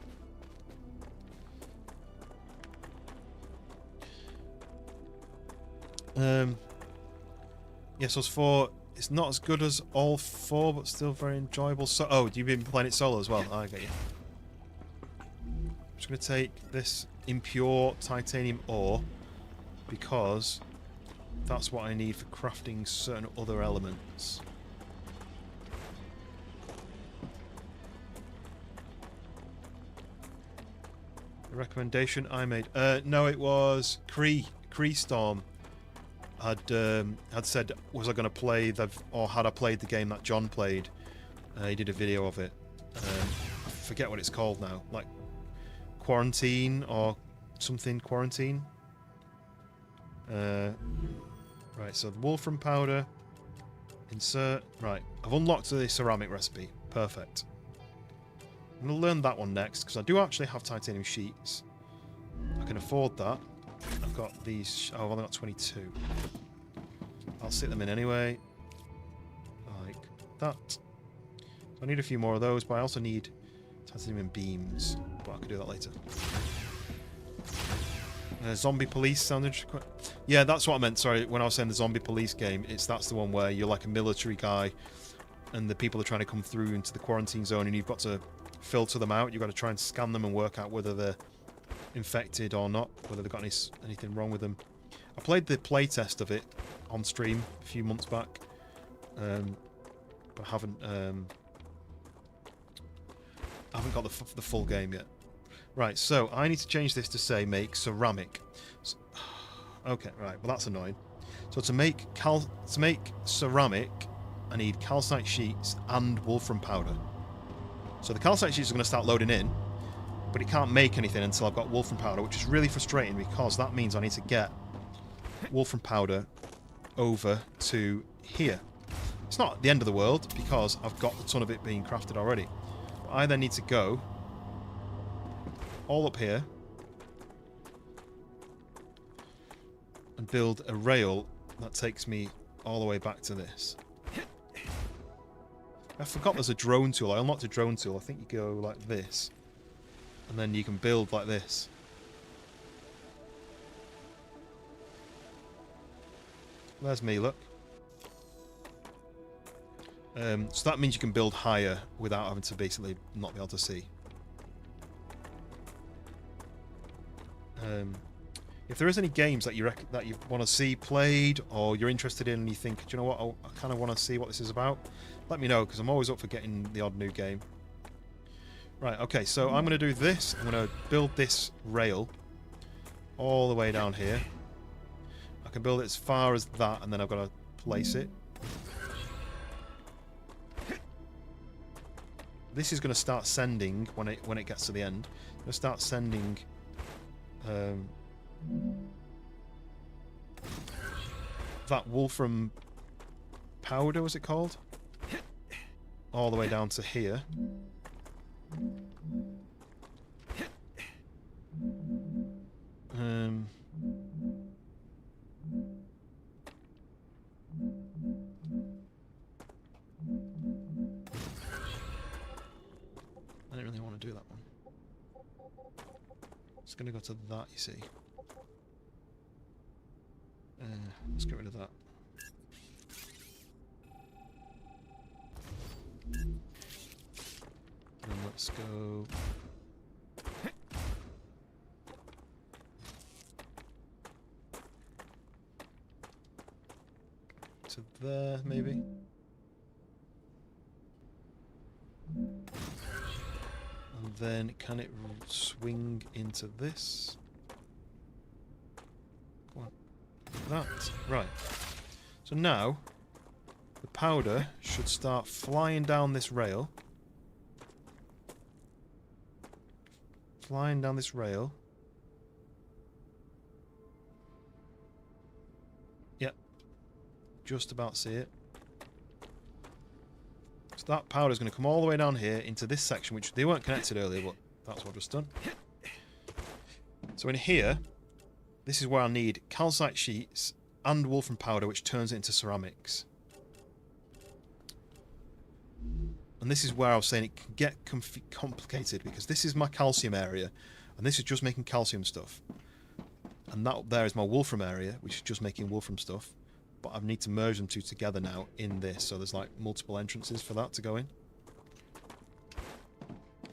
Yeah, so it's not as good as all 4, but still very enjoyable. So, oh, you've been playing it solo as well? Oh, I get you. I'm just going to take this impure titanium ore, because that's what I need for crafting certain other elements. The recommendation I made. No, it was Cree Storm. Had said, was I going to play or had I played the game that John played? He did a video of it. I forget what it's called now, like Quarantine or something. Quarantine. Right, so the wolfram powder. Insert. Right, I've unlocked the ceramic recipe. Perfect. I'm going to learn that one next, because I do actually have titanium sheets. I can afford that. I've got these. Oh, I've only got 22. I'll sit them in anyway. Like that. So I need a few more of those, but I also need titanium beams. But I can do that later. Zombie police sounded quite... Yeah, that's what I meant. Sorry, when I was saying the zombie police game, that's the one where you're like a military guy, and the people are trying to come through into the quarantine zone, and you've got to filter them out. You've got to try and scan them and work out whether they're infected or not, whether they've got anything wrong with them. I played the playtest of it on stream a few months back, but I haven't got the full game yet. Right, so I need to change this to say make ceramic. So, okay, right, well that's annoying. So to make ceramic, I need calcite sheets and wolfram powder. So the calcite sheets are going to start loading in, but it can't make anything until I've got wolfram powder, which is really frustrating, because that means I need to get wolfram powder over to here. It's not the end of the world, because I've got a ton of it being crafted already. But I then need to go all up here and build a rail that takes me all the way back to this. I forgot there's a drone tool. I unlocked a drone tool. I think you go like this, and then you can build like this. There's me, look. So that means you can build higher without having to basically not be able to see. If there is any games that you want to see played, or you're interested in, and you think, do you know what, I kind of want to see what this is about, let me know, because I'm always up for getting the odd new game. Right, okay, so I'm going to do this. I'm going to build this rail all the way down here. I can build it as far as that, and then I've got to place it. This is going to start sending when it gets to the end. It's going to start sending that wolfram powder, was it called? All the way down to here. I didn't really want to do that one. It's going to go to that, you see. Let's get rid of that. And let's go... to there, maybe. And then can it swing into this? Come on. That. Right. So now the powder should start flying down this rail. Flying down this rail. Yep. Just about see it. So that powder is going to come all the way down here into this section, which they weren't connected earlier, but that's what I've just done. So in here, this is where I need calcite sheets and wolfram powder, which turns it into ceramics. And this is where I was saying it can get complicated, because this is my calcium area, and this is just making calcium stuff. And that up there is my wolfram area, which is just making wolfram stuff. But I need to merge them two together now in this, so there's like multiple entrances for that to go in.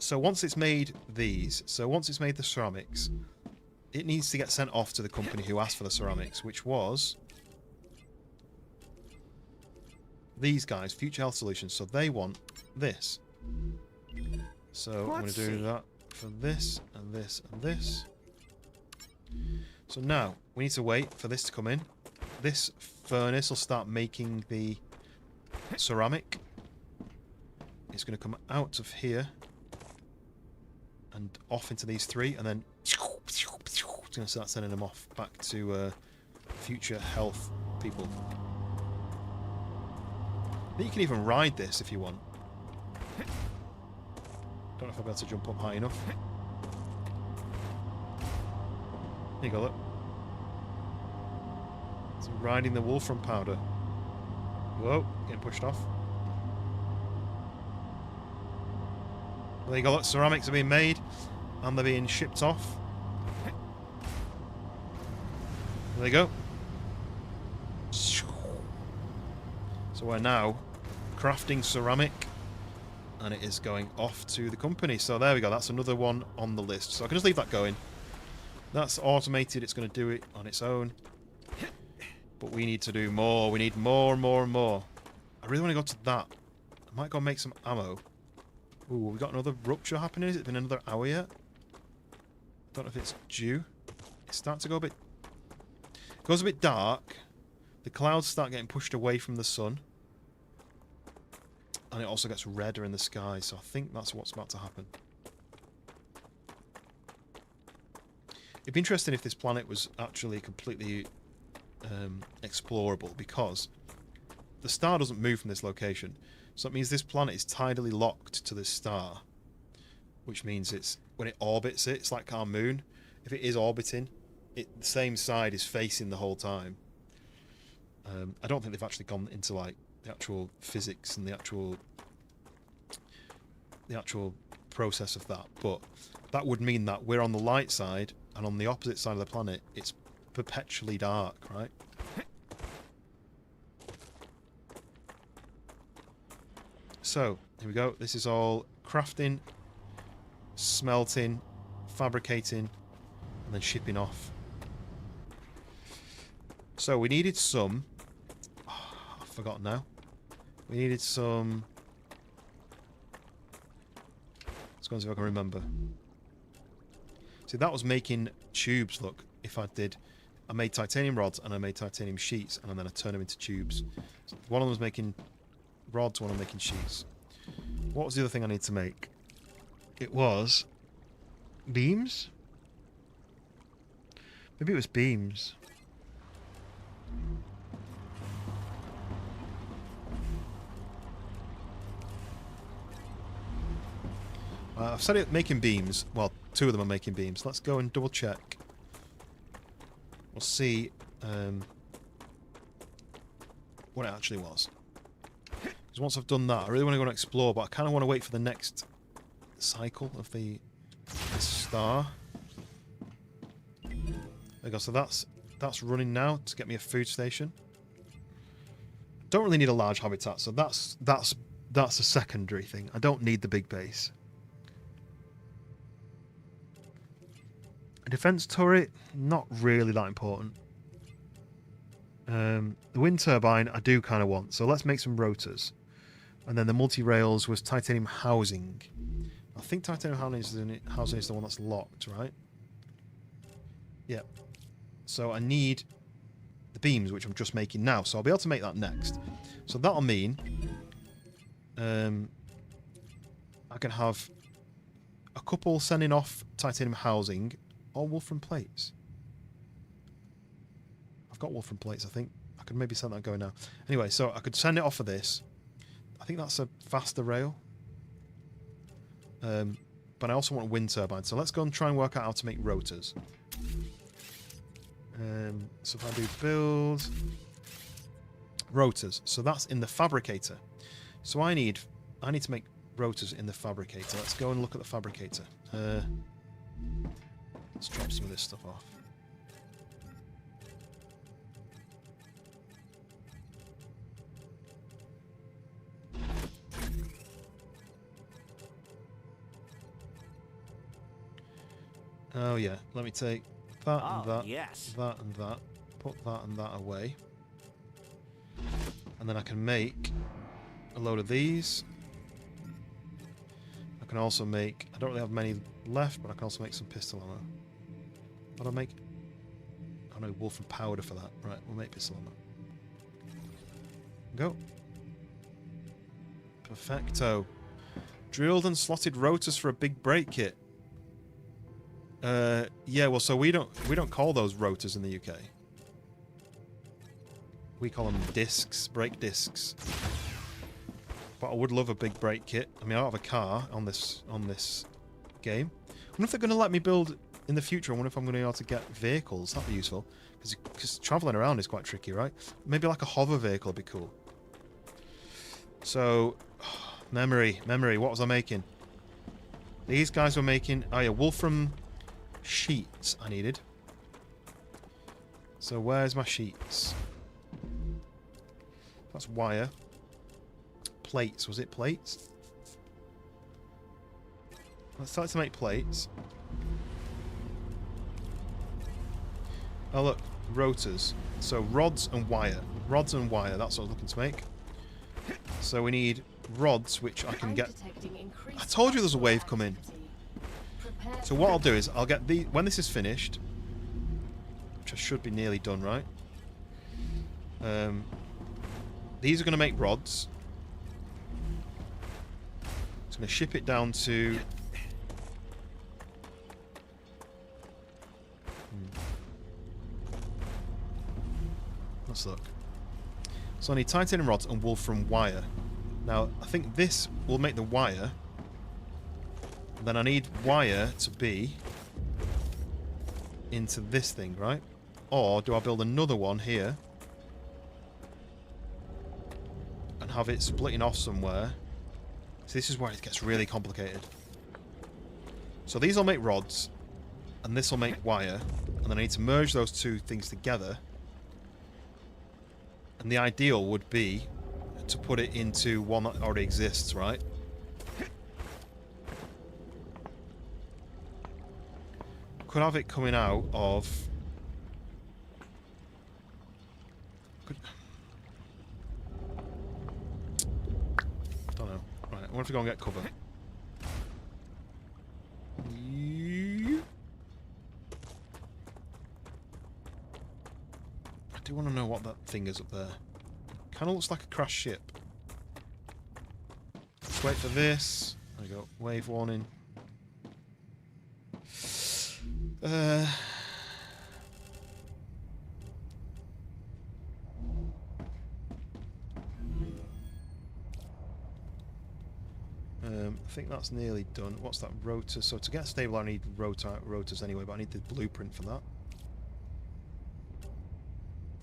So once it's made these, once it's made the ceramics, it needs to get sent off to the company who asked for the ceramics, which was these guys, Future Health Solutions. So they want this. So I'm going to do that for this and this and this. So now we need to wait for this to come in. This furnace will start making the ceramic. It's going to come out of here and off into these three, and then it's going to start sending them off back to Future Health people. I think you can even ride this if you want. Don't know if I'll be able to jump up high enough. There you go, look. It's riding the wolfram powder. Whoa, getting pushed off. There you go, look, ceramics are being made and they're being shipped off. There you go. So we're now crafting ceramic, and it is going off to the company. So there we go, that's another one on the list. So I can just leave that going. That's automated, it's going to do it on its own. But we need to do more. We need more and more and more. I really want to go to that. I might go make some ammo. Ooh, we got another rupture happening. Has it been another hour yet? Don't know if it's due. It's starting to go a bit... It goes a bit dark. The clouds start getting pushed away from the sun. And it also gets redder in the sky. So I think that's what's about to happen. It'd be interesting if this planet was actually completely... explorable, because the star doesn't move from this location, so that means this planet is tidally locked to this star, which means it's when it orbits it, it's like our moon. If it is orbiting, the same side is facing the whole time. I don't think they've actually gone into like the actual physics and the actual process of that, but that would mean that we're on the light side, and on the opposite side of the planet it's perpetually dark, right? So, here we go. This is all crafting, smelting, fabricating, and then shipping off. So we needed some... Oh, I've forgotten now. We needed some... Let's go and see if I can remember. See, that was making tubes, look. If I did... I made titanium rods and I made titanium sheets and then I turned them into tubes. So one of them was making rods, one of them making sheets. What was the other thing I need to make? It was... beams? Maybe it was beams. I've said it making beams. Well, two of them are making beams. Let's go and double check. We'll see what it actually was. Because once I've done that, I really want to go and explore, but I kind of want to wait for the next cycle of the star. There we go. So that's running now to get me a food station. Don't really need a large habitat, so that's a secondary thing. I don't need the big base. A defense turret, not really that important. The wind turbine I do kind of want, so let's make some rotors. And then the multi-rails was titanium housing. I think titanium housing is the one that's locked, right? Yep. So I need the beams, which I'm just making now. So I'll be able to make that next. So that'll mean I can have a couple sending off titanium housing or wolfram plates. I've got wolfram plates, I think. I could maybe send that going now. Anyway, so I could send it off for this. I think that's a faster rail. But I also want a wind turbine. So let's go and try and work out how to make rotors. So if I do build rotors, so that's in the fabricator. So I need to make rotors in the fabricator. Let's go and look at the fabricator. Let's drop some of this stuff off. Oh yeah, let me take that and that, yes. that and that, put that and that away. And then I can make a load of these. I can also make, I don't really have many left, but I can also make some pistol ammo. What do I make? I know wolfram powder for that. Right, we'll make pistol ammo. Go. Perfecto. Drilled and slotted rotors for a big brake kit. Yeah, well, so we don't call those rotors in the UK. We call them discs, brake discs. But I would love a big brake kit. I mean, I don't have a car on this game. I wonder if they're going to let me build in the future. I wonder if I'm going to be able to get vehicles. That'd be useful, because traveling around is quite tricky, right? Maybe like a hover vehicle would be cool. So, memory. What was I making? These guys were making. Oh yeah, wolfram sheets I needed. So where's my sheets? That's wire. Plates. Was it plates? Let's start to make plates. Oh look, rotors. So rods and wire. Rods and wire, that's what I was looking to make. So we need rods, which I can get. I told you there's a wave coming. So what I'll do is I'll get the when this is finished, which I should be nearly done, right? These are going to make rods. It's going to ship it down to. Let's look. So I need titanium rods and wolfram wire. Now I think this will make the wire. Then I need wire to be into this thing, right? Or do I build another one here and have it splitting off somewhere? So this is where it gets really complicated. So these will make rods and this will make wire, and then I need to merge those two things together. And the ideal would be to put it into one that already exists, right? Could have it coming out of Don't know. Right, I want to go and get cover. I do want to know what that thing is up there. Kind of looks like a crashed ship. Let's wait for this. There we go. Wave warning. I think that's nearly done. What's that? Rotor. So to get stable I need rotors anyway, but I need the blueprint for that.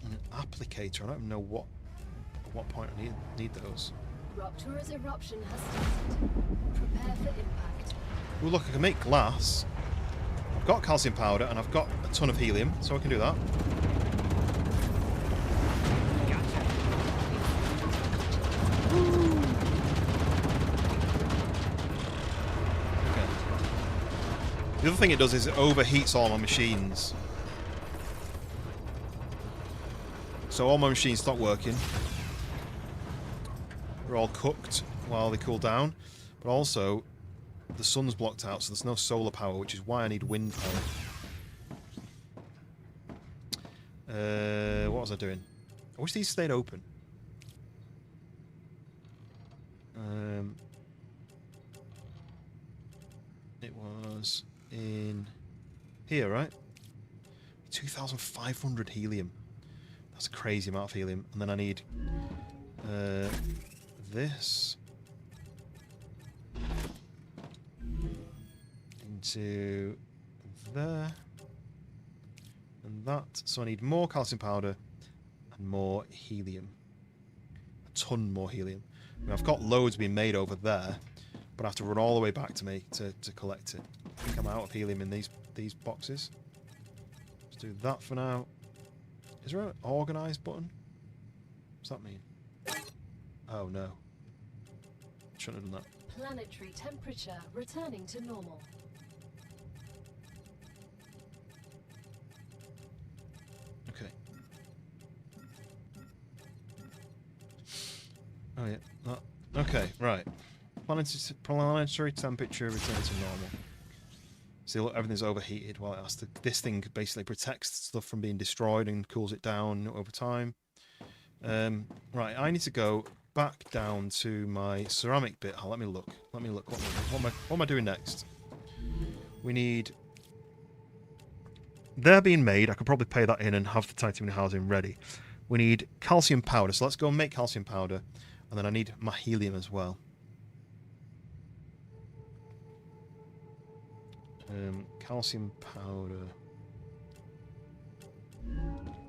And an applicator. I don't even know at what point I need those. Rupture's eruption has started. Prepare for impact. Oh look, I can make glass. I've got calcium powder and I've got a ton of helium, so I can do that. The other thing it does is it overheats all my machines. So all my machines stop working. They're all cooked while they cool down. But also, the sun's blocked out, so there's no solar power, which is why I need wind power. What was I doing? I wish these stayed open. It was in here, right? 2,500 helium. That's a crazy amount of helium. And then I need this into there and that. So I need more calcium powder and more helium. A ton more helium. I mean, I've got loads being made over there, but I have to run all the way back to me to collect it. I think I'm out of helium in these boxes. Let's do that for now. Is there an organize button? What's that mean? Oh no. Shouldn't have done that. Planetary temperature returning to normal. Okay. Oh yeah. That. Okay, right. Planetary temperature return to normal. See, look, everything's overheated while it has to. This thing basically protects stuff from being destroyed and cools it down over time. Right, I need to go back down to my ceramic bit. Oh, let me look. Let me look. What am I doing next? We need. They're being made. I could probably pay that in and have the titanium housing ready. We need calcium powder. So let's go and make calcium powder, and then I need my helium as well. Calcium powder.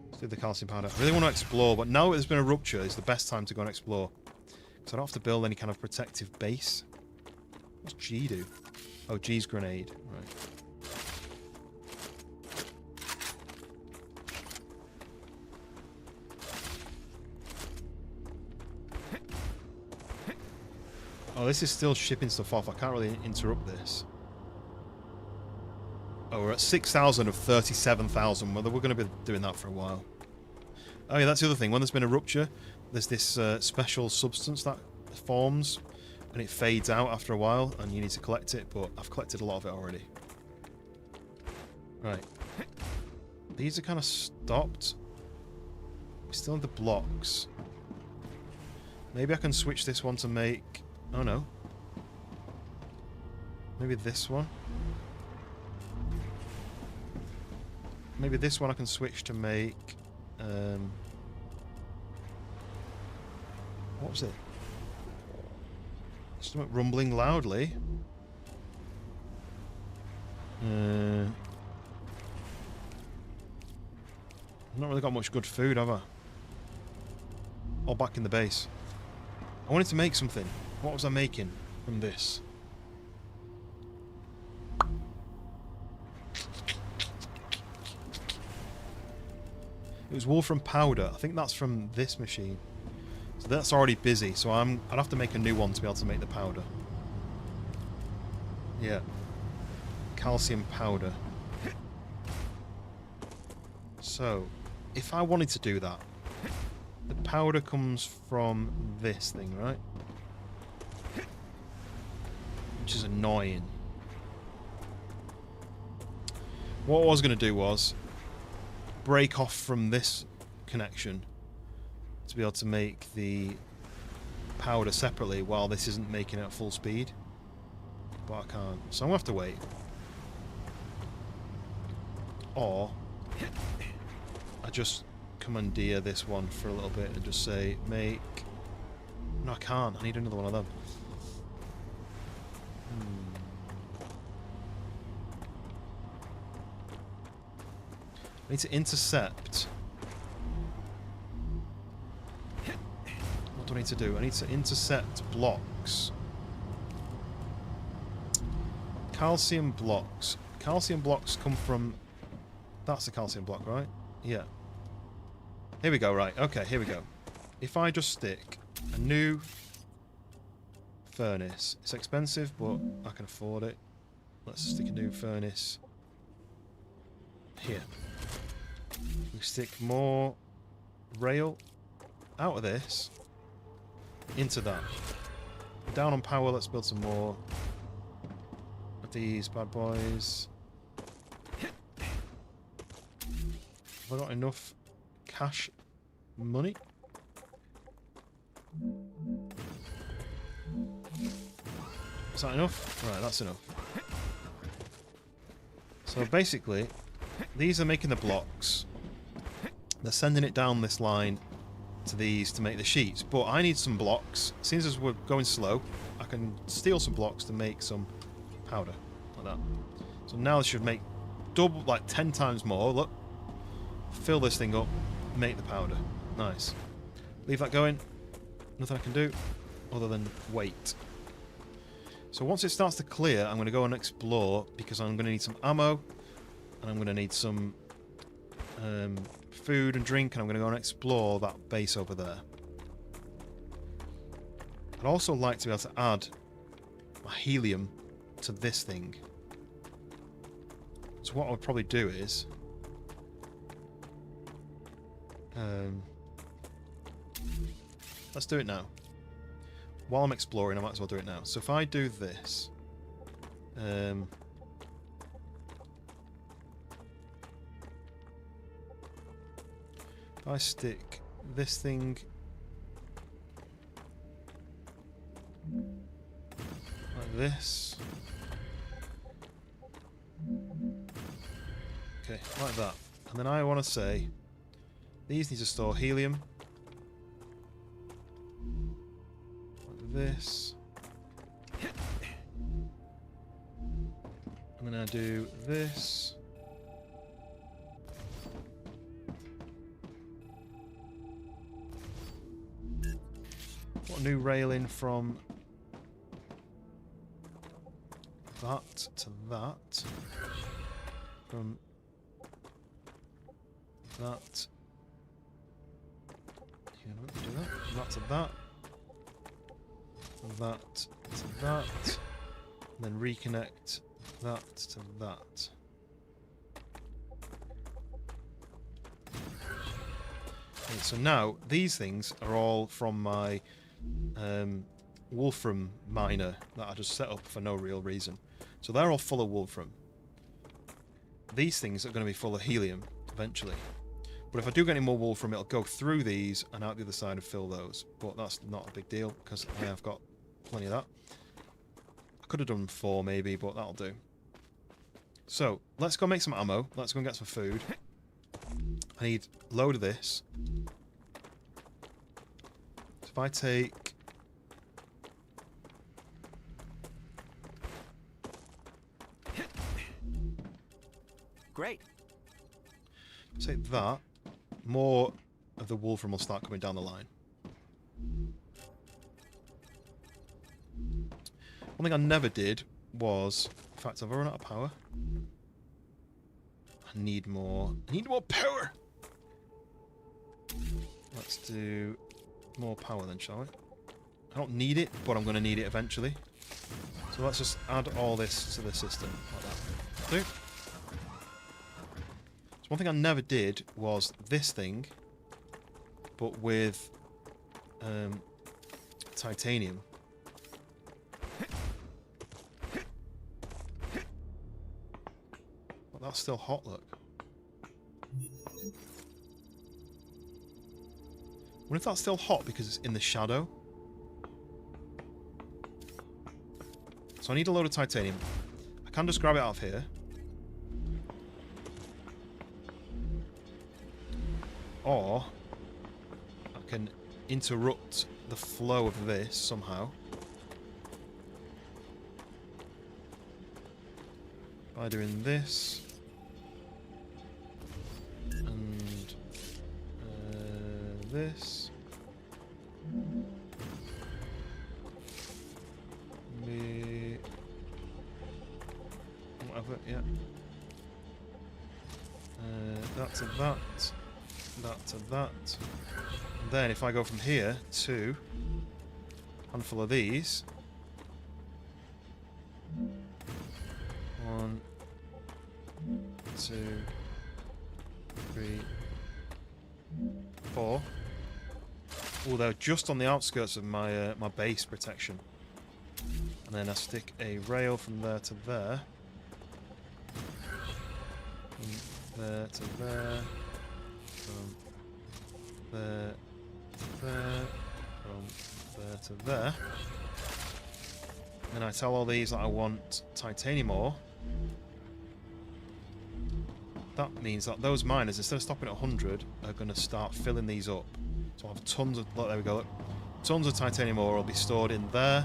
Let's do the calcium powder. I really want to explore, but now there's been a rupture, it's the best time to go and explore. Because I don't have to build any kind of protective base. What's G do? Oh, G's grenade. Right. Oh, this is still shipping stuff off. I can't really interrupt this. Oh, we're at 6,000 of 37,000. Well, we're going to be doing that for a while. Oh yeah, that's the other thing. When there's been a rupture, there's this special substance that forms, and it fades out after a while, and you need to collect it, but I've collected a lot of it already. Right. These are kind of stopped. We still have the blocks. Maybe I can switch this one to make... Oh no. Maybe this one. Maybe this one I can switch to make... what was it? Stomach rumbling loudly. I've not really got much good food, have I? All back in the base. I wanted to make something. What was I making from this? It was wolfram powder. I think that's from this machine. So that's already busy. So I'd have to make a new one to be able to make the powder. Yeah. Calcium powder. So, if I wanted to do that, the powder comes from this thing, right? which is annoying. What I was going to do was break off from this connection to be able to make the powder separately while this isn't making it at full speed. But I can't. So I'm going to have to wait. Or I just commandeer this one for a little bit and just say, make... No, I can't. I need another one of them. I need to intercept. What do I need to do? I need to intercept blocks. Calcium blocks. Calcium blocks come from... That's a calcium block, right? Yeah. Here we go, right. Okay, here we go. If I just stick a new furnace. It's expensive, but I can afford it. Let's stick a new furnace here. We stick more rail out of this into that. Down on power, let's build some more of these bad boys. Have I got enough cash money? Is that enough? Right, that's enough. So basically, these are making the blocks. They're sending it down this line to these to make the sheets. But I need some blocks. Since as we're going slow, I can steal some blocks to make some powder. Like that. So now this should make double, like 10 times more. Look. Fill this thing up. Make the powder. Nice. Leave that going. Nothing I can do other than wait. So once it starts to clear, I'm going to go and explore because I'm going to need some ammo and I'm going to need some food and drink, and I'm going to go and explore that base over there. I'd also like to be able to add my helium to this thing. So what I would probably do is let's do it now. While I'm exploring, I might as well do it now. So if I do this, if I stick this thing like this, okay, like that, and then I want to say these need to store helium. This. I'm gonna do this. Put a new rail in from that to that. From that. Yeah, do that. From that to that. That to that, and then reconnect that to that. Okay, so now these things are all from my wolfram miner that I just set up for no real reason. So they're all full of wolfram. These things are going to be full of helium eventually. But if I do get any more wolfram, it'll go through these and out the other side and fill those. But that's not a big deal because I have got plenty of that. I could have done 4 maybe, but that'll do. So, let's go make some ammo. Let's go and get some food. I need a load of this. So if I take... Great. Take that. More of the wolfram will start coming down the line. One thing I never did was... In fact, I've run out of power. I need more. I need more power! Let's do more power then, shall we? I don't need it, but I'm going to need it eventually. So let's just add all this to the system. Like that. Do. So one thing I never did was this thing, but with titanium. That's still hot, look. What if that's still hot because it's in the shadow? So I need a load of titanium. I can just grab it out of here. Or I can interrupt the flow of this somehow. By doing this. And this. Whatever, yeah. That to that. That to that. And then if I go from here to a handful of these. 1, 2, 3, 4. Oh, they're just on the outskirts of my my base protection. And then I stick a rail from there to there. From there to there. From there to there. From there to there. And I tell all these that I want titanium ore. That means that those miners, instead of stopping at 100, are going to start filling these up. So I'll have tons of, look, there we go, look. Tons of titanium ore will be stored in there.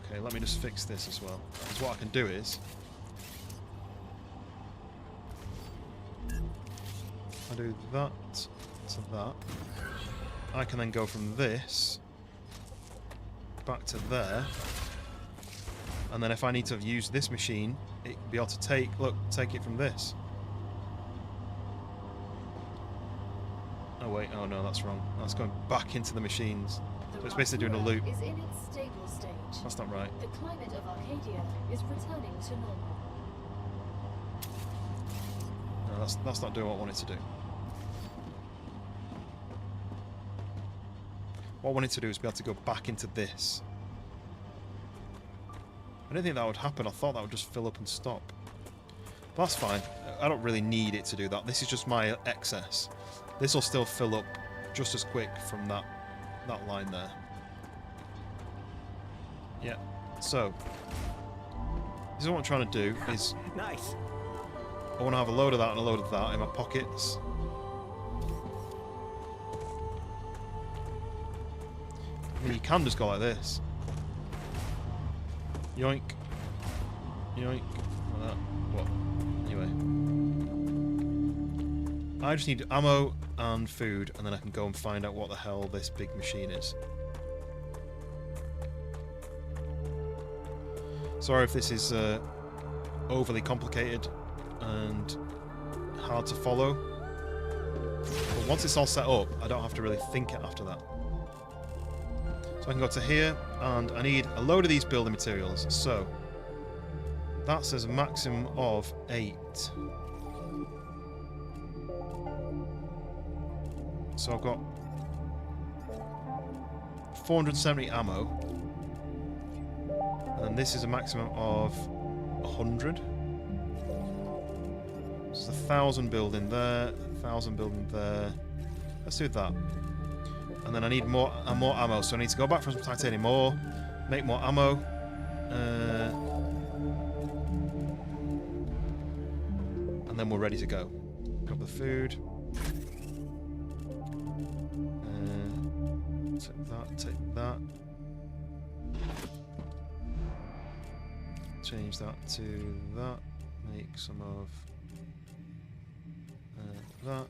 Okay, let me just fix this as well. Because what I can do is, I do that to that. I can then go from this back to there. And then if I need to use this machine, it will be able to take it from this. Oh wait, oh no, that's wrong. That's going back into the machines. So it's basically doing a loop. Is in its stable stage. That's not right. The climate of Arcadia is returning to normal. No, that's not doing what I want it to do. What I want it to do is be able to go back into this. I didn't think that would happen. I thought that would just fill up and stop. But that's fine. I don't really need it to do that. This is just my excess. This will still fill up just as quick from that line there. Yeah. So, this is what I'm trying to do. Is Nice. I want to have a load of that and a load of that in my pockets. I mean, you can just go like this. Yoink. Yoink. Like that. What? Anyway. I just need ammo and food, and then I can go and find out what the hell this big machine is. Sorry if this is overly complicated and hard to follow. But once it's all set up, I don't have to really think it after that. So I can go to here, and I need a load of these building materials. So that says a maximum of 8. So I've got 470 ammo. And then this is a maximum of 100. So 1,000 building there, 1,000 building there. Let's do that. And then I need more ammo, so I need to go back for some titanium ore, make more ammo. And then we're ready to go. Grab the food. Take that. Change that to that. Make some of that.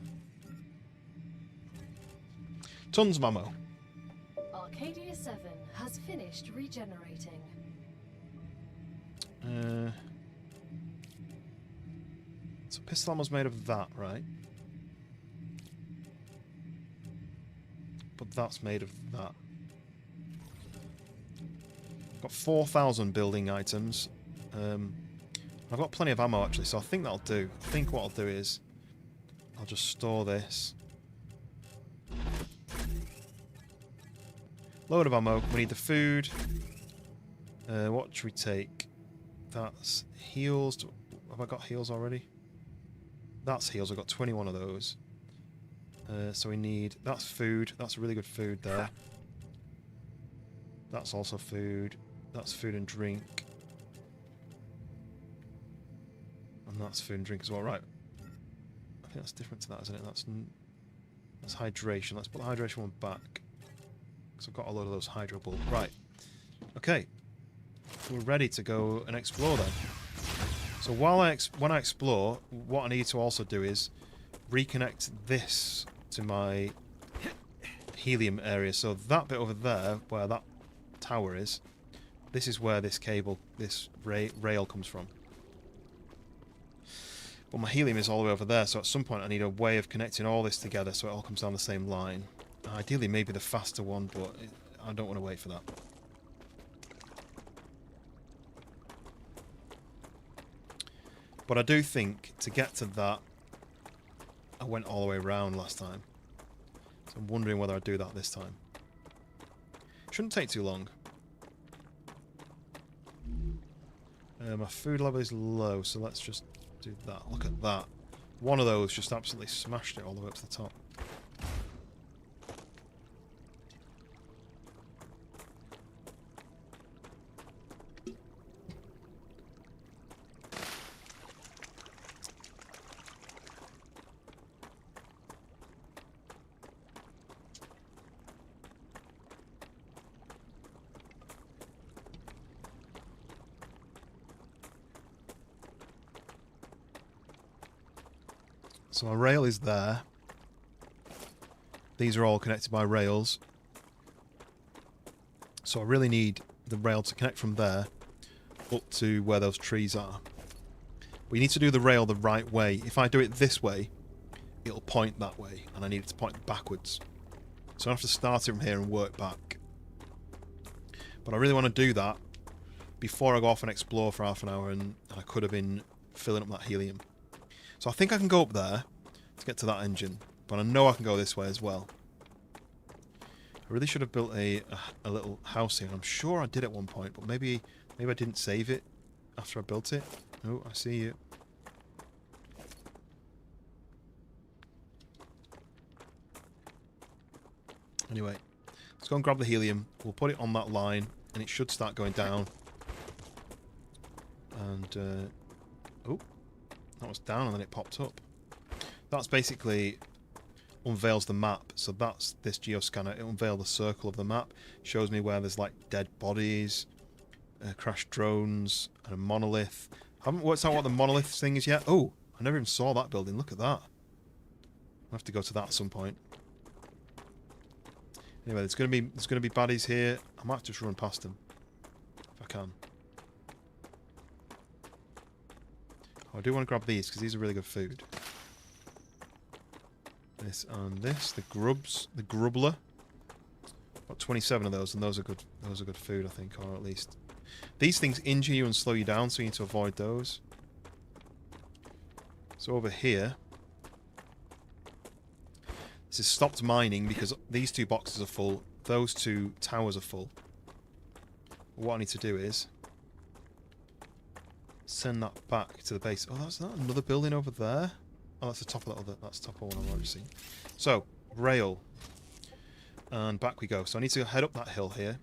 Tons of ammo. Arcadia 7 has finished regenerating. So pistol ammo's made of that, right? But that's made of that. Got 4,000 building items. I've got plenty of ammo actually, so I think that'll do. I think what I'll do is I'll just store this. Load of ammo. We need the food. What should we take? That's heals. Have I got heals already? That's heals. I've got 21 of those. So we need... That's food. That's really good food there. That's also food. That's food and drink. And that's food and drink as well. Right. I think that's different to that, isn't it? That's hydration. Let's put the hydration one back. Because I've got a load of those hydro bulbs. Right. Okay. We're ready to go and explore then. So when I explore, what I need to also do is reconnect this to my helium area. So that bit over there, where that tower is, this is where this cable, this rail comes from. But my helium is all the way over there, so at some point I need a way of connecting all this together so it all comes down the same line. Ideally maybe the faster one, but I don't want to wait for that. But I do think to get to that, I went all the way around last time. So I'm wondering whether I'd do that this time. Shouldn't take too long. My food level is low, so let's just do that. Look at that. One of those just absolutely smashed it all the way up to the top. So my rail is there. These are all connected by rails. So I really need the rail to connect from there up to where those trees are. We need to do the rail the right way. If I do it this way, it'll point that way, and I need it to point backwards. So I have to start it from here and work back. But I really want to do that before I go off and explore for half an hour, and I could have been filling up that helium. So I think I can go up there to get to that engine, but I know I can go this way as well. I really should have built a little house here. I'm sure I did at one point, but maybe I didn't save it after I built it. Oh, I see you. Anyway, let's go and grab the helium. We'll put it on that line, and it should start going down. And, oh, that was down and then it popped up. That's basically unveils the map. So that's this geoscanner. It unveils the circle of the map. Shows me where there's like dead bodies, crashed drones, and a monolith. I haven't worked out what the monolith thing is yet. Oh, I never even saw that building. Look at that. I'll have to go to that at some point. Anyway, there's gonna be baddies here. I might just run past them if I can. Oh, I do want to grab these because these are really good food. This and this, the grubs, the grubbler. Got 27 of those, and those are good. Those are good food, I think, or at least these things injure you and slow you down, so you need to avoid those. So over here, this is stopped mining because these two boxes are full. Those two towers are full. What I need to do is send that back to the base. Oh, that's not another building over there. Oh, that's the top of that other. That's the top of one I've already seen. So rail, and back we go. So I need to head up that hill here.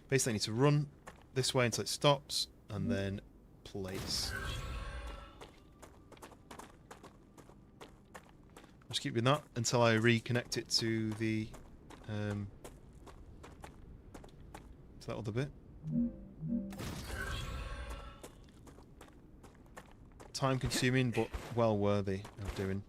Basically, I need to run this way until it stops, and then place. I'll just keep doing that until I reconnect it to the to that other bit. Time consuming, but well worthy of doing.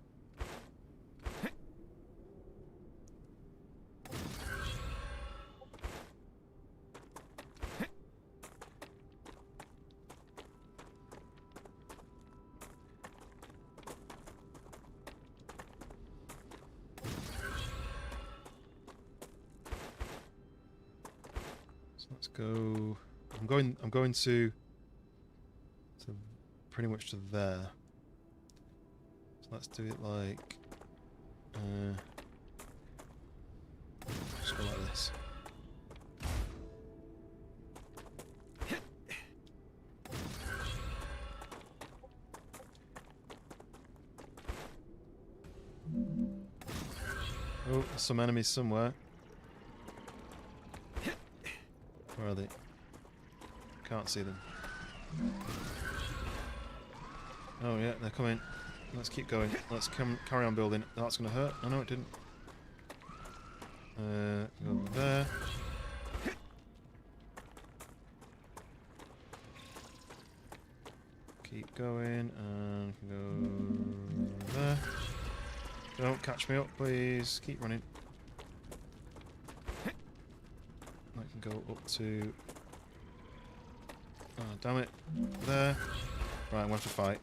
So let's go. I'm going to pretty much to there. So let's do it like just go like this. Oh, there's some enemies somewhere. Where are they? Can't see them. Oh yeah, they're coming. Let's keep going. Let's carry on building. That's going to hurt. Oh no, it didn't. Go over there. Keep going and go there. Don't catch me up, please. Keep running. I can go up to... Oh, damn it. There. Right, I'm going to have to fight.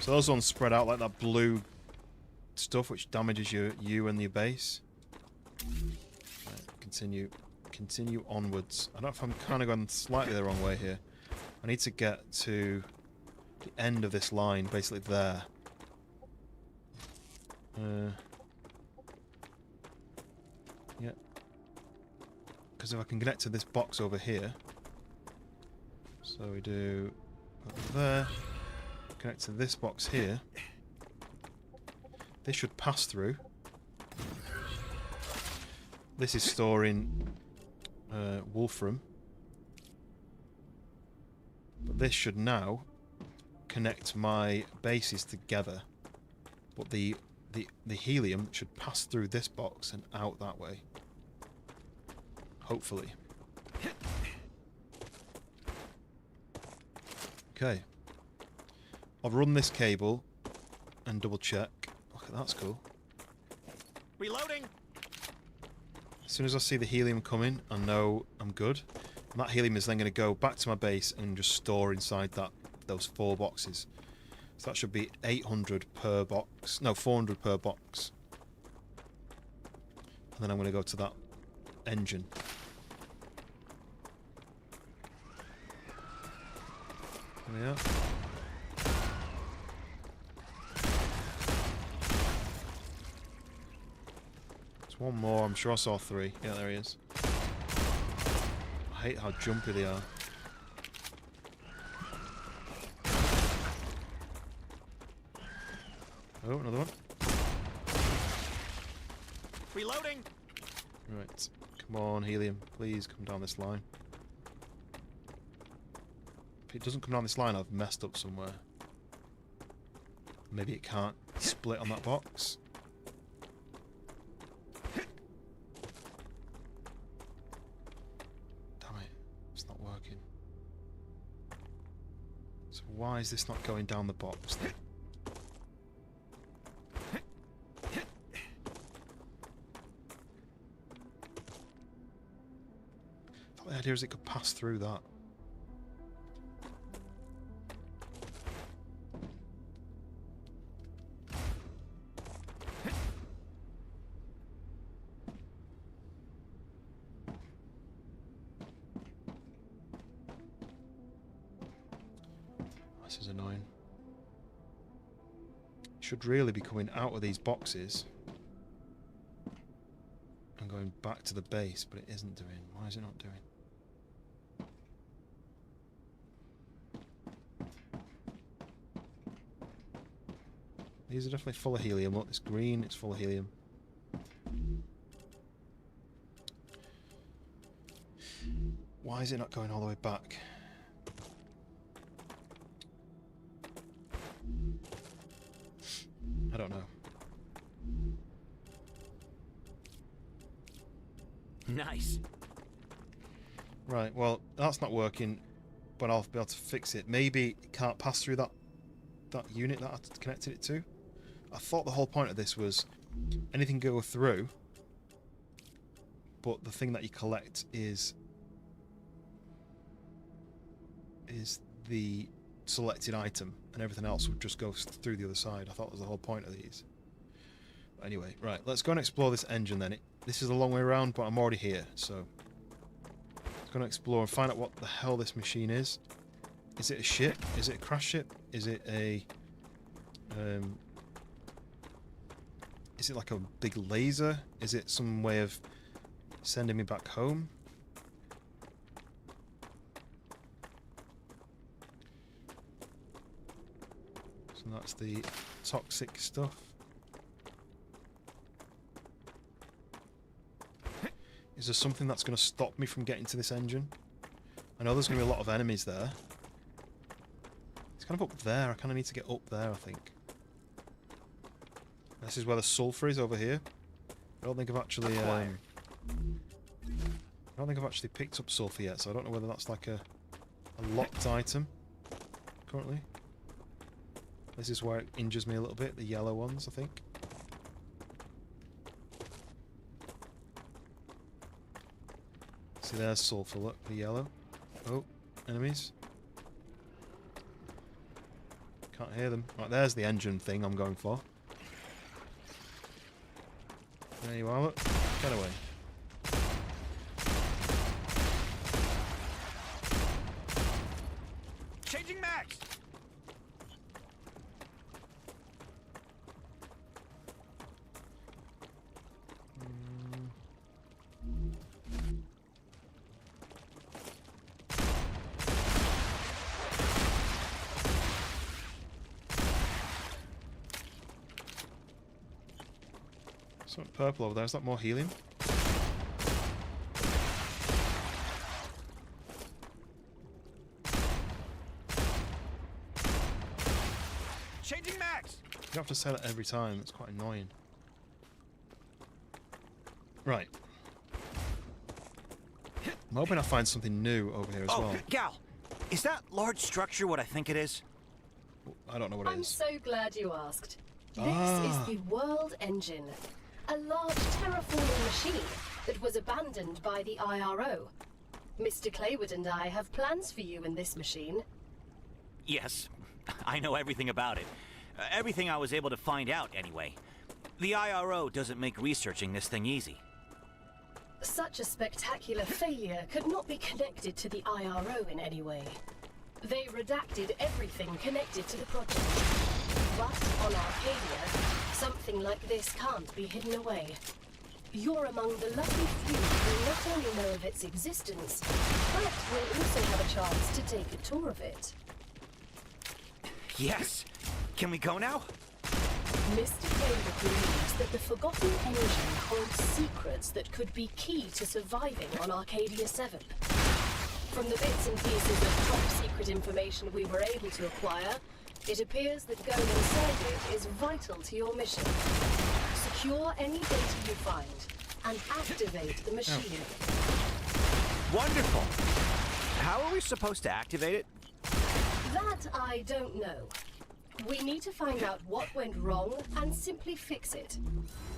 So those ones spread out like that blue stuff which damages you and your base. Right, continue onwards. I don't know if I'm kind of going slightly the wrong way here. I need to get to the end of this line, basically there. Yeah. Because if I can connect to this box over here. So we do over there. Connect to this box here. This should pass through. This is storing Wolfram. But this should now connect my bases together. But the helium should pass through this box and out that way. Hopefully. Okay. I'll run this cable and double check. Okay, that's cool. Reloading. As soon as I see the helium coming, I know I'm good. And that helium is then going to go back to my base and just store inside those 4 boxes. So that should be 800 per box. No, 400 per box. And then I'm going to go to that engine. There we are. There's one more. I'm sure I saw 3. Yeah, there he is. I hate how jumpy they are. Oh, another one. Reloading. Right. Come on, helium. Please come down this line. If it doesn't come down this line, I've messed up somewhere. Maybe it can't split on that box. Damn it. It's not working. So why is this not going down the box then? The idea is it could pass through that. This is annoying. It should really be coming out of these boxes and going back to the base, but it isn't doing. Why is it not doing? These are definitely full of helium. Look, it's green, it's full of helium. Why is it not going all the way back? I don't know. Nice. Right, well, that's not working, but I'll be able to fix it. Maybe it can't pass through that unit that I connected it to. I thought the whole point of this was anything go through, but the thing that you collect is the selected item, and everything else would just go through the other side. I thought that was the whole point of these. But anyway, right, let's go and explore this engine then. This is a long way around, but I'm already here, so let's go and explore and find out what the hell this machine is. Is it a ship? Is it a crash ship? Is it a is it like a big laser? Is it some way of sending me back home? So That's the toxic stuff. Is there something that's going to stop me from getting to this engine? I know there's going to be a lot of enemies there. It's kind of up there. I kind of need to get up there, I think. This is where the sulfur is over here. I don't think I've actually picked up sulfur yet, so I don't know whether that's like a locked item currently. This is where it injures me a little bit, the yellow ones, I think. See, there's sulfur, look, the yellow. Oh, enemies. Can't hear them. Right, there's the engine thing I'm going for. There you are, look. Get away. Changing max. Something purple over there. Is that more helium? Changing max. You have to say that every time. It's quite annoying. Right. I'm hoping I find something new over here as well. Gal, is that large structure what I think it is? I don't know what it I'm is. so glad you asked. This Ah. is the World Engine, a large terraforming machine that was abandoned by the IRO. Mr. Claywood and I have plans for you in this machine. Yes, I know everything about it. Everything I was able to find out, anyway. The IRO doesn't make researching this thing easy. Such a spectacular failure could not be connected to the IRO in any way. They redacted everything connected to the project. But on Arcadia, something like this can't be hidden away. You're among the lucky few who not only know of its existence, but will also have a chance to take a tour of it. Yes! Can we go now? Mr. Claywood believes that the Forgotten Engine holds secrets that could be key to surviving on Arcadia 7. From the bits and pieces of top-secret information we were able to acquire, it appears that going inside it is vital to your mission. Secure any data you find, and activate the machine. Wonderful! How are we supposed to activate it? That I don't know. We need to find out what went wrong and simply fix it.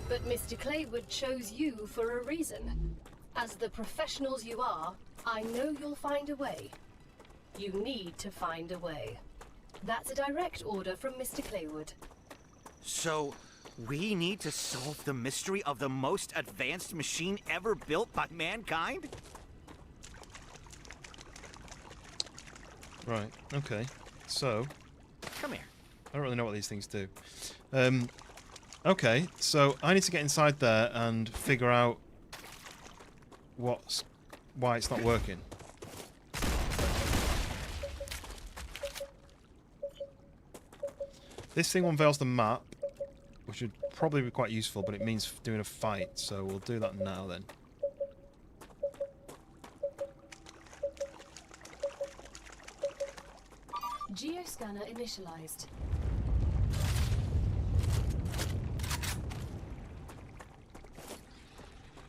But Mr. Claywood chose you for a reason. As the professionals you are, I know you'll find a way. You need to find a way. That's a direct order from Mr. Claywood. So, we need to solve the mystery of the most advanced machine ever built by mankind? Right, okay. So, Come here. I don't really know what these things do. Okay, so I need to get inside there and figure out why it's not working. This thing unveils the map, which would probably be quite useful, but it means doing a fight, so we'll do that now then. Geoscanner initialized.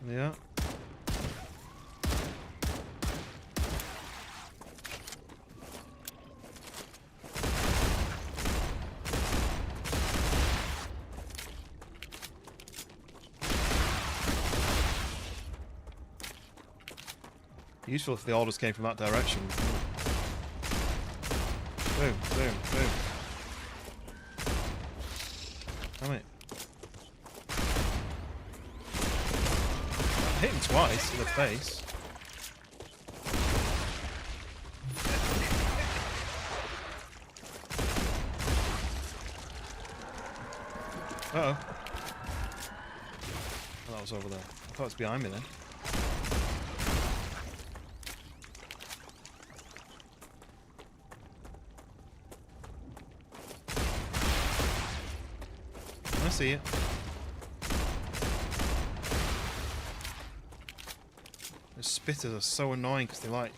Yeah. Useful if the orders came from that direction. Boom, boom, boom. Damn it. I hit him twice in the face. Uh-oh. Oh, that was over there. I thought it was behind me then. see it. The spitters are so annoying because they're like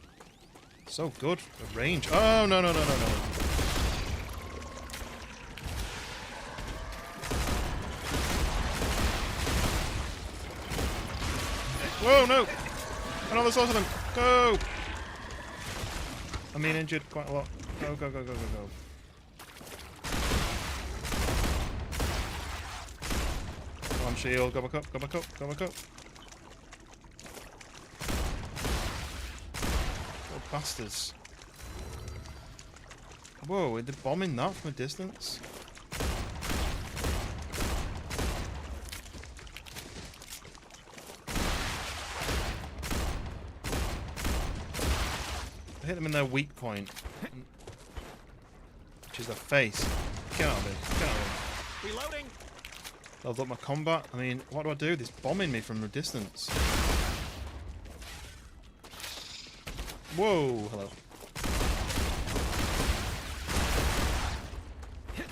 so good at range. Oh no no no no no! Whoa no! Another source of them. Go! I'm being injured quite a lot. Go go go go go go! Come on, shield. Go back up. Go back up. Go back up. Bastards. Whoa, they're bombing that from a distance. I hit them in their weak point, which is their face. Get out of it. Get out of it. Reloading. Leveled up my combat. I mean, what do I do? They're bombing me from a distance. Whoa, hello.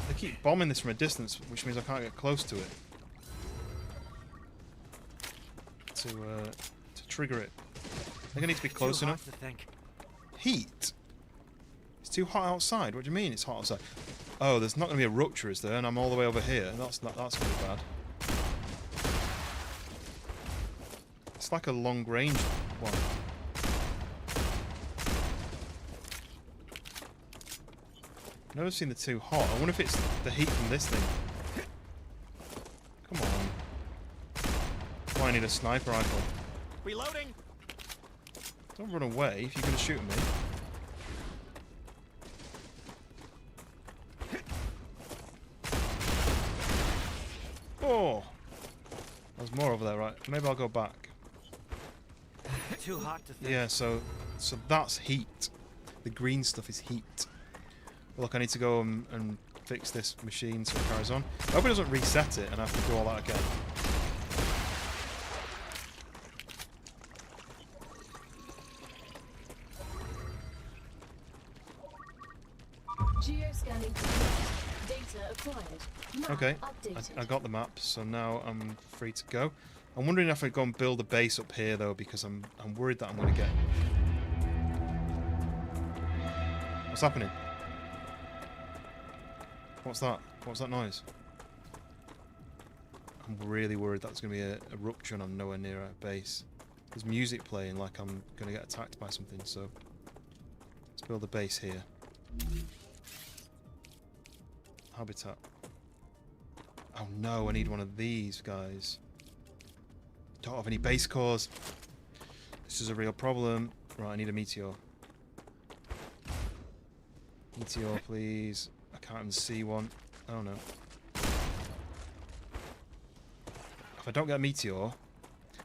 They keep bombing this from a distance, which means I can't get close to it. To trigger it. I think I need to be close enough. To think. Heat? It's too hot outside. What do you mean it's hot outside? Oh, there's not going to be a rupture, is there? And I'm all the way over here. That's going to be bad. It's like a long range one. I've never seen the too hot. I wonder if it's the heat from this thing. Come on. Oh, I need a sniper rifle. Reloading. Don't run away if you're going to shoot at me. Oh! There's more over there, right? Maybe I'll go back. Too hot to think. Yeah, so that's heat. The green stuff is heat. Look, I need to go and fix this machine so it carries on. I hope it doesn't reset it and I have to do all that again. Geoscanning. Data acquired. Map Okay, updated. I got the map, so now I'm free to go. I'm wondering if I go and build a base up here though, because I'm worried that I'm going to get... What's happening? What's that? What's that noise? I'm really worried that's going to be a rupture and I'm nowhere near a base. There's music playing like I'm going to get attacked by something, so... Let's build a base here. Habitat. Oh no, I need one of these guys. Don't have any base cores. This is a real problem. Right, I need a meteor. Meteor, please. I can't even see one. Oh no. If I don't get a meteor...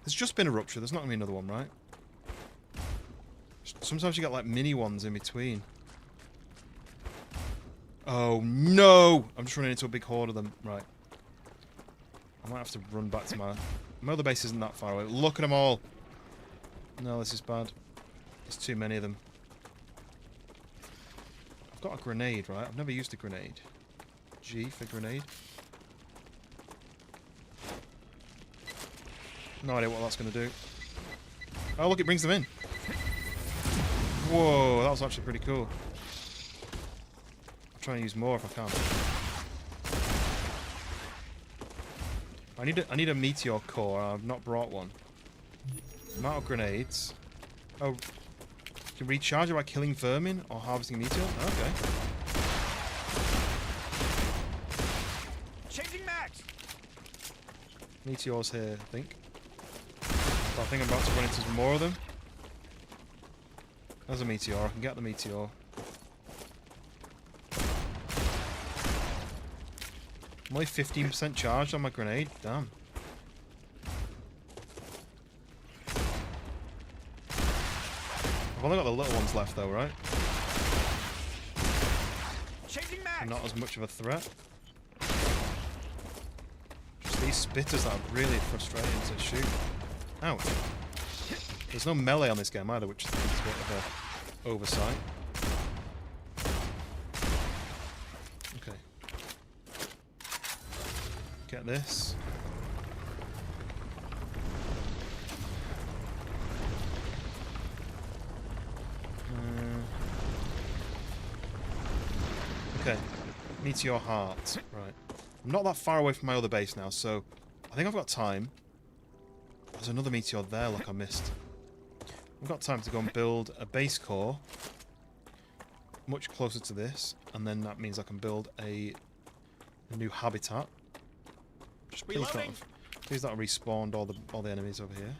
There's just been a rupture. There's not going to be another one, right? Sometimes you get like mini ones in between. Oh no! I'm just running into a big horde of them. Right. I might have to run back to my... My other base isn't that far away. Look at them all! No, this is bad. There's too many of them. I've got a grenade, right? I've never used a grenade. G for grenade. No idea what that's going to do. Oh, look, it brings them in. Whoa, that was actually pretty cool. I'll try and use more if I can. I need a meteor core. I've not brought one. I'm out of grenades. Oh, you can recharge it by killing vermin or harvesting a meteor? Okay. Changing max. Meteors here, I think. But I think I'm about to run into some more of them. There's a meteor. I can get the meteor. I'm only 15% charged on my grenade. Damn. I've only got the little ones left though, right? Changing max. Not as much of a threat. Just these spitters that are really frustrating to shoot. Ouch. There's no melee on this game either, which is a bit of a oversight. Okay. Get this. Okay. Meteor heart. Right. I'm not that far away from my other base now, so I think I've got time. There's another meteor there, like I missed. I've got time to go and build a base core much closer to this, and then that means I can build a new habitat. Just please not respawned all the enemies over here.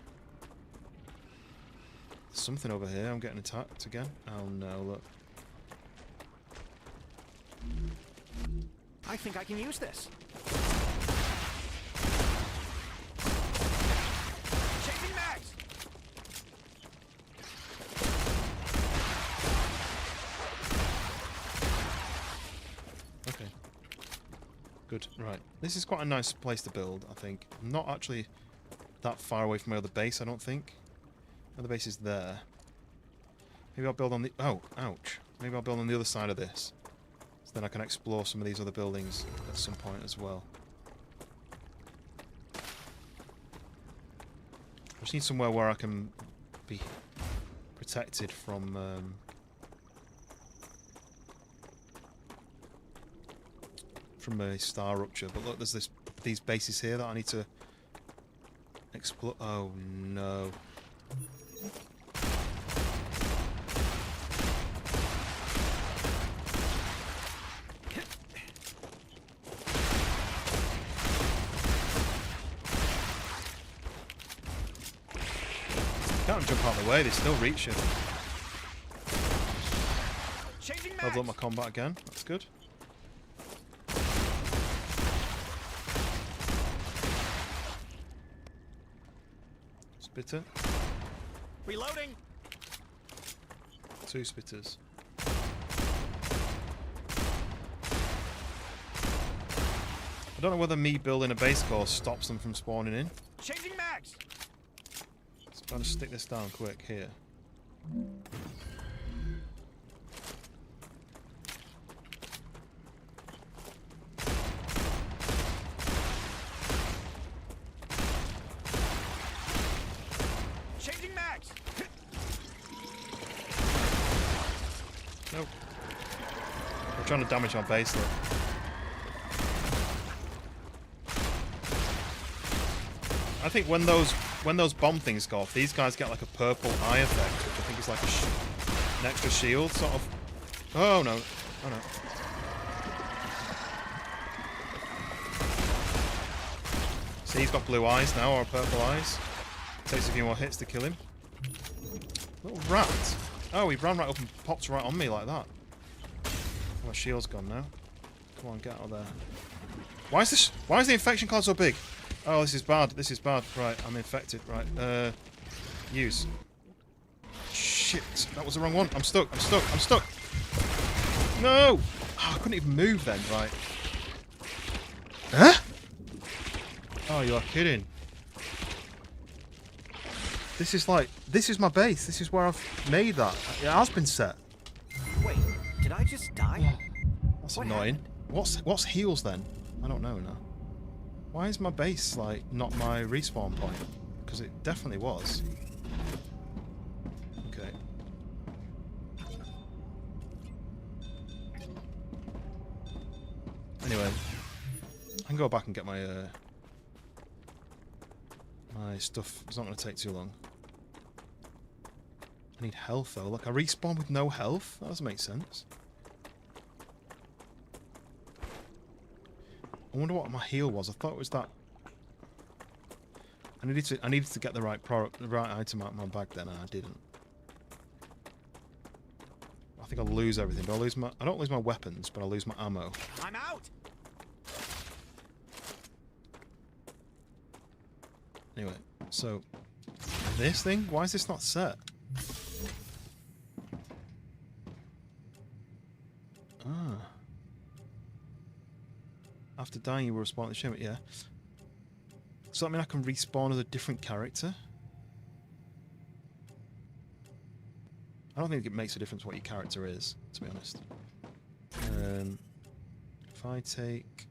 There's something over here. I'm getting attacked again. Oh no! Look. I think I can use this. Changing mags! Okay. Good. Right. This is quite a nice place to build, I think. I'm not actually that far away from my other base, I don't think. Other base is there. Maybe I'll build on the... Oh, ouch. Maybe I'll build on the other side of this. So then I can explore some of these other buildings at some point as well. I just need somewhere where I can be protected from... from a StarRupture. But look, there's these bases here that I need to explore. Oh no. Can't jump out of the way, they still reach it. Level up my combat again, that's good. Spitter. Reloading. 2 spitters. I don't know whether me building a base core stops them from spawning in. Changing mags. So I'm trying to stick this down quick here. Changing mags. Nope. They're trying to damage our base though. I think when those bomb things go off, these guys get like a purple eye effect, which I think is like an extra shield sort of. Oh no! Oh no! See, he's got blue eyes now, or purple eyes. Takes a few more hits to kill him. Little rat! Oh, he ran right up and popped right on me like that. My shield's gone now. Come on, get out of there. Why is the infection cloud so big? Oh, this is bad. This is bad. Right, I'm infected. Right, use. Shit, that was the wrong one. I'm stuck. I'm stuck. I'm stuck. No! Oh, I couldn't even move then. Right. Huh? Oh, you are kidding. This is my base. This is where I've made that. It has been set. Wait, did I just die? That's What annoying. happened? What's heals then? I don't know now. Why is my base like not my respawn point? Because it definitely was. Okay. Anyway, I can go back and get my my stuff. It's not going to take too long. I need health though. Look, I respawn with no health. That doesn't make sense. I wonder what my heal was. I thought it was that. I needed to get the right product, the right item out of my bag. Then and I didn't. I think I'll lose everything. But I don't lose my weapons, but I'll lose my ammo. I'm out. Anyway, so this thing. Why is this not set? Ah. After dying, you will respawn at the ship. Yeah. So that means I can respawn as a different character? I don't think it makes a difference what your character is, to be honest. If I take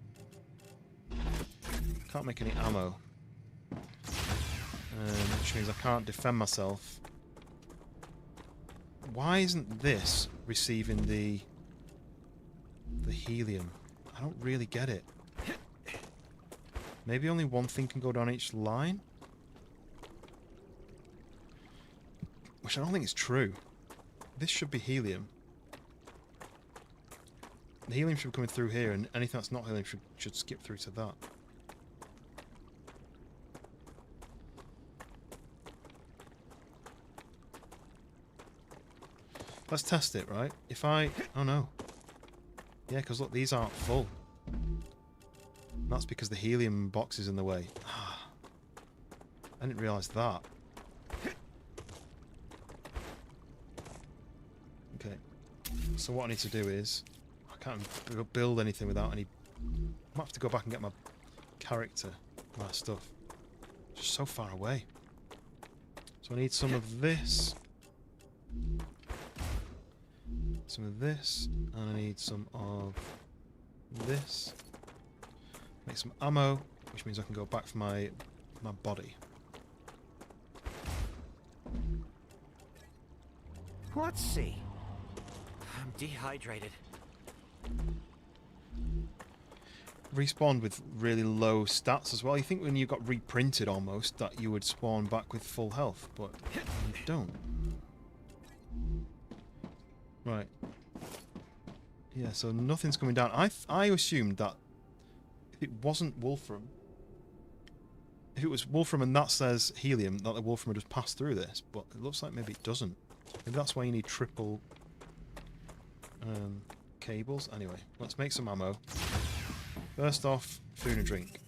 Can't make any ammo. Which means I can't defend myself. Why isn't this receiving the helium? I don't really get it. Maybe only one thing can go down each line? Which I don't think is true. This should be helium. The helium should be coming through here, and anything that's not helium should skip through to that. Let's test it, right? If I... Oh no. Yeah, because look, these aren't full. And that's because the helium box is in the way. I didn't realise that. Okay. So what I need to do is... I can't build anything without any... I might have to go back and get my character, my stuff. Just so far away. So I need some of this. Some of this. And I need some of this. Make some ammo, which means I can go back for my body. Let's see. I'm dehydrated. Respawned with really low stats as well. You think when you got reprinted almost that you would spawn back with full health, but you don't. Right. Yeah, so nothing's coming down. I assumed that if it wasn't Wolfram, if it was Wolfram and that says helium, that the Wolfram would just pass through this, but it looks like maybe it doesn't. Maybe that's why you need triple cables. Anyway, let's make some ammo. First off, food and drink.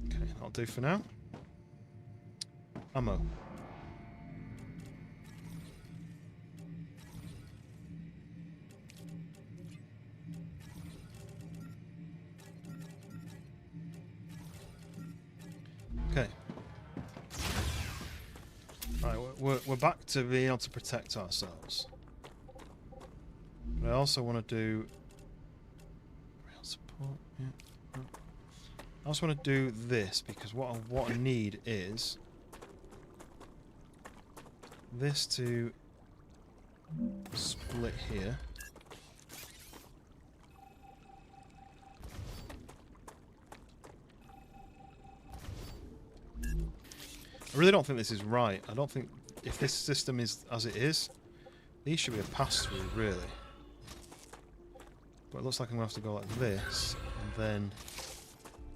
Okay, that'll do for now. Ammo. Okay. Right, we're back to being able to protect ourselves. But I also want to do rail support. Yeah. I also want to do this because what I need is this to split here. I really don't think this is right. I don't think if this system is as it is, these should be a pass-through, really. But it looks like I'm going to have to go like this, and then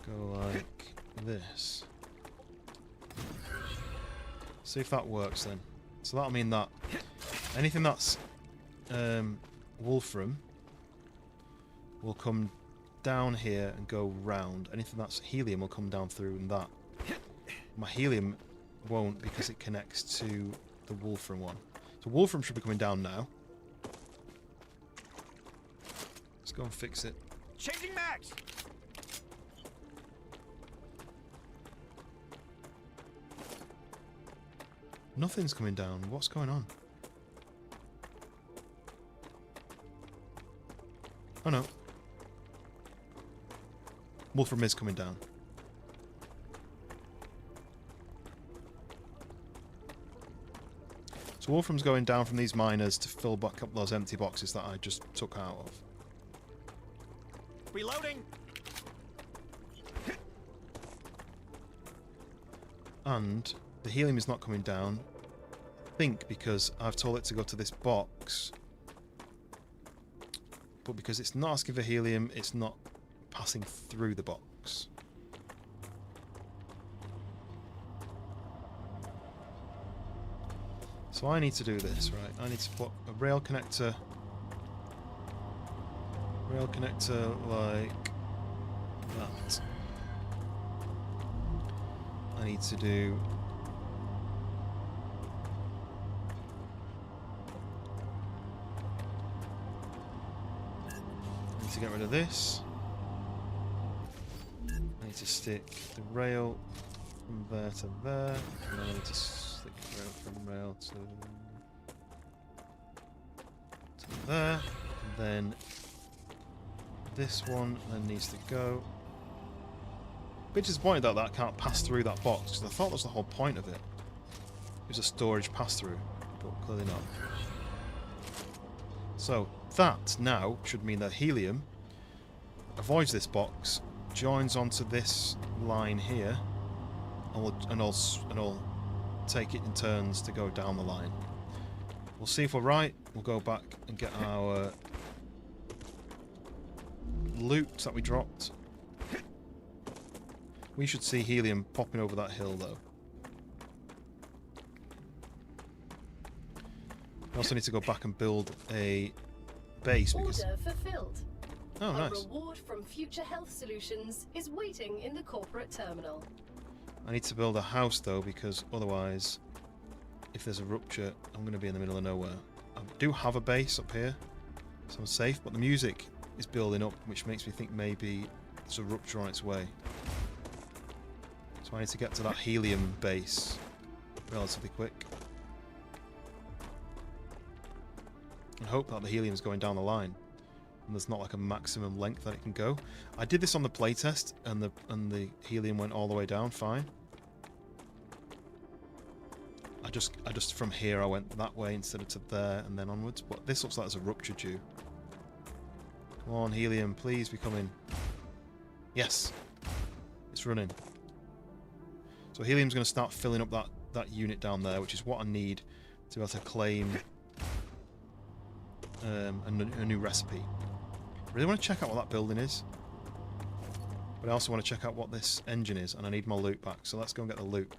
go like this. See if that works then. So that'll mean that anything that's Wolfram will come down here and go round. Anything that's helium will come down through and that. My helium won't because it connects to the Wolfram one. So Wolfram should be coming down now. Let's go and fix it. Changing mags! Nothing's coming down. What's going on? Oh no. Wolfram is coming down. So Wolfram's going down from these miners to fill back up those empty boxes that I just took out of. Reloading! And the helium is not coming down. I think because I've told it to go to this box. But because it's not asking for helium, it's not passing through the box. So I need to do this, right? I need to put a rail connector like that. I need to do need to get rid of this. I need to stick the rail from there to there. And then I need to stick the rail from rail to there. And then this one then needs to go. Bit disappointed that that can't pass through that box, because I thought that was the whole point of it. It was a storage pass-through, but clearly not. So that now should mean that helium avoids this box, joins onto this line here, and I'll take it in turns to go down the line. We'll see if we're right. We'll go back and get our loot that we dropped. We should see helium popping over that hill, though. I also need to go back and build a base because... Order fulfilled. Oh, nice. A reward from Future Health Solutions is waiting in the corporate terminal. I need to build a house, though, because otherwise, if there's a rupture, I'm going to be in the middle of nowhere. I do have a base up here, so I'm safe, but the music is building up, which makes me think maybe there's a rupture on its way. So I need to get to that helium base relatively quick. And hope that the helium's going down the line. And there's not like a maximum length that it can go. I did this on the playtest, and the helium went all the way down fine. I just from here I went that way instead of to there and then onwards. But this looks like there's a rupture due. Come on, helium, please be coming. Yes, it's running. So helium's going to start filling up that unit down there, which is what I need to be able to claim a new recipe. I really want to check out what that building is. But I also want to check out what this engine is, and I need my loot back, so let's go and get the loot.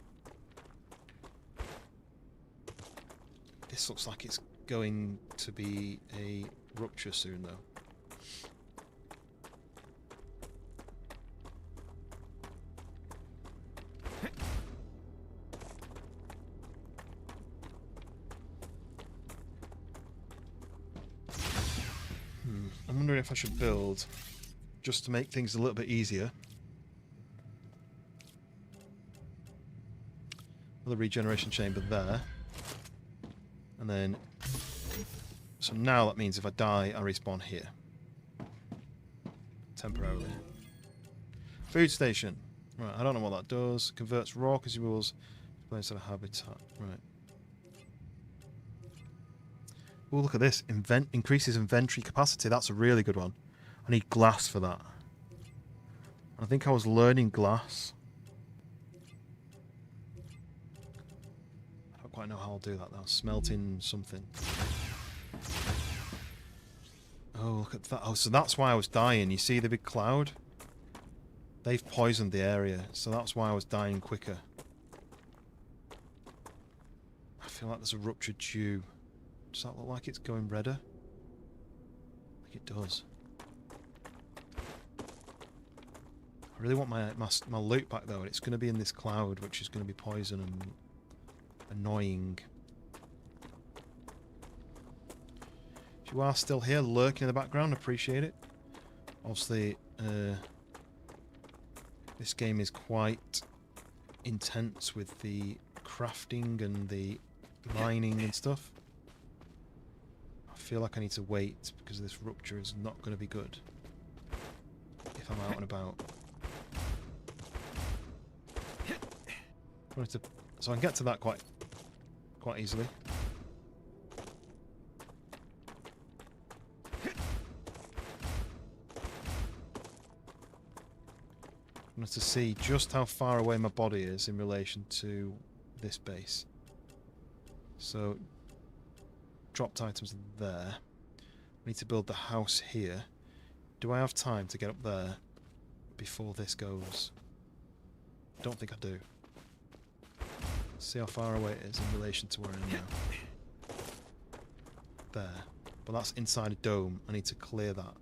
This looks like it's going to be a rupture soon, though. I'm wondering if I should build, just to make things a little bit easier, another regeneration chamber there. And then, so now that means if I die, I respawn here. Temporarily. Food station. Right, I don't know what that does. Converts raw consumables to place in a habitat. Right. Oh, look at this. Increases inventory capacity. That's a really good one. I need glass for that. I think I was learning glass. I don't quite know how I'll do that now. Smelting something. Oh, look at that. Oh, so that's why I was dying. You see the big cloud? They've poisoned the area, so that's why I was dying quicker. I feel like there's a ruptured due. Does that look like it's going redder? I think it does. I really want my loot back though, and it's going to be in this cloud, which is going to be poison and annoying. If you are still here, lurking in the background, appreciate it. Obviously, this game is quite intense with the crafting and the mining and stuff. I feel like I need to wait because this rupture is not going to be good if I'm out and about. So I can get to that quite easily. I want to see just how far away my body is in relation to this base. So dropped items there. I need to build the house here. Do I have time to get up there before this goes? Don't think I do. See how far away it is in relation to where I am now. There. But that's inside a dome. I need to clear that.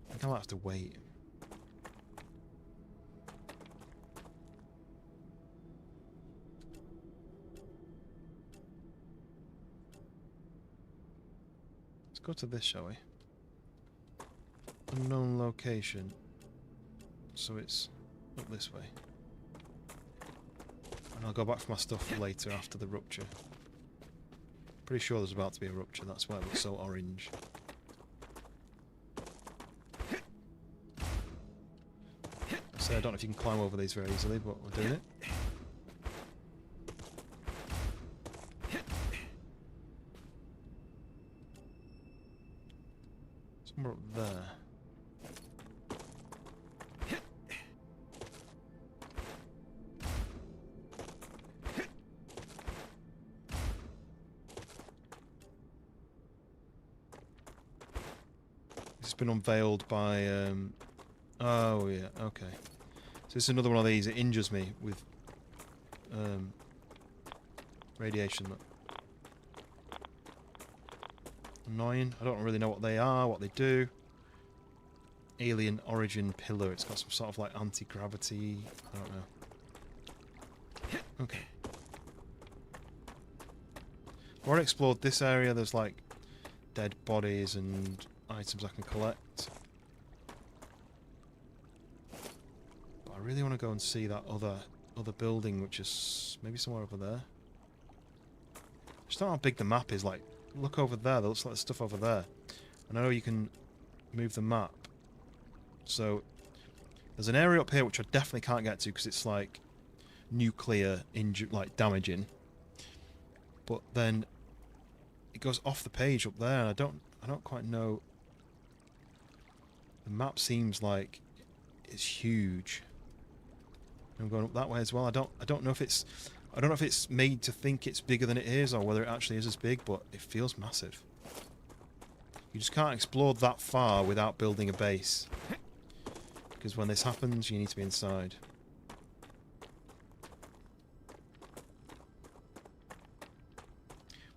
I think I might have to wait. Let's go to this, shall we? Unknown location. So it's up this way. And I'll go back for my stuff for later after the rupture. Pretty sure there's about to be a rupture, that's why it looks so orange. So I don't know if you can climb over these very easily, but we're doing it. Somewhere up there. It's been unveiled by oh yeah, okay. So this is another one of these. It injures me with radiation. Annoying. I don't really know what they are, what they do. Alien origin pillar. It's got some sort of like anti-gravity. I don't know. Okay. I've already explored this area. There's like dead bodies and items I can collect. But I really want to go and see that other building, which is maybe somewhere over there. I just don't know how big the map is. Like, look over there. There looks like there's stuff over there. And I know you can move the map. So there's an area up here which I definitely can't get to because it's like nuclear like damaging. But then it goes off the page up there, and I don't quite know. The map seems like it's huge. I'm going up that way as well. I don't know if it's made to think it's bigger than it is, or whether it actually is as big, but it feels massive. You just can't explore that far without building a base. Because when this happens, you need to be inside.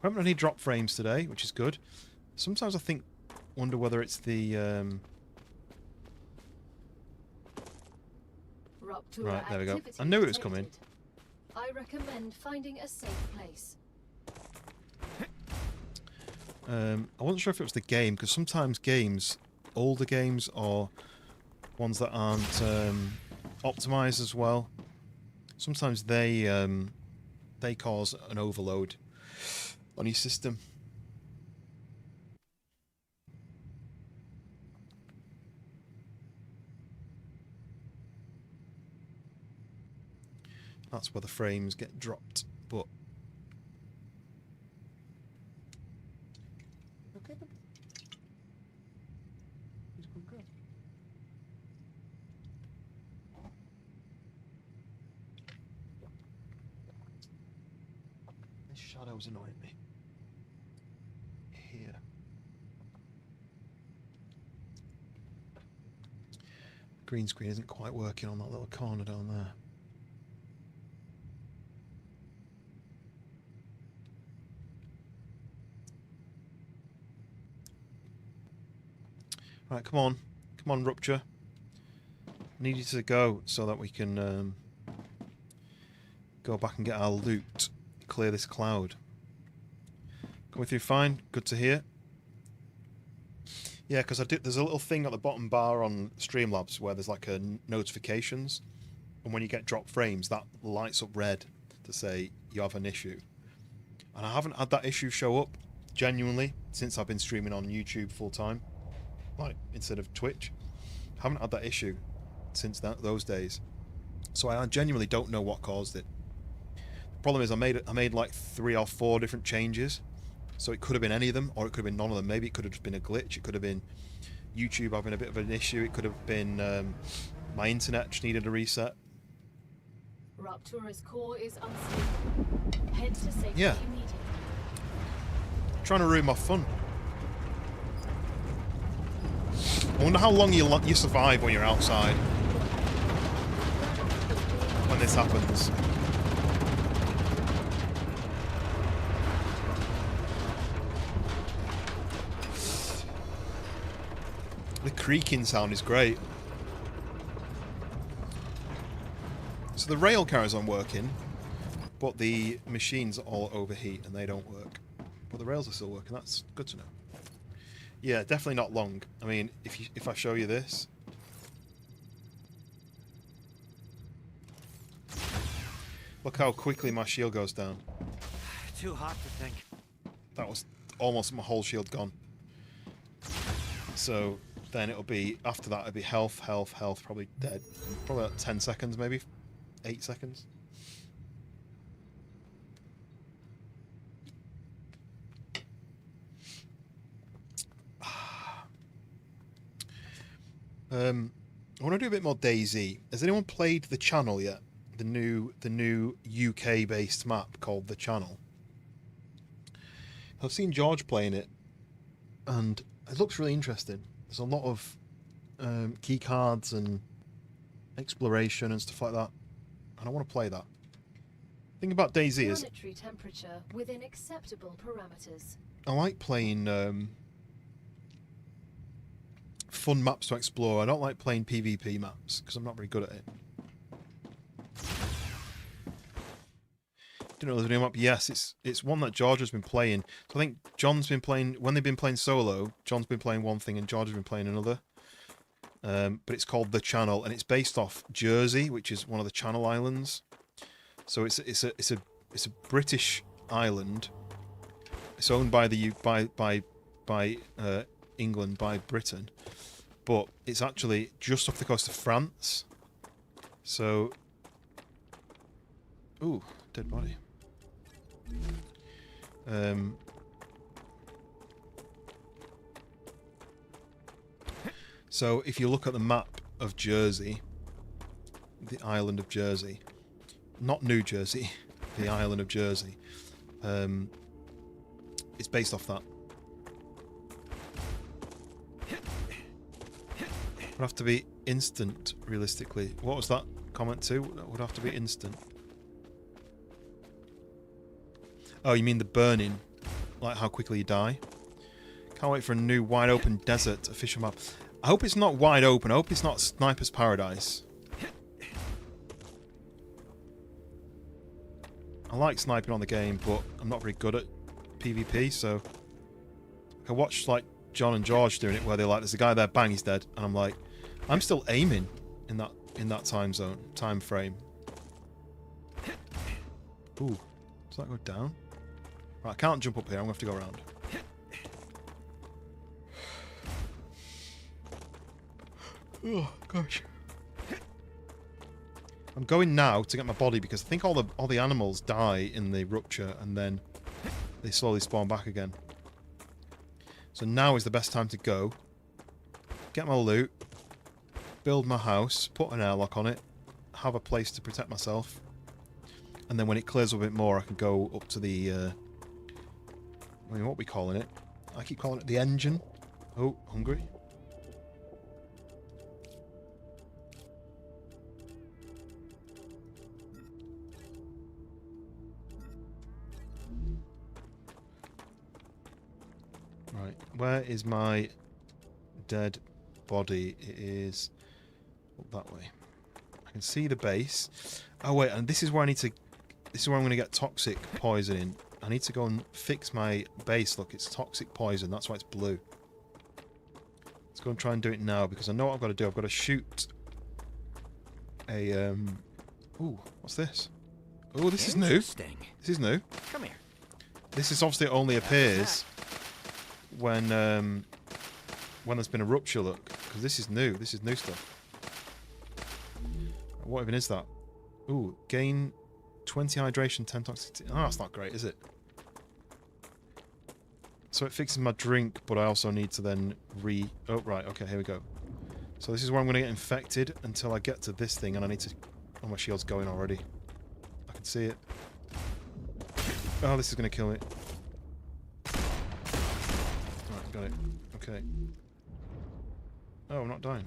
We haven't had any drop frames today, which is good. Sometimes I wonder whether it's the right, there we go. I knew it was coming. I recommend finding a safe place. I wasn't sure if it was the game, because sometimes games, older games, or ones that aren't optimized as well, sometimes they cause an overload on your system. That's where the frames get dropped, but okay then. He's good girl. This shadow's annoying me. Here. Green screen isn't quite working on that little corner down there. Right, come on, Rupture. I need you to go so that we can go back and get our loot, clear this cloud. Coming through fine, good to hear. Yeah, because there's a little thing at the bottom bar on Streamlabs where there's like a notifications, and when you get drop frames, that lights up red to say you have an issue. And I haven't had that issue show up genuinely since I've been streaming on YouTube full time. Like instead of Twitch, I haven't had that issue since those days, so I genuinely don't know what caused it. The problem is I made like 3 or 4 different changes, so it could have been any of them, or it could have been none of them. Maybe it could have just been a glitch. It could have been YouTube having a bit of an issue. It could have been my internet just needed a reset. Raptura's core is unstable. Head to safety immediately. Trying to ruin my fun. I wonder how long you survive when you're outside when this happens. The creaking sound is great. So the rail carries on working, but the machines all overheat and they don't work. But the rails are still working. That's good to know. Yeah, definitely not long. I mean, if I show you this, look how quickly my shield goes down. Too hot to think. That was almost my whole shield gone. So then it'll be, after that, it'll be health, health, health, probably dead. Probably like 10 seconds, maybe 8 seconds. I want to do a bit more DayZ. Has anyone played The Channel yet? The new UK-based map called The Channel. I've seen George playing it, and it looks really interesting. There's a lot of key cards and exploration and stuff like that, and I want to play that. The thing about DayZ is Planetary temperature within acceptable parameters. I like playing fun maps to explore. I don't like playing PvP maps because I'm not very good at it. Didn't know there's a new map. Yes, it's one that George has been playing. So I think John's been playing, when they've been playing solo, John's been playing one thing and George has been playing another. But it's called The Channel, and it's based off Jersey, which is one of the Channel Islands. So it's a British island. It's owned by the by England, by Britain, but it's actually just off the coast of France. So, ooh, dead body. So if you look at the map of Jersey, the island of Jersey, not New Jersey, the island of Jersey, it's based off that. Would have to be instant, realistically. What was that comment too? That would have to be instant. Oh, you mean the burning? Like how quickly you die? Can't wait for a new wide open desert official map. I hope it's not wide open. I hope it's not Sniper's Paradise. I like sniping on the game, but I'm not very good at PvP, so I watched like John and George doing it where they're like, there's a guy there, bang, he's dead, and I'm like, I'm still aiming in that time frame. Ooh, does that go down? Right, I can't jump up here, I'm gonna have to go around. Oh gosh. I'm going now to get my body because I think all the animals die in the rupture and then they slowly spawn back again. So now is the best time to go. Get my loot, build my house, put an airlock on it, have a place to protect myself, and then when it clears a bit more, I can go up to the. I mean, what are we calling it? I keep calling it the engine. Oh, hungry. Right, where is my dead body? It is up that way. I can see the base. Oh wait, and this is where I need to. This is where I'm going to get toxic poison in. I need to go and fix my base. Look, it's toxic poison. That's why it's blue. Let's go and try and do it now because I know what I've got to do. I've got to shoot a. Ooh, what's this? Oh, this is new. This is new. Come here. This is obviously only appears when there's been a rupture. Look, because this is new. This is new stuff. What even is that? Ooh, gain 20 hydration, 10 toxicity. Oh, that's not great, is it? So it fixes my drink, but I also need to then Oh, right, okay, here we go. So this is where I'm going to get infected until I get to this thing, and I need to... Oh, my shield's going already. I can see it. Oh, this is going to kill me. Right, got it. Okay. Oh, I'm not dying.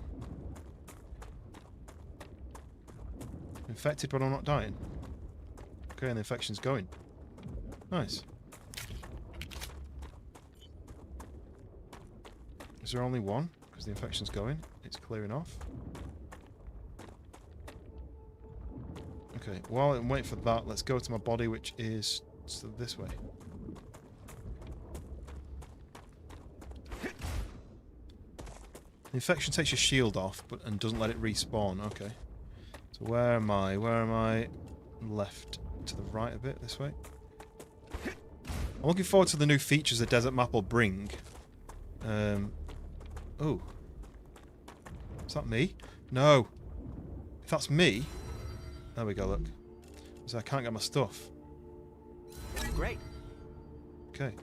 Infected, but I'm not dying. Okay, and the infection's going. Nice. Is there only one? Because the infection's going. It's clearing off. Okay, while I'm waiting for that, let's go to my body, which is this way. Infection takes your shield off, and doesn't let it respawn. Okay. So where am I? Where am I? Left to the right a bit, this way. I'm looking forward to the new features the desert map will bring. Oh. Is that me? No. If that's me... There we go, look. So I can't get my stuff. Great. Okay.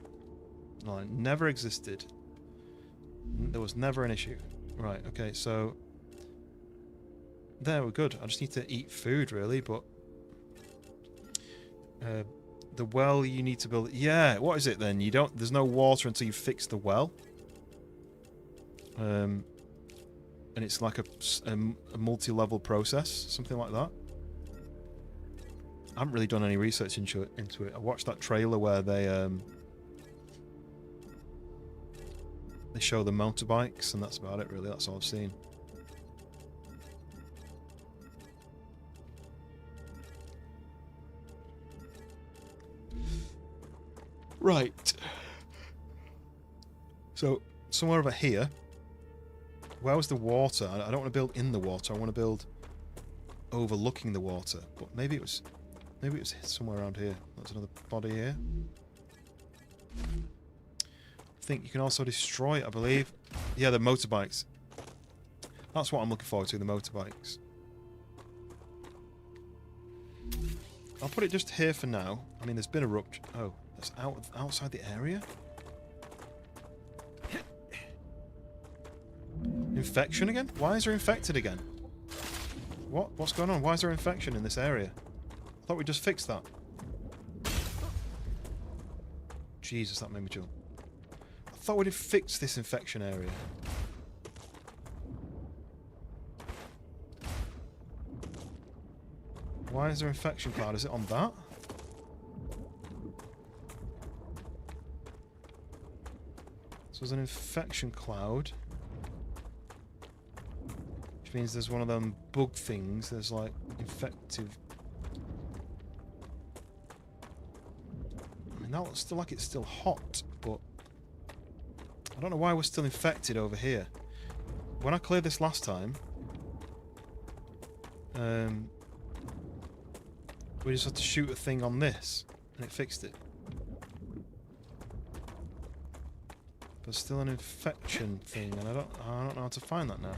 No, it never existed. There was never an issue. Right, okay, so... There, we're good. I just need to eat food, really, but... the well you need to build... Yeah, what is it then? You don't... There's no water until you fix the well. And it's like a multi-level process, something like that. I haven't really done any research into it. I watched that trailer where they show the motorbikes, and that's about it, really. That's all I've seen. Right. So, somewhere over here. Where was the water? I don't want to build in the water. I want to build overlooking the water. But maybe it was somewhere around here. That's another body here. I think you can also destroy it, I believe. Yeah, the motorbikes. That's what I'm looking forward to, the motorbikes. I'll put it just here for now. I mean, there's been a rupture. Oh, that's outside the area? Infection again? Why is there infected again? What's going on? Why is there infection in this area? I thought we just fixed that. Jesus, that made me jump. I thought we'd have fixed this infection area. Why is there infection cloud? Is it on that? So there's an infection cloud. Which means there's one of them bug things. There's like infective... I mean, that looks still like it's still hot, but... I don't know why we're still infected over here. When I cleared this last time... we just had to shoot a thing on this, and it fixed it. There's still an infection thing, and I don't know how to find that now.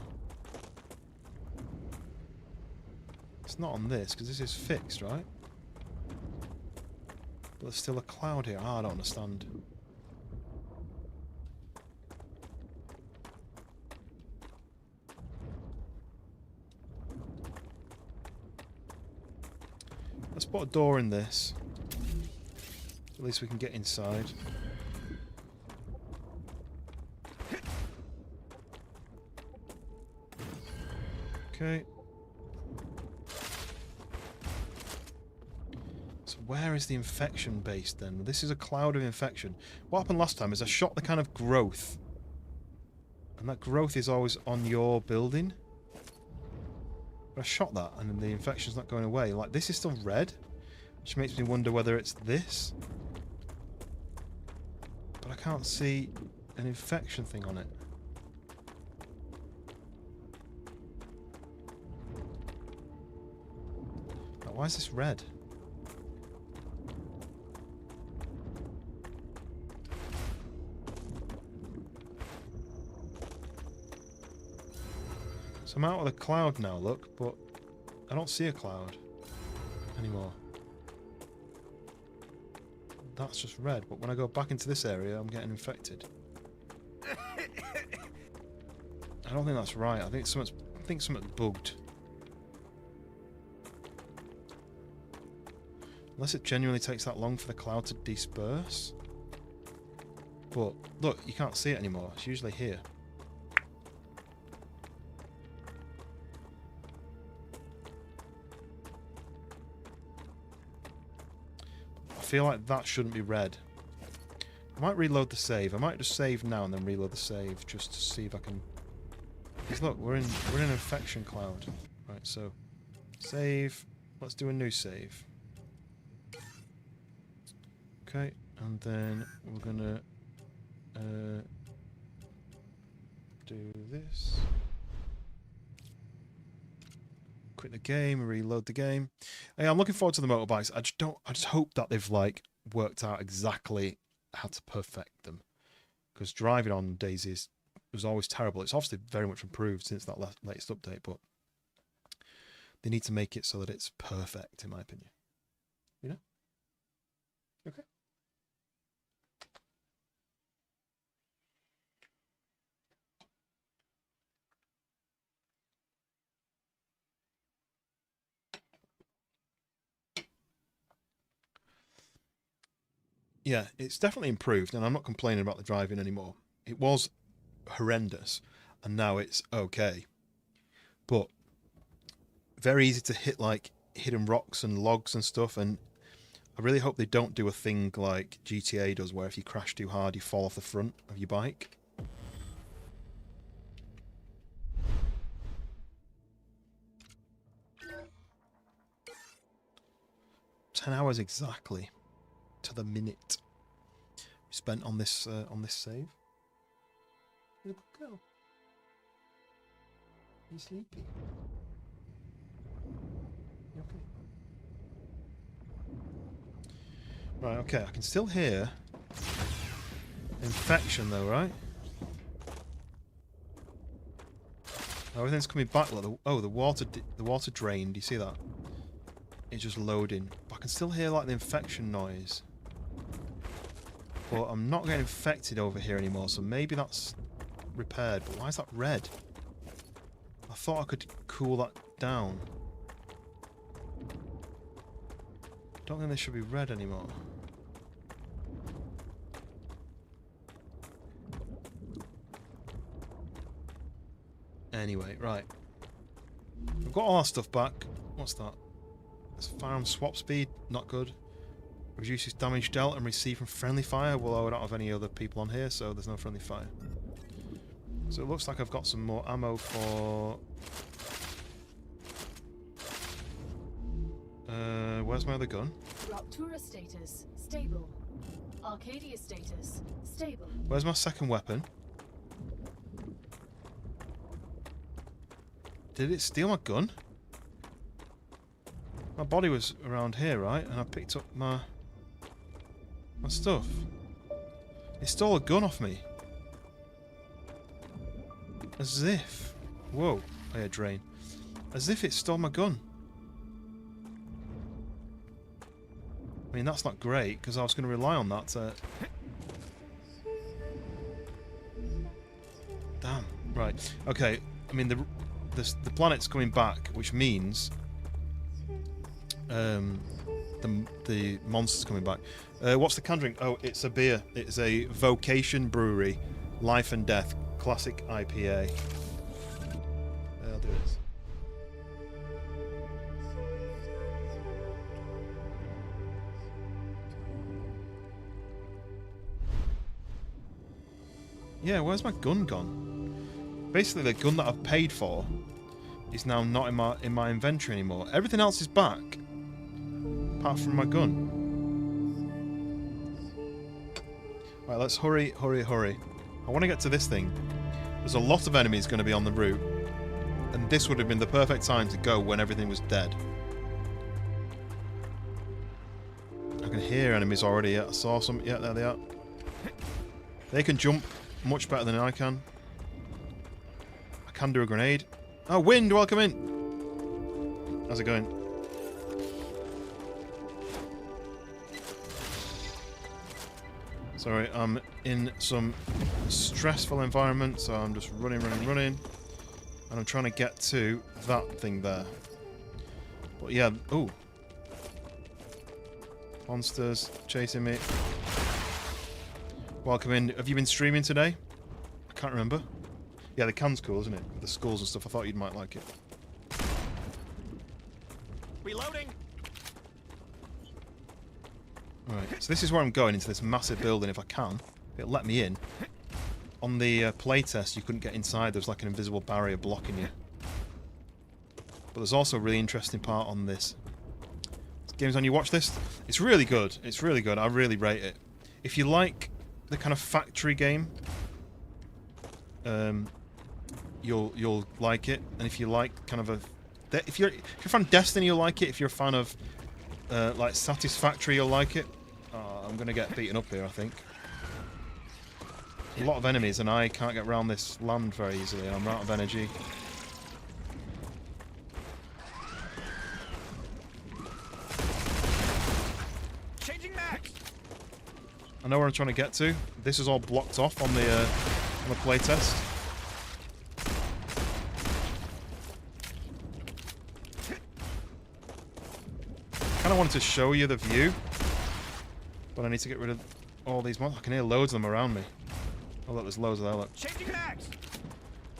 It's not on this, because this is fixed, right? But there's still a cloud here. I don't understand. Let's put a door in this. At least we can get inside. Okay. So where is the infection base then? This is a cloud of infection. What happened last time is I shot the kind of growth. And that growth is always on your building. But I shot that and then the infection's not going away. Like, this is still red. Which makes me wonder whether it's this. But I can't see an infection thing on it. Why is this red? So I'm out of the cloud now, look, but I don't see a cloud anymore. That's just red, but when I go back into this area, I'm getting infected. I don't think that's right. I think something's bugged. Unless it genuinely takes that long for the cloud to disperse. But, look, you can't see it anymore. It's usually here. I feel like that shouldn't be red. I might reload the save. I might just save now and then reload the save just to see if I can... Because look, we're in an infection cloud. Right, so... Save. Let's do a new save. Okay, and then we're gonna do this. Quit the game, reload the game. Hey, I'm looking forward to the motorbikes. I just hope that they've like worked out exactly how to perfect them. Because driving on Daisy was always terrible. It's obviously very much improved since that latest update, but they need to make it so that it's perfect, in my opinion. You know? Okay. Yeah, it's definitely improved, and I'm not complaining about the driving anymore. It was horrendous, and now it's okay. But very easy to hit like hidden rocks and logs and stuff, and I really hope they don't do a thing like GTA does, where if you crash too hard, you fall off the front of your bike. $10 exactly. To the minute spent on this save. You're a good girl. You sleepy? You okay? Right, okay, I can still hear infection though, right? Oh, everything's coming back. Like the water drained. Do you see that? It's just loading. But I can still hear like the infection noise. But I'm not getting infected over here anymore, so maybe that's repaired. But why is that red? I thought I could cool that down. Don't think they should be red anymore. Anyway, right. We've got all our stuff back. What's that? It's firearm swap speed, not good. Reduces damage dealt and received from friendly fire. Well, I don't have any other people on here, so there's no friendly fire. So it looks like I've got some more ammo for... where's my other gun? Raptura status, stable. Arcadia status, stable. Where's my second weapon? Did it steal my gun? My body was around here, right? And I picked up my stuff. It stole a gun off me. As if... Whoa. I had drain. As if it stole my gun. I mean, that's not great, because I was going to rely on that to... Damn. Right. Okay. I mean, the planet's coming back, which means... the monster's coming back. What's the can drink? Oh, it's a beer. It's a Vocation Brewery Life and Death Classic IPA. I'll do this. Yeah, where's my gun gone? Basically, the gun that I've paid for is now not in my inventory anymore. Everything else is back, apart from my gun. Right, let's hurry. I want to get to this thing. There's a lot of enemies going to be on the route, and this would have been the perfect time to go when everything was dead. I can hear enemies already. Yeah, I saw some. Yeah, there they are. They can jump much better than I can. I can do a grenade. Oh, Wind, welcome in. How's it going? Sorry, I'm in some stressful environment, so I'm just running. And I'm trying to get to that thing there. But yeah, ooh. Monsters chasing me. Welcome in. Have you been streaming today? I can't remember. Yeah, the can's cool, isn't it? With the skulls and stuff. I thought you might like it. Reloading. Alright, so this is where I'm going, into this massive building if I can. It'll let me in. On the playtest, you couldn't get inside. There's like an invisible barrier blocking you. But there's also a really interesting part on this. Games on, you watch this? It's really good. It's really good. I really rate it. If you like the kind of factory game, you'll like it. And if you like kind of if you're a fan of Destiny, you'll like it. If you're a fan of like Satisfactory, you'll like it. Oh, I'm gonna get beaten up here, I think. A lot of enemies, and I can't get around this land very easily. I'm out of energy. Changing max. I know where I'm trying to get to. This is all blocked off on the playtest. I kind of wanted to show you the view, but I need to get rid of all these monsters. I can hear loads of them around me. Oh look, there's loads of that. Look. Changing max.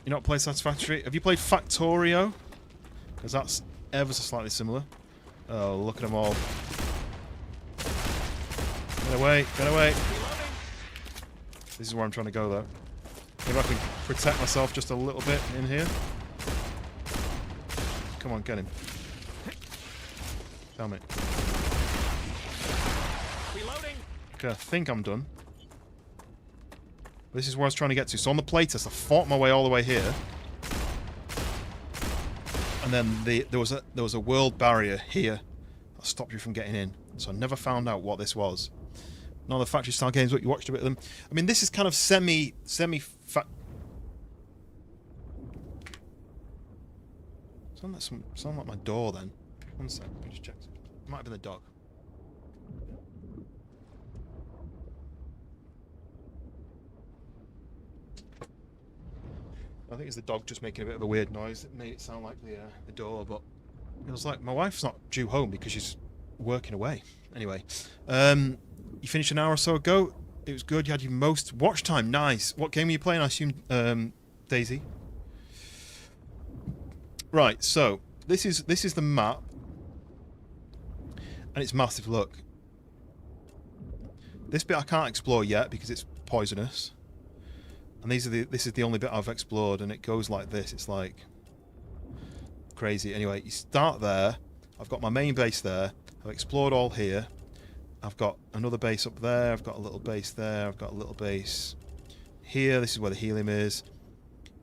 You not play Satisfactory? Have you played Factorio? Because that's ever so slightly similar. Oh, look at them all. Get away, get away. This is where I'm trying to go though. Maybe I can protect myself just a little bit in here. Come on, get him. Damn it. Reloading. Okay, I think I'm done. This is where I was trying to get to. So on the playtest, I fought my way all the way here. And then there was a world barrier here that stopped you from getting in. So I never found out what this was. None of the factory style games, but you watched a bit of them. I mean, this is kind of semi. Sound like my door then. One sec, let me just check. It might have been the dog. I think it's the dog just making a bit of a weird noise. It made it sound like the door, but it was like my wife's not due home because she's working away. Anyway, you finished an hour or so ago. It was good. You had your most watch time. Nice. What game were you playing? I assume Daisy. Right. So this is the map, and it's massive. Look. This bit I can't explore yet because it's poisonous. And this is the only bit I've explored, and it goes like this. It's like crazy. Anyway, you start there. I've got my main base there. I've explored all here. I've got another base up there. I've got a little base there. I've got a little base here. This is where the helium is.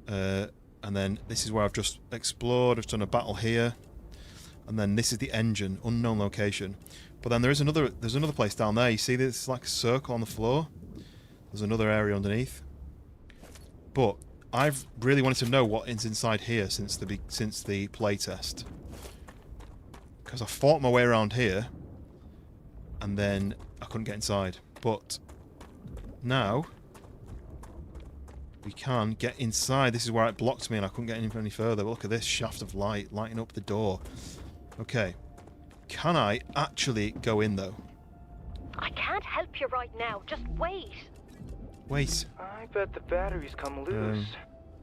And then this is where I've just explored. I've done a battle here. And then this is the engine, unknown location. But then there's another place down there. You see there's like a circle on the floor. There's another area underneath. But I've really wanted to know what is inside here since the playtest, because I fought my way around here, and then I couldn't get inside. But now we can get inside. This is where it blocked me, and I couldn't get any further. But look at this shaft of light lighting up the door. Okay, can I actually go in though? I can't help you right now. Just wait. Wait. I bet the batteries come loose.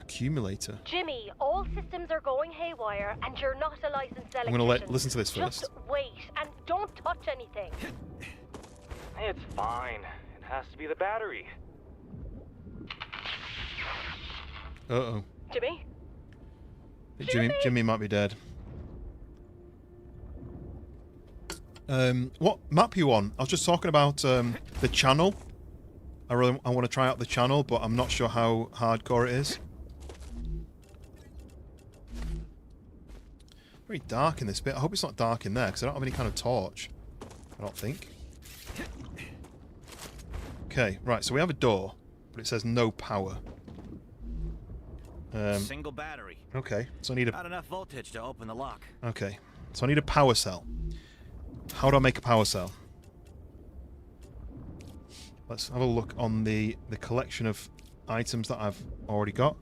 Accumulator. Jimmy, all systems are going haywire, and you're not a licensed electrician. I'm gonna listen to this first. Just wait, and don't touch anything. It's fine. It has to be the battery. Uh-oh. Jimmy? Jimmy might be dead. What map are you on? I was just talking about the channel. I want to try out the channel, but I'm not sure how hardcore it is. Very dark in this bit. I hope it's not dark in there, because I don't have any kind of torch. I don't think. Okay, right, so we have a door, but it says no power. Single battery. Okay, so I need Not enough voltage to open the lock. Okay, so I need a power cell. How do I make a power cell? Let's have a look on the collection of items that I've already got.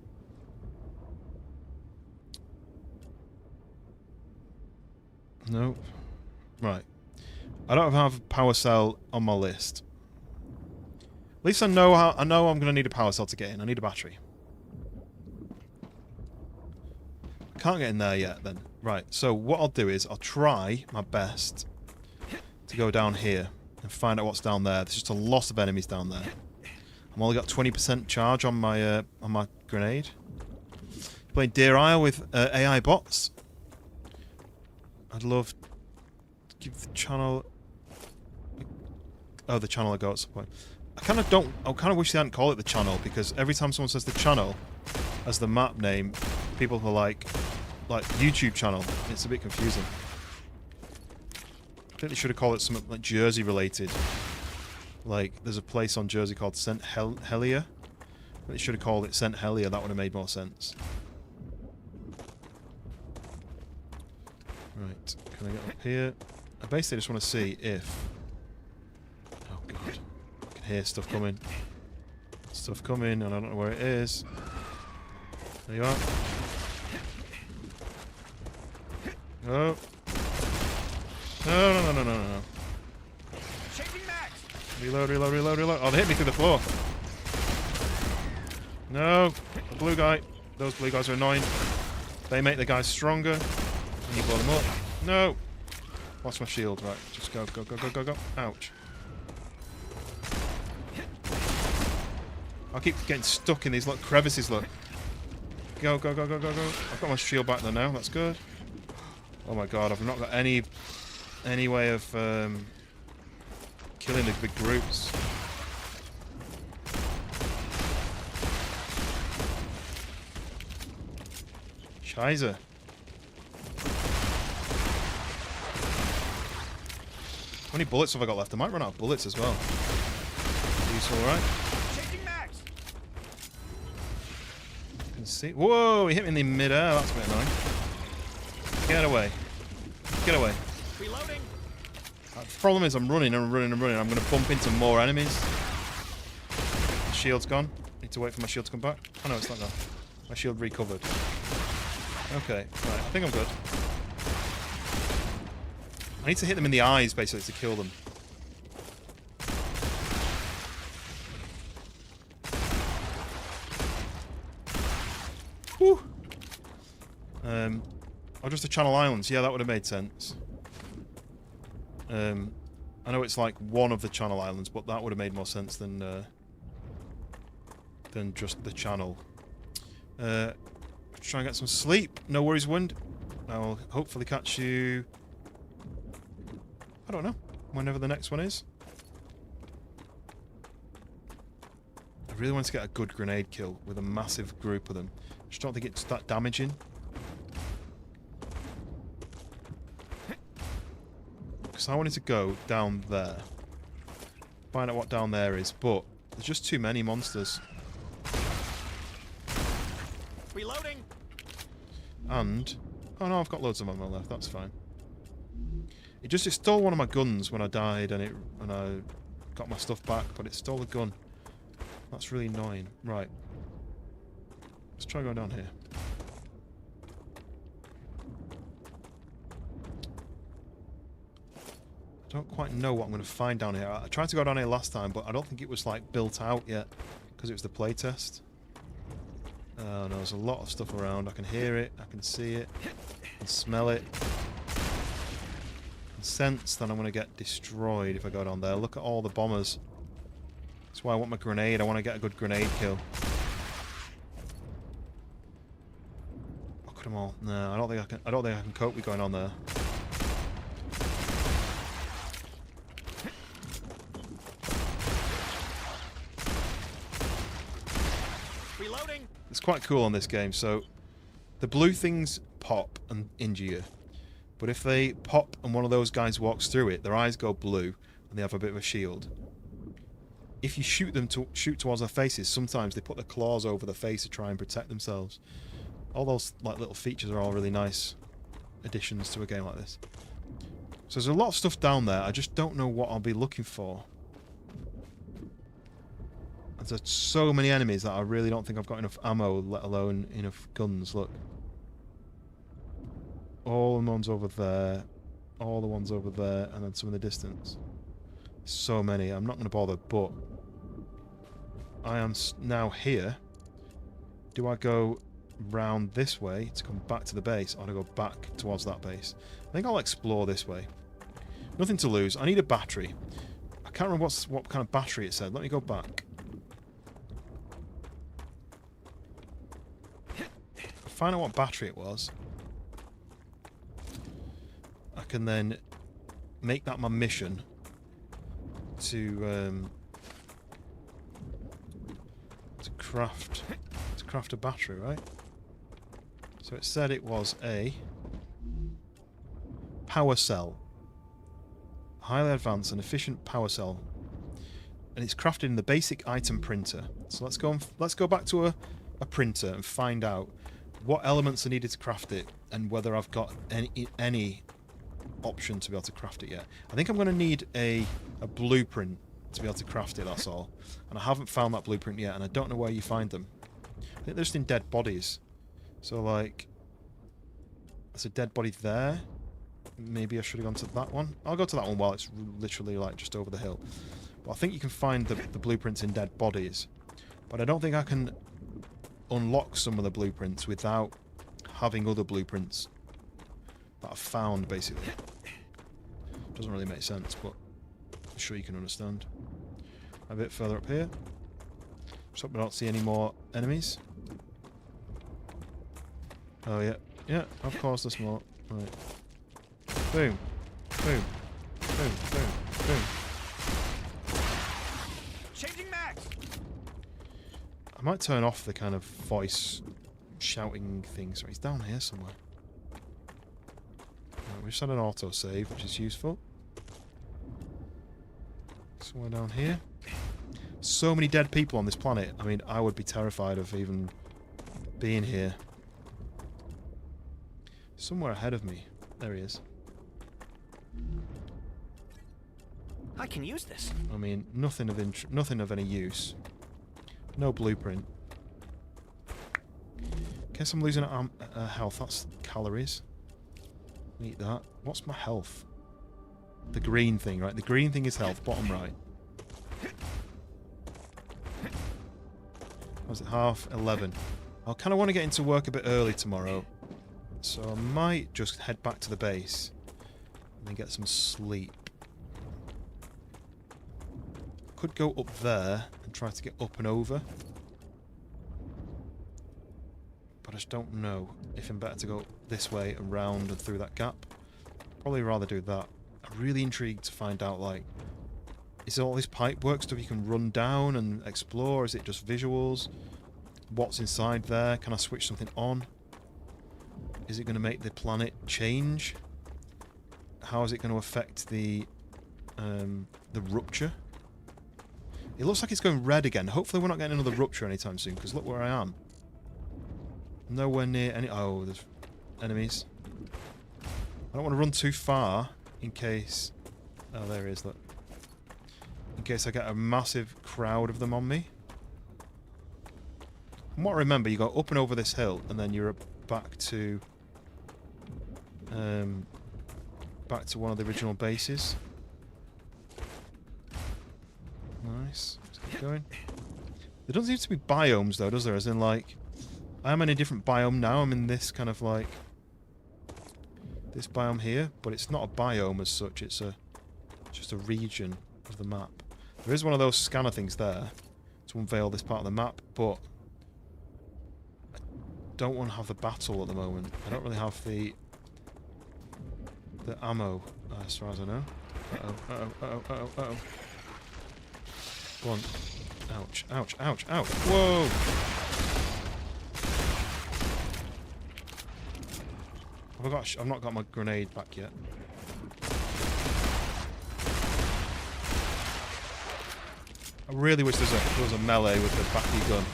No. Right. I don't have a power cell on my list. At least I know I'm going to need a power cell to get in. I need a battery. I can't get in there yet then. Right, so what I'll do is I'll try my best to go down here and find out what's down there. There's just a lot of enemies down there. I've only got 20% charge on my grenade. Playing Deer Isle with AI bots. I'd love to give the channel... Oh, the channel I go at some point. I kind of wish they hadn't called it the channel, because every time someone says the channel, as the map name, people are like YouTube channel. It's a bit confusing. I think they should have called it something like Jersey related. Like, there's a place on Jersey called St. Helier. They should have called it St. Helier. That would have made more sense. Right, can I get up here? I basically just want to see if... Oh god. I can hear stuff coming. Stuff coming, and I don't know where it is. There you are. Oh. No. Changing max. Reload. Oh, they hit me through the floor. No. The blue guy. Those blue guys are annoying. They make the guys stronger. And you blow them up. No. Lost my shield. Right. Just go. Ouch. I keep getting stuck in these little crevices, look. Go. I've got my shield back there now. That's good. Oh my god, I've not got any way of killing the big groups. Scheiße. How many bullets have I got left? I might run out of bullets as well. Useful, right? Changing max. You can see. Whoa! He hit me in the mid-air. That's a bit annoying. Get away. Reloading. The problem is I'm running. I'm going to bump into more enemies. The shield's gone. Need to wait for my shield to come back. Oh no, it's not gone. My shield recovered. Okay, right. I think I'm good. I need to hit them in the eyes, basically, to kill them. Whew. Oh, just the Channel Islands. Yeah, that would have made sense. I know it's like one of the Channel Islands, but that would have made more sense than just the channel. Try and get some sleep. No worries, Wind. I will hopefully catch you... I don't know. Whenever the next one is. I really want to get a good grenade kill with a massive group of them. I just don't think it's that damaging. Because I wanted to go down there. Find out what down there is, but there's just too many monsters. Reloading. And... oh no, I've got loads of ammo left, that's fine. It stole one of my guns when I died and I got my stuff back, but it stole the gun. That's really annoying. Right. Let's try going down here. I don't quite know what I'm going to find down here. I tried to go down here last time, but I don't think it was like built out yet because it was the playtest. Oh no, there's a lot of stuff around. I can hear it, I can see it, I can smell it. I can sense that I'm going to get destroyed if I go down there. Look at all the bombers. That's why I want my grenade. I want to get a good grenade kill. Look at them all. No, I don't think I can cope with going on there. Reloading. It's quite cool on this game. So the blue things pop and injure you. But if they pop and one of those guys walks through it, their eyes go blue and they have a bit of a shield. If you shoot towards their faces, sometimes they put their claws over the face to try and protect themselves. All those like little features are all really nice additions to a game like this. So there's a lot of stuff down there. I just don't know what I'll be looking for. There's so many enemies that I really don't think I've got enough ammo, let alone enough guns. Look. All the ones over there, all the ones over there, and then some in the distance. So many. I'm not going to bother, but I am now here. Do I go round this way to come back to the base, or do I go back towards that base? I think I'll explore this way. Nothing to lose. I need a battery. I can't remember what kind of battery it said. Let me go back. Find out what battery it was. I can then make that my mission to craft craft a battery, right? So it said it was a power cell. Highly advanced and efficient power cell. And it's crafted in the basic item printer. So let's go back to a printer and find out what elements are needed to craft it and whether I've got any option to be able to craft it yet. I think I'm going to need a blueprint to be able to craft it, that's all. And I haven't found that blueprint yet, and I don't know where you find them. I think they're just in dead bodies. So, like, there's a dead body there. Maybe I should have gone to that one. I'll go to that one while it's literally, like, just over the hill. But I think you can find the blueprints in dead bodies. But I don't think I can unlock some of the blueprints without having other blueprints that I've found, basically. Doesn't really make sense, but I'm sure you can understand. A bit further up here. Just hope we don't see any more enemies. Oh, yeah. Yeah, of course there's more. Right. Boom. Boom. Boom. Boom. Boom. Changing max. I might turn off the kind of voice shouting thing. So he's down here somewhere. Right, we just had an autosave, which is useful. Somewhere down here. So many dead people on this planet. I mean, I would be terrified of even being here. Somewhere ahead of me. There he is. I can use this. I mean, nothing of any use. No blueprint. Guess I'm losing health. That's calories. Eat that. What's my health? The green thing, right? The green thing is health. Bottom right. Was it half? 11. I kind of want to get into work a bit early tomorrow. So I might just head back to the base. And then get some sleep. Could go up there and try to get up and over. But I just don't know if I'm better to go this way, around and through that gap. Probably rather do that. I'm really intrigued to find out, like, is all this pipe work stuff you can run down and explore? Is it just visuals? What's inside there? Can I switch something on? Is it going to make the planet change? How is it going to affect the rupture? It looks like it's going red again. Hopefully we're not getting another rupture anytime soon, because look where I am. Nowhere near any... Oh, there's enemies. I don't want to run too far in case... Oh, there he is, look. In case I get a massive crowd of them on me. From what I remember, you go up and over this hill, and then you're back to... back to one of the original bases. Nice. Let's keep going. There doesn't seem to be biomes, though, does there? As in, like... I am in a different biome now. I'm in this kind of, like... this biome here, but it's not a biome as such. It's just a region of the map. There is one of those scanner things there to unveil this part of the map, but I don't want to have the battle at the moment. I don't really have the ammo, as far as I know. Uh-oh. Go on. Ouch, ouch, ouch, ouch. Whoa! I've not got my grenade back yet. I really wish there was a melee with the back of your gun.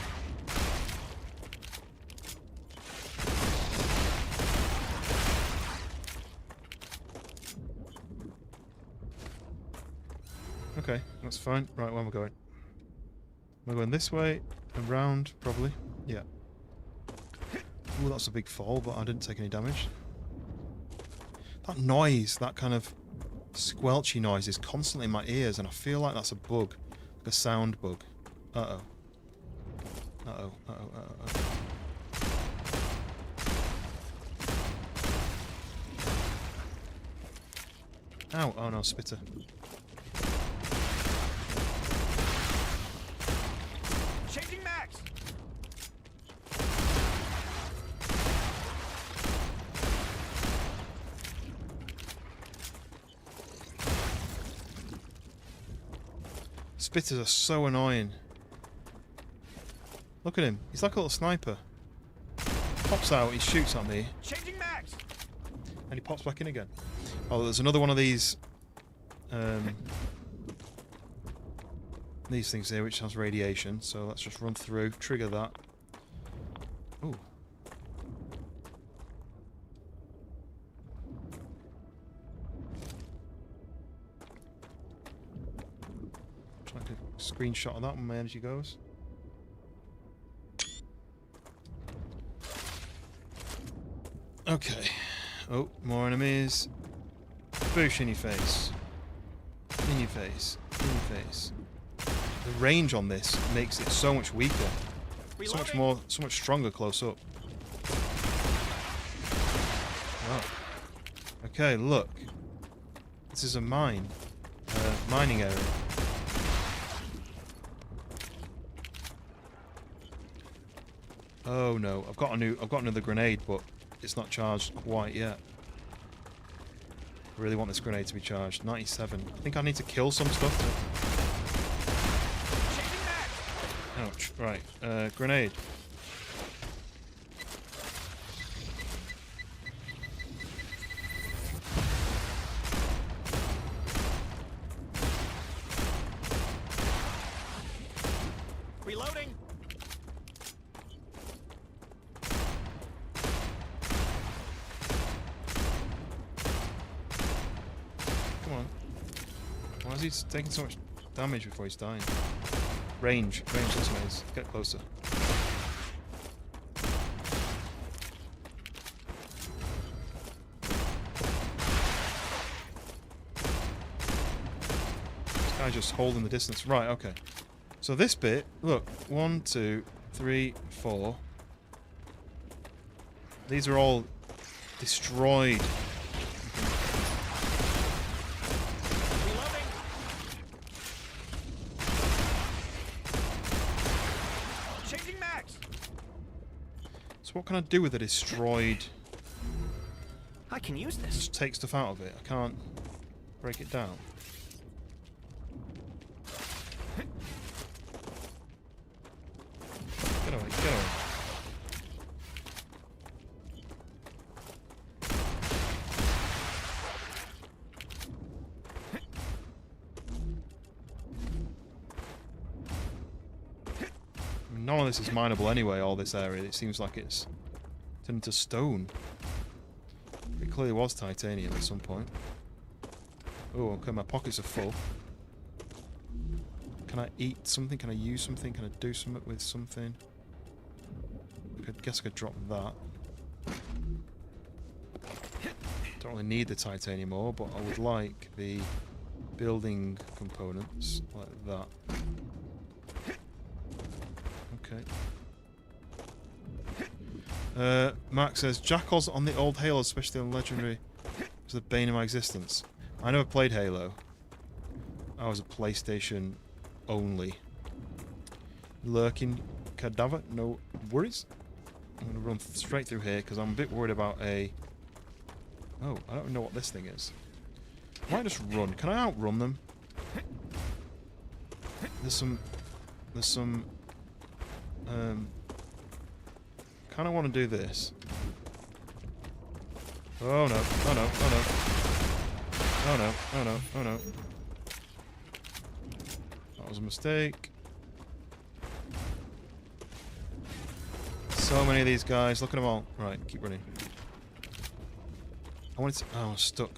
Okay, that's fine. Right, where am I going? Am I going this way? And round, probably. Yeah. Ooh, that's a big fall, but I didn't take any damage. That noise, that kind of squelchy noise is constantly in my ears, and I feel like that's a bug. Like a sound bug. Uh-oh. Uh-oh, uh-oh, uh-oh, uh-oh. Ow, oh no, spitter. Changing max. Spitters are so annoying. Look at him. He's like a little sniper. Pops out, he shoots at me, Changing max. and he pops back in again. Oh, there's another one of these things here which has radiation, so let's just run through, trigger that. Ooh. Try to screenshot of that when my energy goes. Okay. Oh, more enemies. Boosh in your face. In your face. In your face. The range on this makes it so much weaker. So much stronger close up. Wow. Okay, look. This is a mining area. Oh no, I've got another grenade, but it's not charged quite yet. I really want this grenade to be charged. 97. I think I need to kill some stuff to... Ouch. Right. Grenade. Reloading. Come on. Why is he taking so much damage before he's dying? Range this way. Get closer. This guy's just holding the distance. Right, okay. So this bit, look, 1, 2, 3, 4. These are all destroyed. What can I do with a destroyed... I can use this. Just take stuff out of it. I can't break it down. Get away, get away. None of this is mineable anyway, all this area. It seems like it's turned into stone. It clearly was titanium at some point. Oh, okay, my pockets are full. Can I eat something? Can I use something? Can I do something with something? I guess I could drop that. Don't really need the titanium ore, but I would like the building components, like that. Okay. Mark says, Jackals on the old Halo, especially on Legendary, was the bane of my existence. I never played Halo. I was a PlayStation only. Lurking cadaver, no worries. I'm going to run straight through here because I'm a bit worried about a... Oh, I don't know what this thing is. I might just run. Can I outrun them? There's some... kind of want to do this. Oh no, oh no, oh no. Oh no, oh no, oh no. That was a mistake. So many of these guys, look at them all. Right, keep running. I wanted to... Oh, I'm stuck.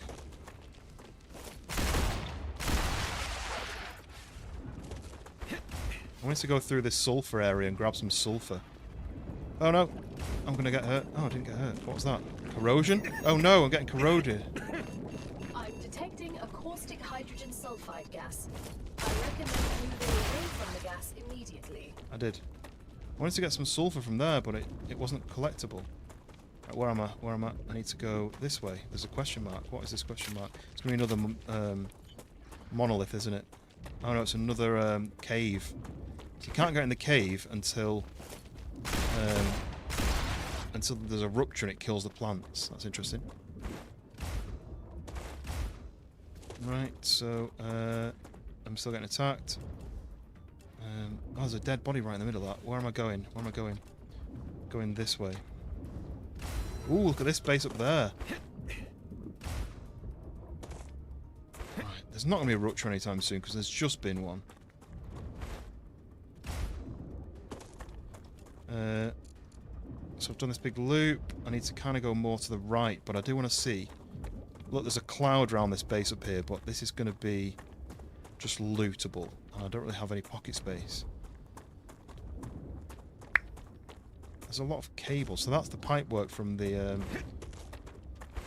I wanted to go through this sulfur area and grab some sulfur. Oh no! I'm gonna get hurt. Oh, I didn't get hurt. What was that? Corrosion? Oh no, I'm getting corroded. I'm detecting a caustic hydrogen sulfide gas. I recommend moving away from the gas immediately. I did. I wanted to get some sulfur from there, but it wasn't collectible. Right, where am I? Where am I? I need to go this way. There's a question mark. What is this question mark? It's gonna be another monolith, isn't it? Oh no, it's another cave. So you can't get in the cave until there's a rupture and it kills the plants. That's interesting. Right, so I'm still getting attacked. Oh, there's a dead body right in the middle of that. Where am I going? Where am I going? Going this way. Ooh, look at this base up there. Right, there's not going to be a rupture anytime soon because there's just been one. So I've done this big loop. I need to kind of go more to the right, but I do want to see. Look, there's a cloud around this base up here, but this is going to be just lootable. And I don't really have any pocket space. There's a lot of cables, so that's the pipe work from the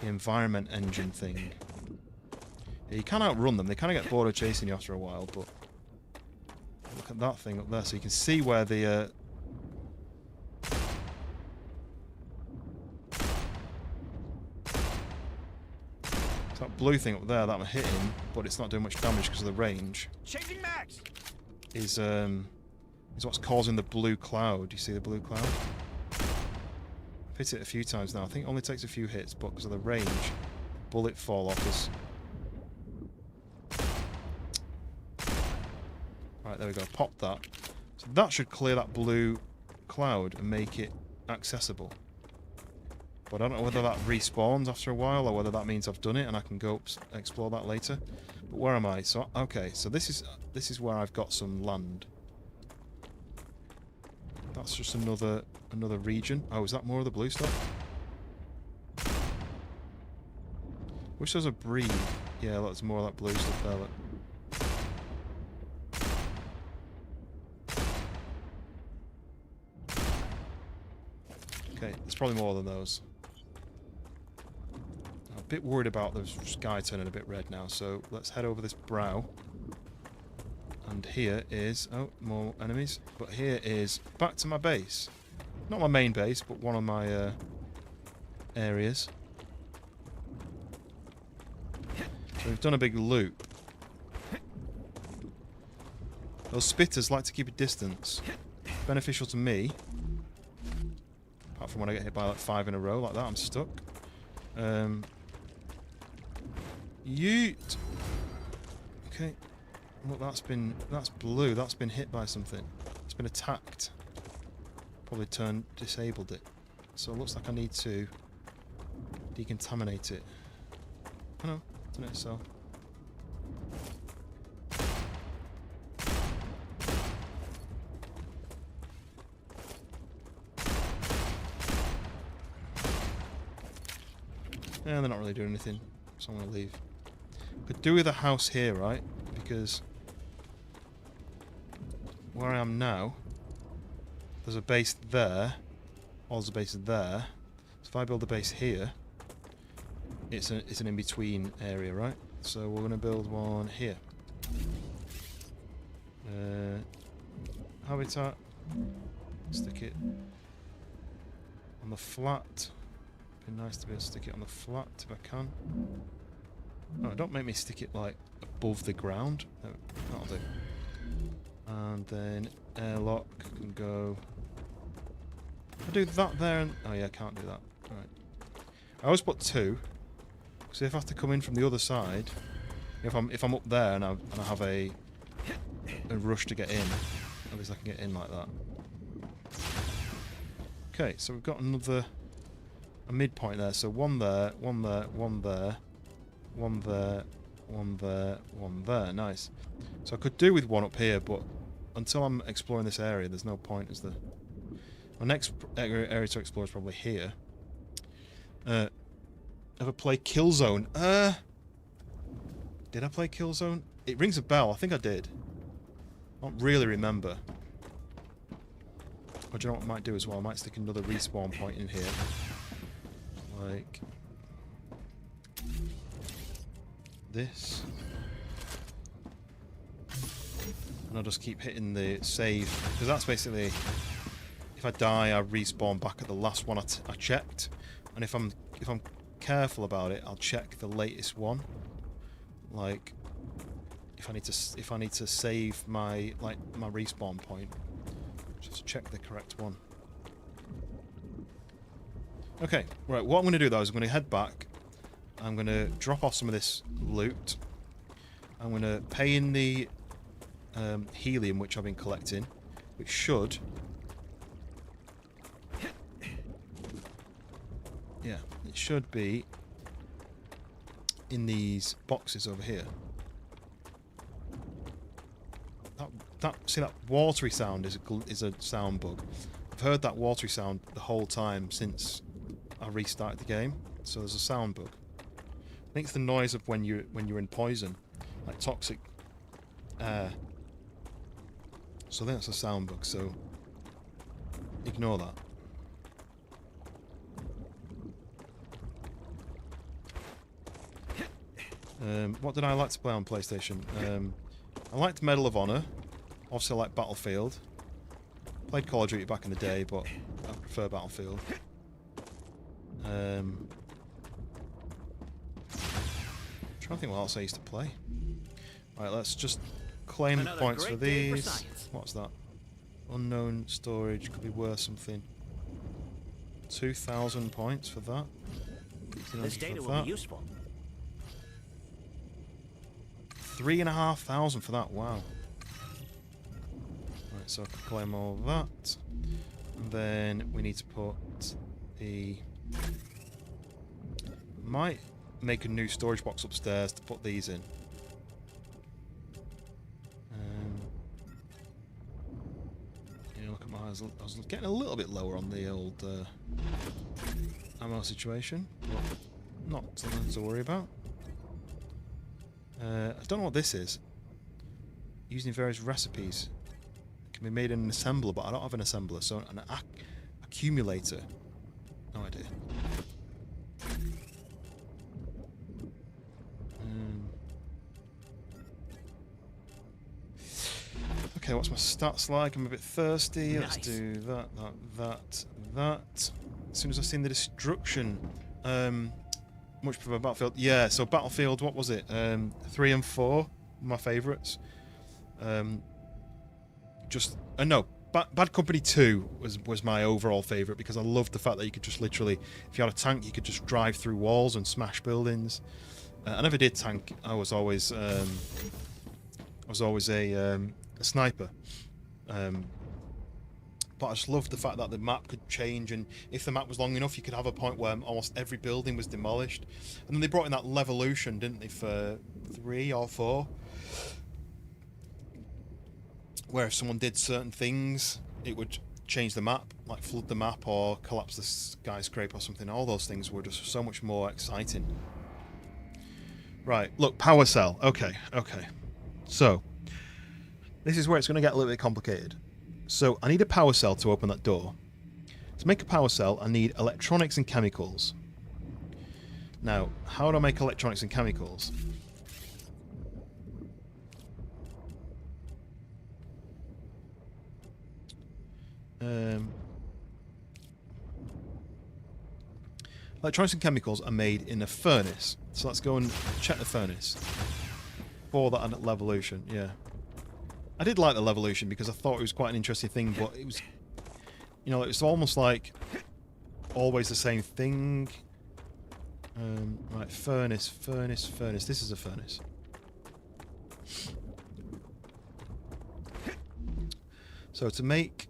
environment engine thing. Yeah, you can outrun them. They kind of get bored of chasing you after a while, but look at that thing up there, so you can see where the that blue thing up there that I'm hitting, but it's not doing much damage because of the range. Changing max. Is what's causing the blue cloud. You see the blue cloud? I've hit it a few times now. I think it only takes a few hits, but because of the range, bullet fall off is. Right, there we go. Pop that. So that should clear that blue cloud and make it accessible. But I don't know whether that respawns after a while or whether that means I've done it and I can go explore that later. But where am I? So okay, so this is where I've got some land. That's just another region. Oh, is that more of the blue stuff? Wish there was a breed. Yeah, look, there's more of that blue stuff there. Look. Okay, there's probably more than those. I'm a bit worried about the sky turning a bit red now, so let's head over this brow. And here is... oh, more enemies. But here is back to my base. Not my main base, but one of my areas. So we've done a big loop. Those spitters like to keep a distance. Beneficial to me. Apart from when I get hit by like 5 in a row like that, I'm stuck. Yeet! Okay. Look, that's blue. That's been hit by something. It's been attacked. Probably disabled it. So it looks like I need to decontaminate it. Oh no, done it itself. Yeah, they're not really doing anything, so I'm going to leave. Could do with a house here, right? Because where I am now, there's a base there, or there's a base there. So if I build a base here, it's an in-between area, right? So we're going to build one here. Habitat. Stick it on the flat. Be nice to be able to stick it on the flat if I can. Oh, don't make me stick it like above the ground. No, that'll do. And then airlock can go. I do that there and oh yeah, I can't do that. Right. I always put 2. So if I have to come in from the other side, if I'm up there and I have a rush to get in, at least I can get in like that. Okay, so we've got a midpoint there. So one there, one there, one there, one there, one there, one there. Nice. So I could do with one up here, but until I'm exploring this area, there's no point, is there? My next area to explore is probably here. Ever play Killzone? Did I play Killzone? It rings a bell. I think I did. I don't really remember. Or do you know what I might do as well? I might stick another respawn point in here. Like this. And I'll just keep hitting the save. Because that's basically, if I die, I respawn back at the last one I checked. And if I'm careful about it, I'll check the latest one. Like if I need to save my respawn point, just check the correct one. Okay, right, what I'm going to do though is I'm going to head back. I'm going to drop off some of this loot. I'm going to pay in the helium, which I've been collecting, which should... Yeah, it should be in these boxes over here. See that watery sound is a sound bug. I've heard that watery sound the whole time since I restarted the game, so there's a sound bug. I think it's the noise of when you're in poison, like toxic air. So I think that's a sound bug, so ignore that. What did I like to play on PlayStation? I liked Medal of Honor. Obviously I like Battlefield. Played Call of Duty back in the day, but I prefer Battlefield. I'm trying to think what else I used to play. Right, let's just claim Another points for great day for these. science. What's that? Unknown storage could be worth something. 2,000 points for that. This data will be useful. 3,500 for that. Wow. Right, so I can claim all of that, and then we need to put the. Might make a new storage box upstairs to put these in. Yeah, look at my eyes. I was getting a little bit lower on the old ammo situation, but not something to worry about. I don't know what this is. Using various recipes. It can be made in an assembler, but I don't have an assembler, so an accumulator. No idea. Okay, what's my stats like? I'm a bit thirsty. Let's do that. As soon as I've seen the destruction, much prefer Battlefield. Yeah, so Battlefield, what was it? 3 and 4, my favourites. No, Bad Company 2 was my overall favourite because I loved the fact that you could just literally, if you had a tank, you could just drive through walls and smash buildings. I never did tank. I was always a sniper. But I just loved the fact that the map could change, and if the map was long enough, you could have a point where almost every building was demolished. And then they brought in that Levolution, didn't they, for 3 or 4? Where if someone did certain things, it would change the map, like flood the map or collapse the skyscraper or something. All those things were just so much more exciting. Right, look, power cell. Okay. So, this is where it's going to get a little bit complicated. So, I need a power cell to open that door. To make a power cell, I need electronics and chemicals. Now, how do I make electronics and chemicals? Electronics and chemicals are made in a furnace. So let's go and check the furnace. For that Levolution, yeah. I did like the Levolution because I thought it was quite an interesting thing, but it was, you know, it's almost like always the same thing. Right, furnace. This is a furnace. So to make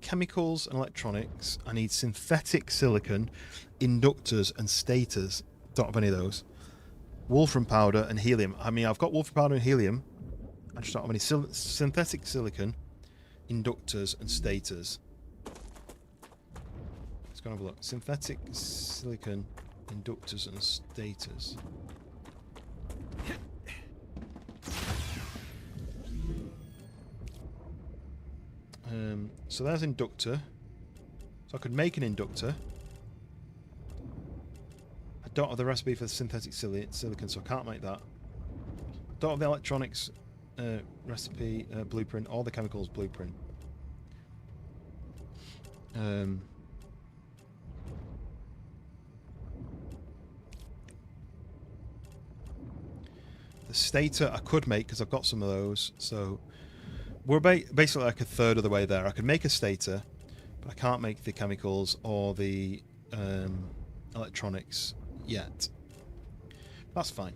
chemicals and electronics, I need synthetic silicon, inductors and stators. Don't have any of those. Wolfram powder and helium. I mean, I've got wolfram powder and helium. I just don't have any synthetic silicon, inductors and stators. Let's go and have a look. Synthetic silicon, inductors and stators. So there's inductor. So I could make an inductor. I don't have the recipe for the synthetic silicon, so I can't make that. Don't have the electronics recipe blueprint or the chemicals blueprint. The stator I could make because I've got some of those, so we're basically like a third of the way there. I could make a stator, but I can't make the chemicals or the electronics yet. That's fine.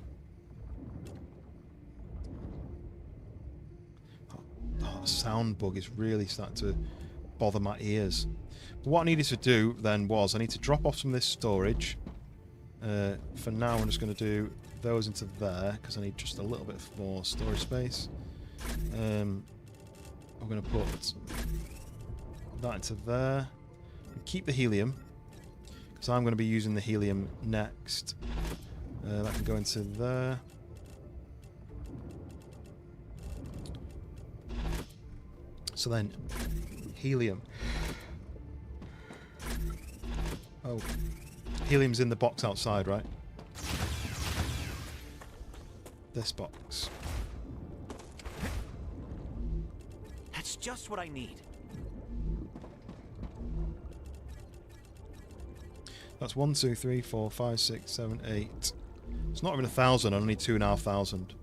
that sound bug is really starting to bother my ears. But what I needed to do then was I need to drop off some of this storage. For now, I'm just going to do those into there because I need just a little bit more storage space. I'm going to put that into there. Keep the helium because I'm going to be using the helium next. That can go into there. So then, helium. Oh, helium's in the box outside, right? This box. That's just what I need. That's 1, 2, 3, 4, 5, 6, 7, 8. It's not even 1,000. I only 2,500.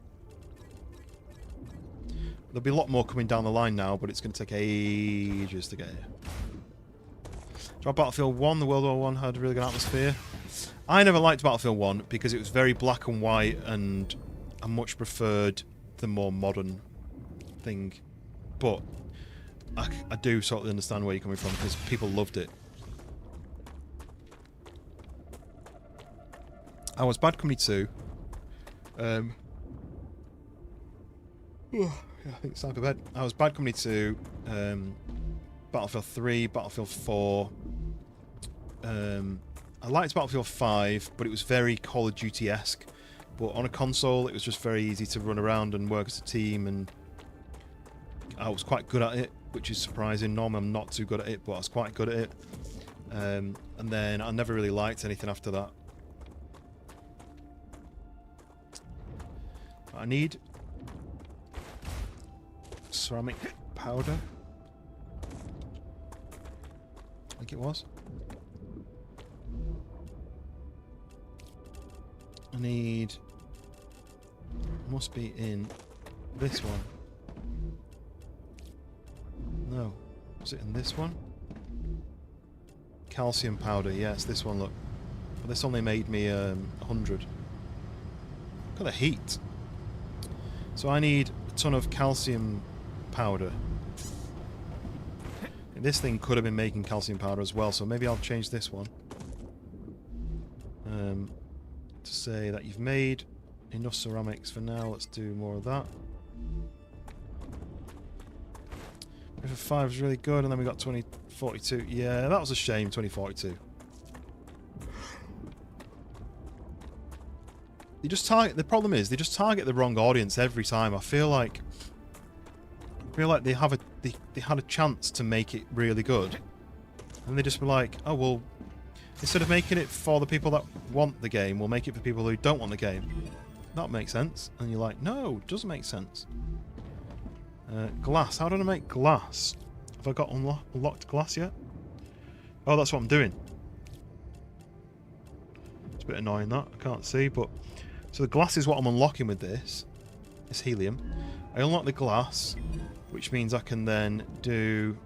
There'll be a lot more coming down the line now, but it's going to take ages to get here. So Battlefield 1, the World War 1 had a really good atmosphere. I never liked Battlefield 1 because it was very black and white, and I much preferred the more modern thing. But I do sort of understand where you're coming from because people loved it. I was Bad Company 2. I think it's time for bed. I was Bad Company 2, Battlefield 3, Battlefield 4. I liked Battlefield 5, but it was very Call of Duty-esque. But on a console, it was just very easy to run around and work as a team, and I was quite good at it, which is surprising. Normally, I'm not too good at it, but I was quite good at it. And then I never really liked anything after that. I need ceramic powder. I think it was. I need... must be in this one. No. Was it in this one? Calcium powder. Yes, this one, look. But this only made me 100. Look at the heat. So I need a ton of calcium powder. And this thing could have been making calcium powder as well, so maybe I'll change this one. To say that you've made enough ceramics for now. Let's do more of that. River 5 is really good, and then we got 2042. Yeah, that was a shame, 2042. They just target. The problem is they just target the wrong audience every time. I feel like they have they had a chance to make it really good, and they just were like, oh well, instead of making it for the people that want the game, we'll make it for people who don't want the game. That makes sense. And you're like, no, it doesn't make sense. Glass. How do I make glass? Have I got unlocked glass yet? Oh, that's what I'm doing. It's a bit annoying that I can't see, but. So the glass is what I'm unlocking with this. It's helium. I unlock the glass, which means I can then do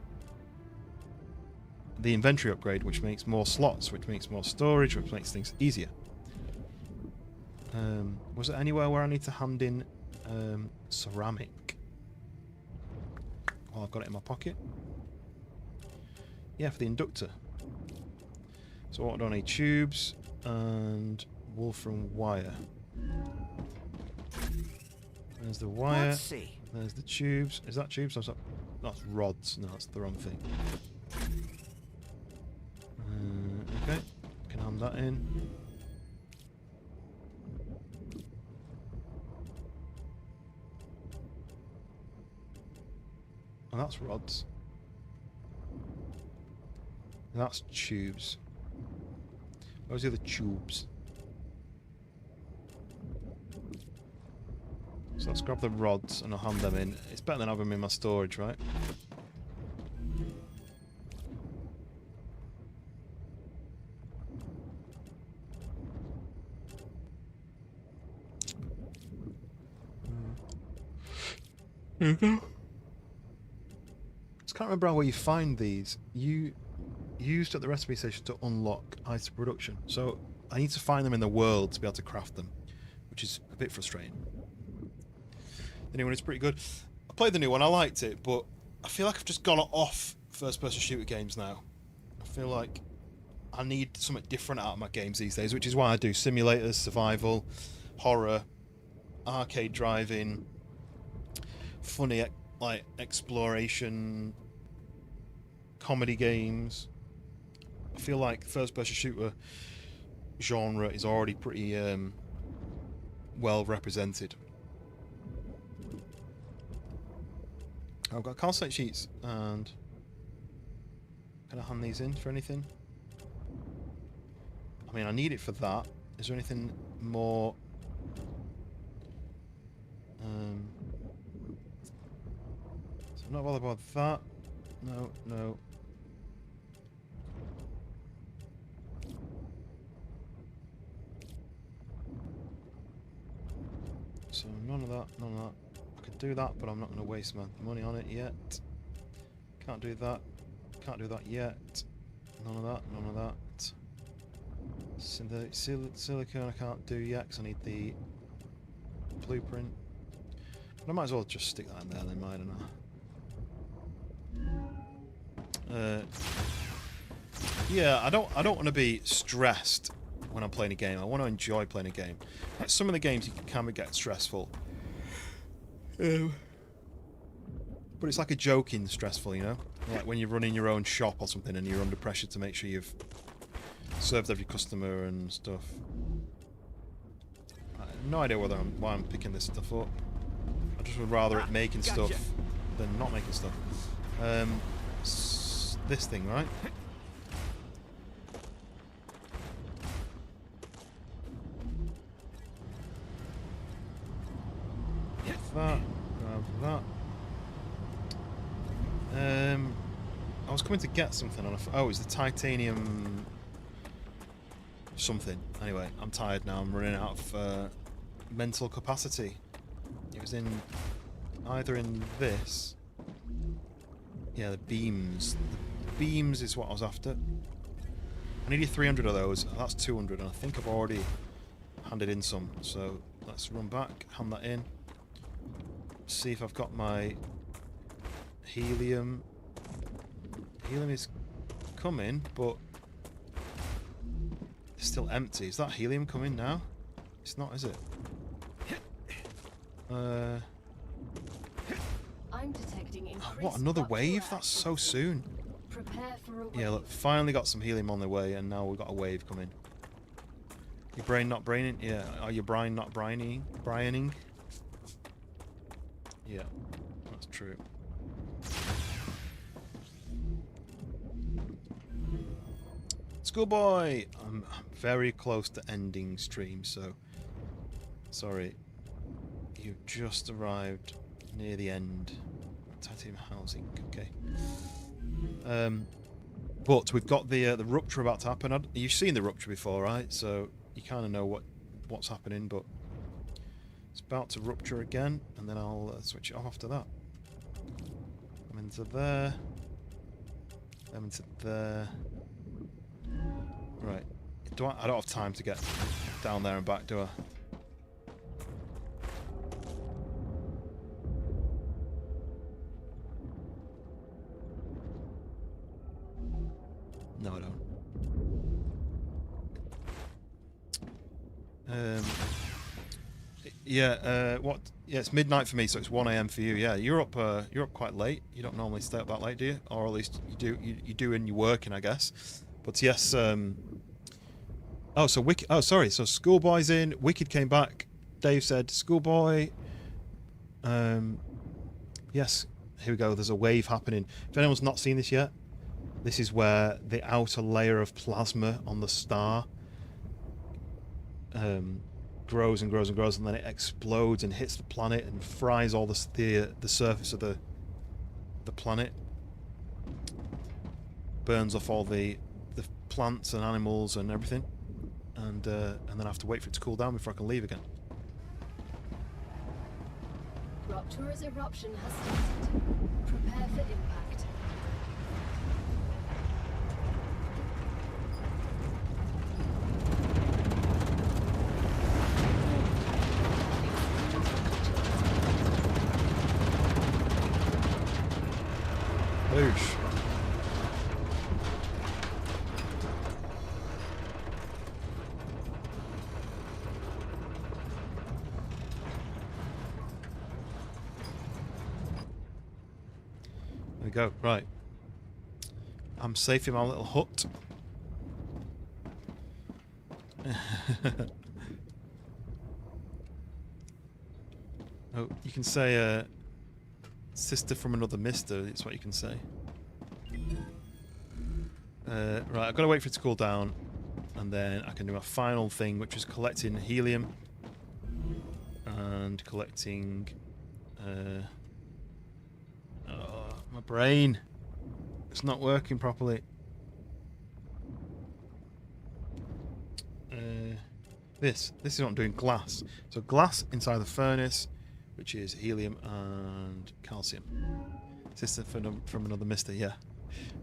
the inventory upgrade, which makes more slots, which makes more storage, which makes things easier. Was it anywhere where I need to hand in ceramic? Well, I've got it in my pocket. Yeah, for the inductor. So what do I need? Tubes and wolfram wire. There's the wire. Let's see. There's the tubes. Is that tubes? That's rods. No, that's the wrong thing. Okay, can hand that in. And that's rods. And that's tubes. Where's the other tubes? So let's grab the rods and I'll hand them in. It's better than having them in my storage, right? There you go. Just can't remember where you find these. You used at the recipe station to unlock item production. So I need to find them in the world to be able to craft them, which is a bit frustrating. Anyway, it's pretty good. played the new one. I liked it, but I feel like I've just gone off first-person shooter games now. I feel like I need something different out of my games these days, which is why I do simulators, survival, horror, arcade driving, funny like exploration, comedy games. I feel like first-person shooter genre is already pretty well represented. I've got concept sheets, and can I hand these in for anything? I mean, I need it for that. Is there anything more? So I'm not bothered about that. No, no. So none of that, none of that. I could do that, but I'm not going to waste my money on it yet. Can't do that. Can't do that yet. None of that, none of that. Synthetic silicone I can't do yet because I need the blueprint. But I might as well just stick that in there then, mightn't I? Yeah, I don't want to be stressed when I'm playing a game. I want to enjoy playing a game. Like some of the games you can get stressful. But it's like a joking stressful, you know? Like when you're running your own shop or something and you're under pressure to make sure you've served every customer and stuff. I have no idea why I'm picking this stuff up. I just would rather it making stuff than not making stuff. This thing, right? That, grab that. I was coming to get something on a. Oh, it's the titanium something. Anyway, I'm tired now. I'm running out of mental capacity. It was in either in this. Yeah, the beams. The beams is what I was after. I needed 300 of those. That's 200, and I think I've already handed in some. So let's run back, hand that in. See if I've got my helium. Helium is coming, but it's still empty. Is that helium coming now? It's not, is it? I'm detecting increased what, another rupture wave? That's so activity. soon. Prepare for a Yeah, wave. look, finally got some helium on the way, and now we've got a wave coming. Your brain not braining? Yeah, are your brain not brining? Yeah, that's true. Schoolboy! I'm very close to ending stream, so sorry. You've just arrived near the end. Titanium housing, okay. But we've got the rupture about to happen. You've seen the rupture before, right? So you kind of know what's happening, but it's about to rupture again, and then I'll switch it off after that. I'm into there. I'm into there. Right. I don't have time to get down there and back, do I? No, I don't. Yeah, what? Yeah, it's midnight for me, so it's 1 AM for you. Yeah, you're up quite late. You don't normally stay up that late, do you? Or at least you do. You do when you're working, I guess. But yes. Oh, so Wicked. Oh, sorry. So Schoolboy's in. Wicked came back. Dave said Schoolboy. Yes. Here we go. There's a wave happening. If anyone's not seen this yet, this is where the outer layer of plasma on the star grows and grows and grows, and then it explodes and hits the planet and fries all the surface of the planet, burns off all the plants and animals and everything, and then I have to wait for it to cool down before I can leave again. Rupture's eruption has started. Prepare for impact. go. Right. I'm safe in my little hut. Oh, you can say sister from another mister, it's what you can say. Right, I've got to wait for it to cool down, and then I can do my final thing, which is collecting helium and collecting my brain. It's not working properly. This is what I'm doing. Glass. So glass inside the furnace, which is helium and calcium. Sister from another mister, yeah.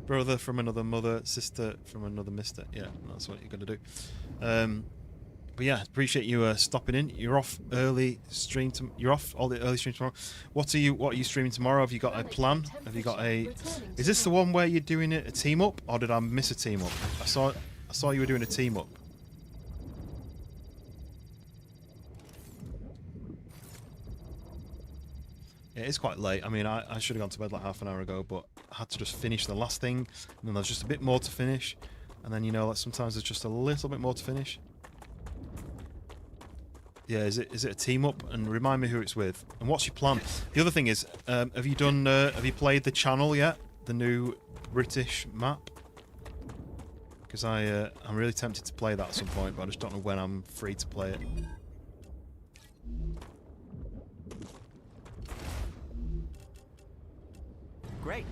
Brother from another mother, sister from another mister. Yeah, that's what you're going to do. But yeah, appreciate you stopping in. You're off early stream. You're off all the early stream tomorrow. What are you streaming tomorrow? Have you got a plan? Have you got a? Is this the one where you're doing a team up, or did I miss a team up? I saw you were doing a team up. Yeah, it's quite late. I mean, I should have gone to bed like half an hour ago, but I had to just finish the last thing, and then there's just a bit more to finish, and then, you know, like sometimes there's just a little bit more to finish. Yeah, is it a team up? And remind me who it's with. And what's your plan? The other thing is, have you played the channel yet? The new British map? Because I'm really tempted to play that at some point, but I just don't know when I'm free to play it. Great.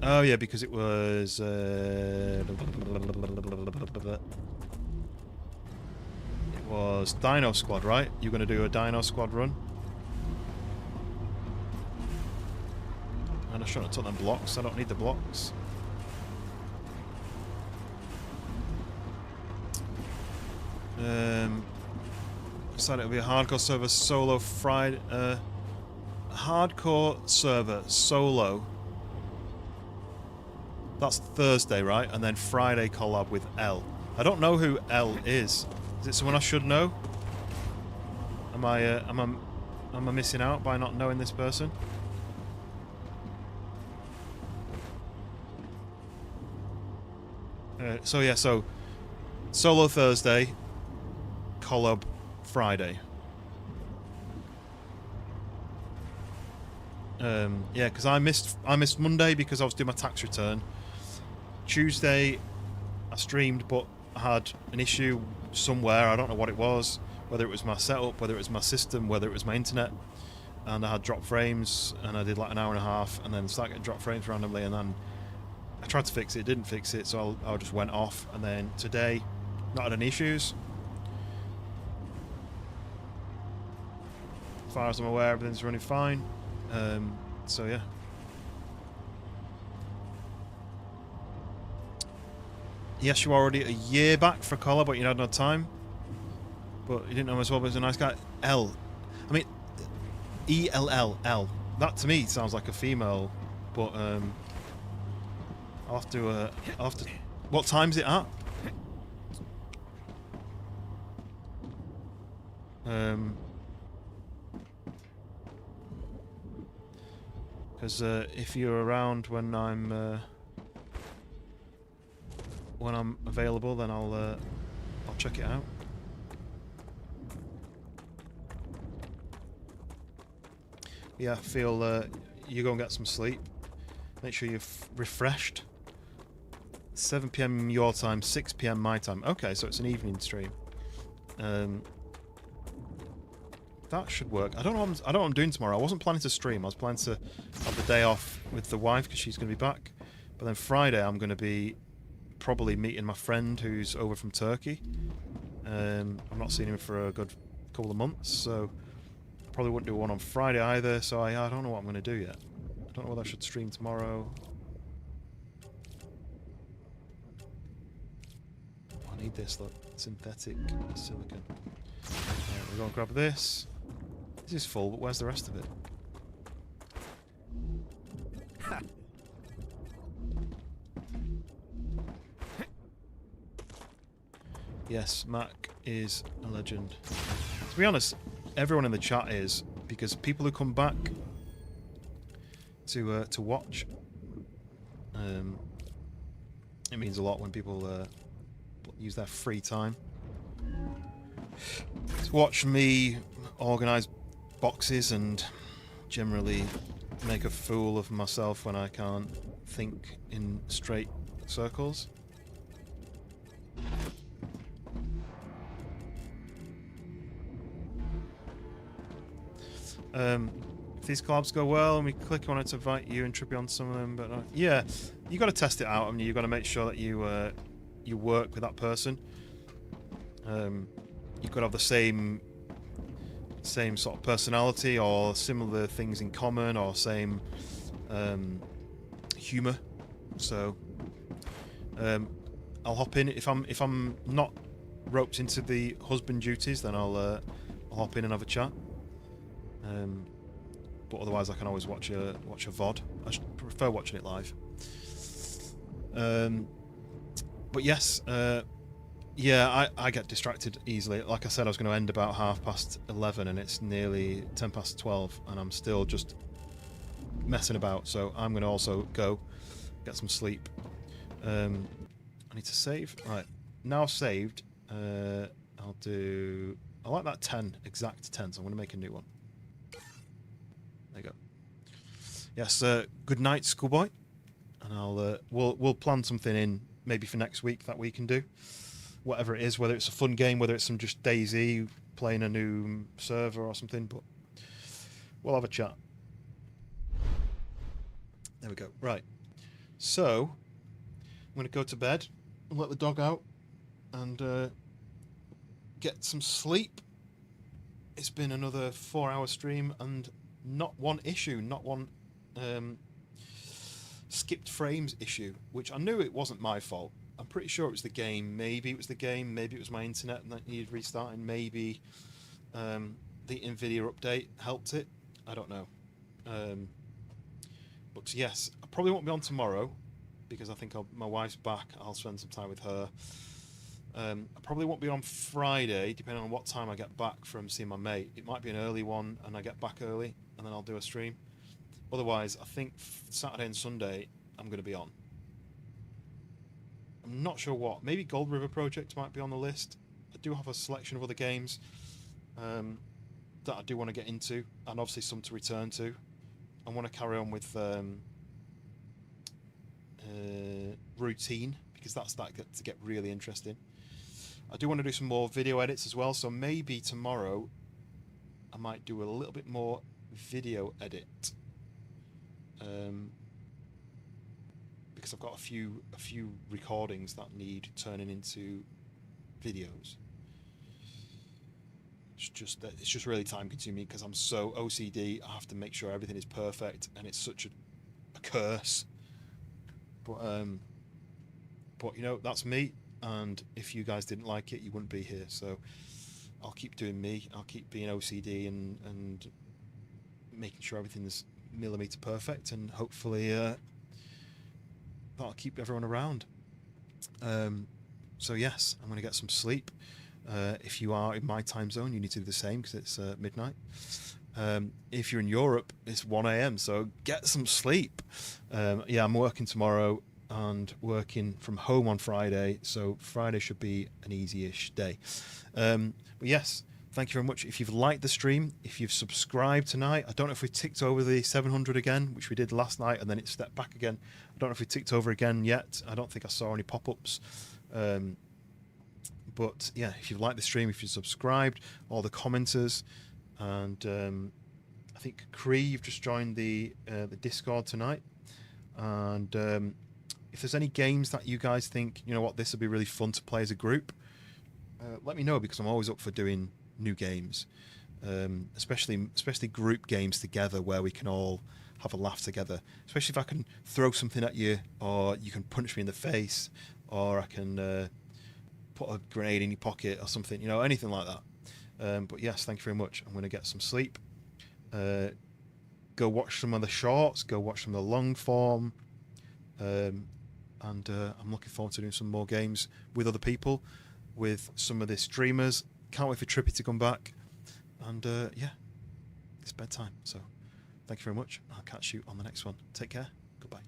Oh yeah, because it was it was Dino Squad, right? You're going to do a Dino Squad run, and I shouldn't have took them blocks. I don't need the blocks. Decided it'll be a hardcore server solo Friday. Hardcore server solo. That's Thursday, right? And then Friday collab with L. I don't know who L is. Is it someone I should know? Am I missing out by not knowing this person? So yeah, so solo Thursday, collab Friday. Yeah, because I missed Monday because I was doing my tax return. Tuesday I streamed, but I had an issue somewhere. I don't know what it was, whether it was my setup, whether it was my system, whether it was my internet, and I had drop frames, and I did like an hour and a half, and then started getting drop frames randomly, and then I tried to fix it, didn't fix it, so I just went off. And then today, not had any issues. As far as I'm aware, everything's running fine. So yeah. Yes, you were already a year back for collar, but you had no time. But you didn't know him as well, but he's a nice guy. L. I mean, E-L-L-L. That to me sounds like a female, but I'll have to. What time's it at? Because if you're around when I'm available, then I'll check it out. Yeah, I feel you go and get some sleep. Make sure you're refreshed. 7 PM your time, 6 PM my time. Okay, so it's an evening stream. That should work. I don't know what I'm doing tomorrow. I wasn't planning to stream. I was planning to have the day off with the wife because she's going to be back. But then Friday I'm going to be probably meeting my friend who's over from Turkey. I've not seen him for a good couple of months, so probably wouldn't do one on Friday either. So I don't know what I'm going to do yet. I don't know whether I should stream tomorrow. I need this, look. Synthetic silicon. We're going to grab this. This is full, but where's the rest of it? Yes, Mac is a legend. To be honest, everyone in the chat is. because people who come back to watch, it means a lot when people use their free time to watch me organise boxes and generally make a fool of myself when I can't think in straight circles. If these collabs go well and we click on it to invite you and trip you on some of them, but yeah, you got to test it out. I mean, you got to make sure that you work with that person. You've got to have the same sort of personality or similar things in common or same humour. So I'll hop in if I'm not roped into the husband duties, then I'll hop in and have a chat. But otherwise, I can always watch a VOD. I prefer watching it live. But yes, yeah, I get distracted easily. Like I said, I was going to end about 11:30, and it's nearly 12:10, and I'm still just messing about. So I'm going to also go get some sleep. I need to save. Right, now saved. I like that 10, exact 10. So I'm going to make a new one. There you go. Yes, good night, schoolboy. And I'll we'll plan something in maybe for next week that we can do, whatever it is, whether it's a fun game, whether it's some just DayZ playing a new server or something. But we'll have a chat. There we go. Right. So I'm going to go to bed and let the dog out and get some sleep. It's been another 4-hour stream and not one issue, not one skipped frames issue, which I knew it wasn't my fault. I'm pretty sure it was the game. Maybe it was the game, maybe it was my internet and that needed restarting, maybe the Nvidia update helped it. I don't know. But yes, I probably won't be on tomorrow because I think my wife's back. I'll spend some time with her. I probably won't be on Friday, depending on what time I get back from seeing my mate. It might be an early one and I get back early and then I'll do a stream. Otherwise, I think Saturday and Sunday I'm going to be on. I'm not sure what. Maybe Gold River Project might be on the list. I do have a selection of other games that I do want to get into, and obviously some to return to. I want to carry on with routine, because that's to get really interesting. I do want to do some more video edits as well, so maybe tomorrow I might do a little bit more video edit. Because I've got a few recordings that need turning into videos. It's just really time consuming because I'm so OCD. I have to make sure everything is perfect, and it's such a curse. But you know, that's me, and if you guys didn't like it, you wouldn't be here. So I'll keep doing me. I'll keep being OCD and making sure everything's millimeter perfect, and hopefully that'll keep everyone around. So yes, I'm going to get some sleep. If you are in my time zone, you need to do the same because it's midnight. If you're in Europe, it's 1 a.m, so get some sleep. Yeah, I'm working tomorrow and working from home on Friday, so Friday should be an easy-ish day. But yes, thank you very much. If you've liked the stream, if you've subscribed tonight, I don't know if we ticked over the 700 again, which we did last night, and then it stepped back again. I don't know if we ticked over again yet. I don't think I saw any pop-ups. But yeah, if you've liked the stream, if you've subscribed, all the commenters, and I think Cree, you've just joined the Discord tonight. And if there's any games that you guys think, you know what, this would be really fun to play as a group, let me know, because I'm always up for doing new games, especially group games together where we can all have a laugh together. Especially if I can throw something at you, or you can punch me in the face, or I can put a grenade in your pocket or something, you know, anything like that. But yes, thank you very much. I'm going to get some sleep. Go watch some of the shorts, go watch some of the long form, and I'm looking forward to doing some more games with other people, with some of the streamers. Can't wait for Trippy to come back, and yeah, it's bedtime. So thank you very much. I'll catch you on the next one. Take care. Goodbye.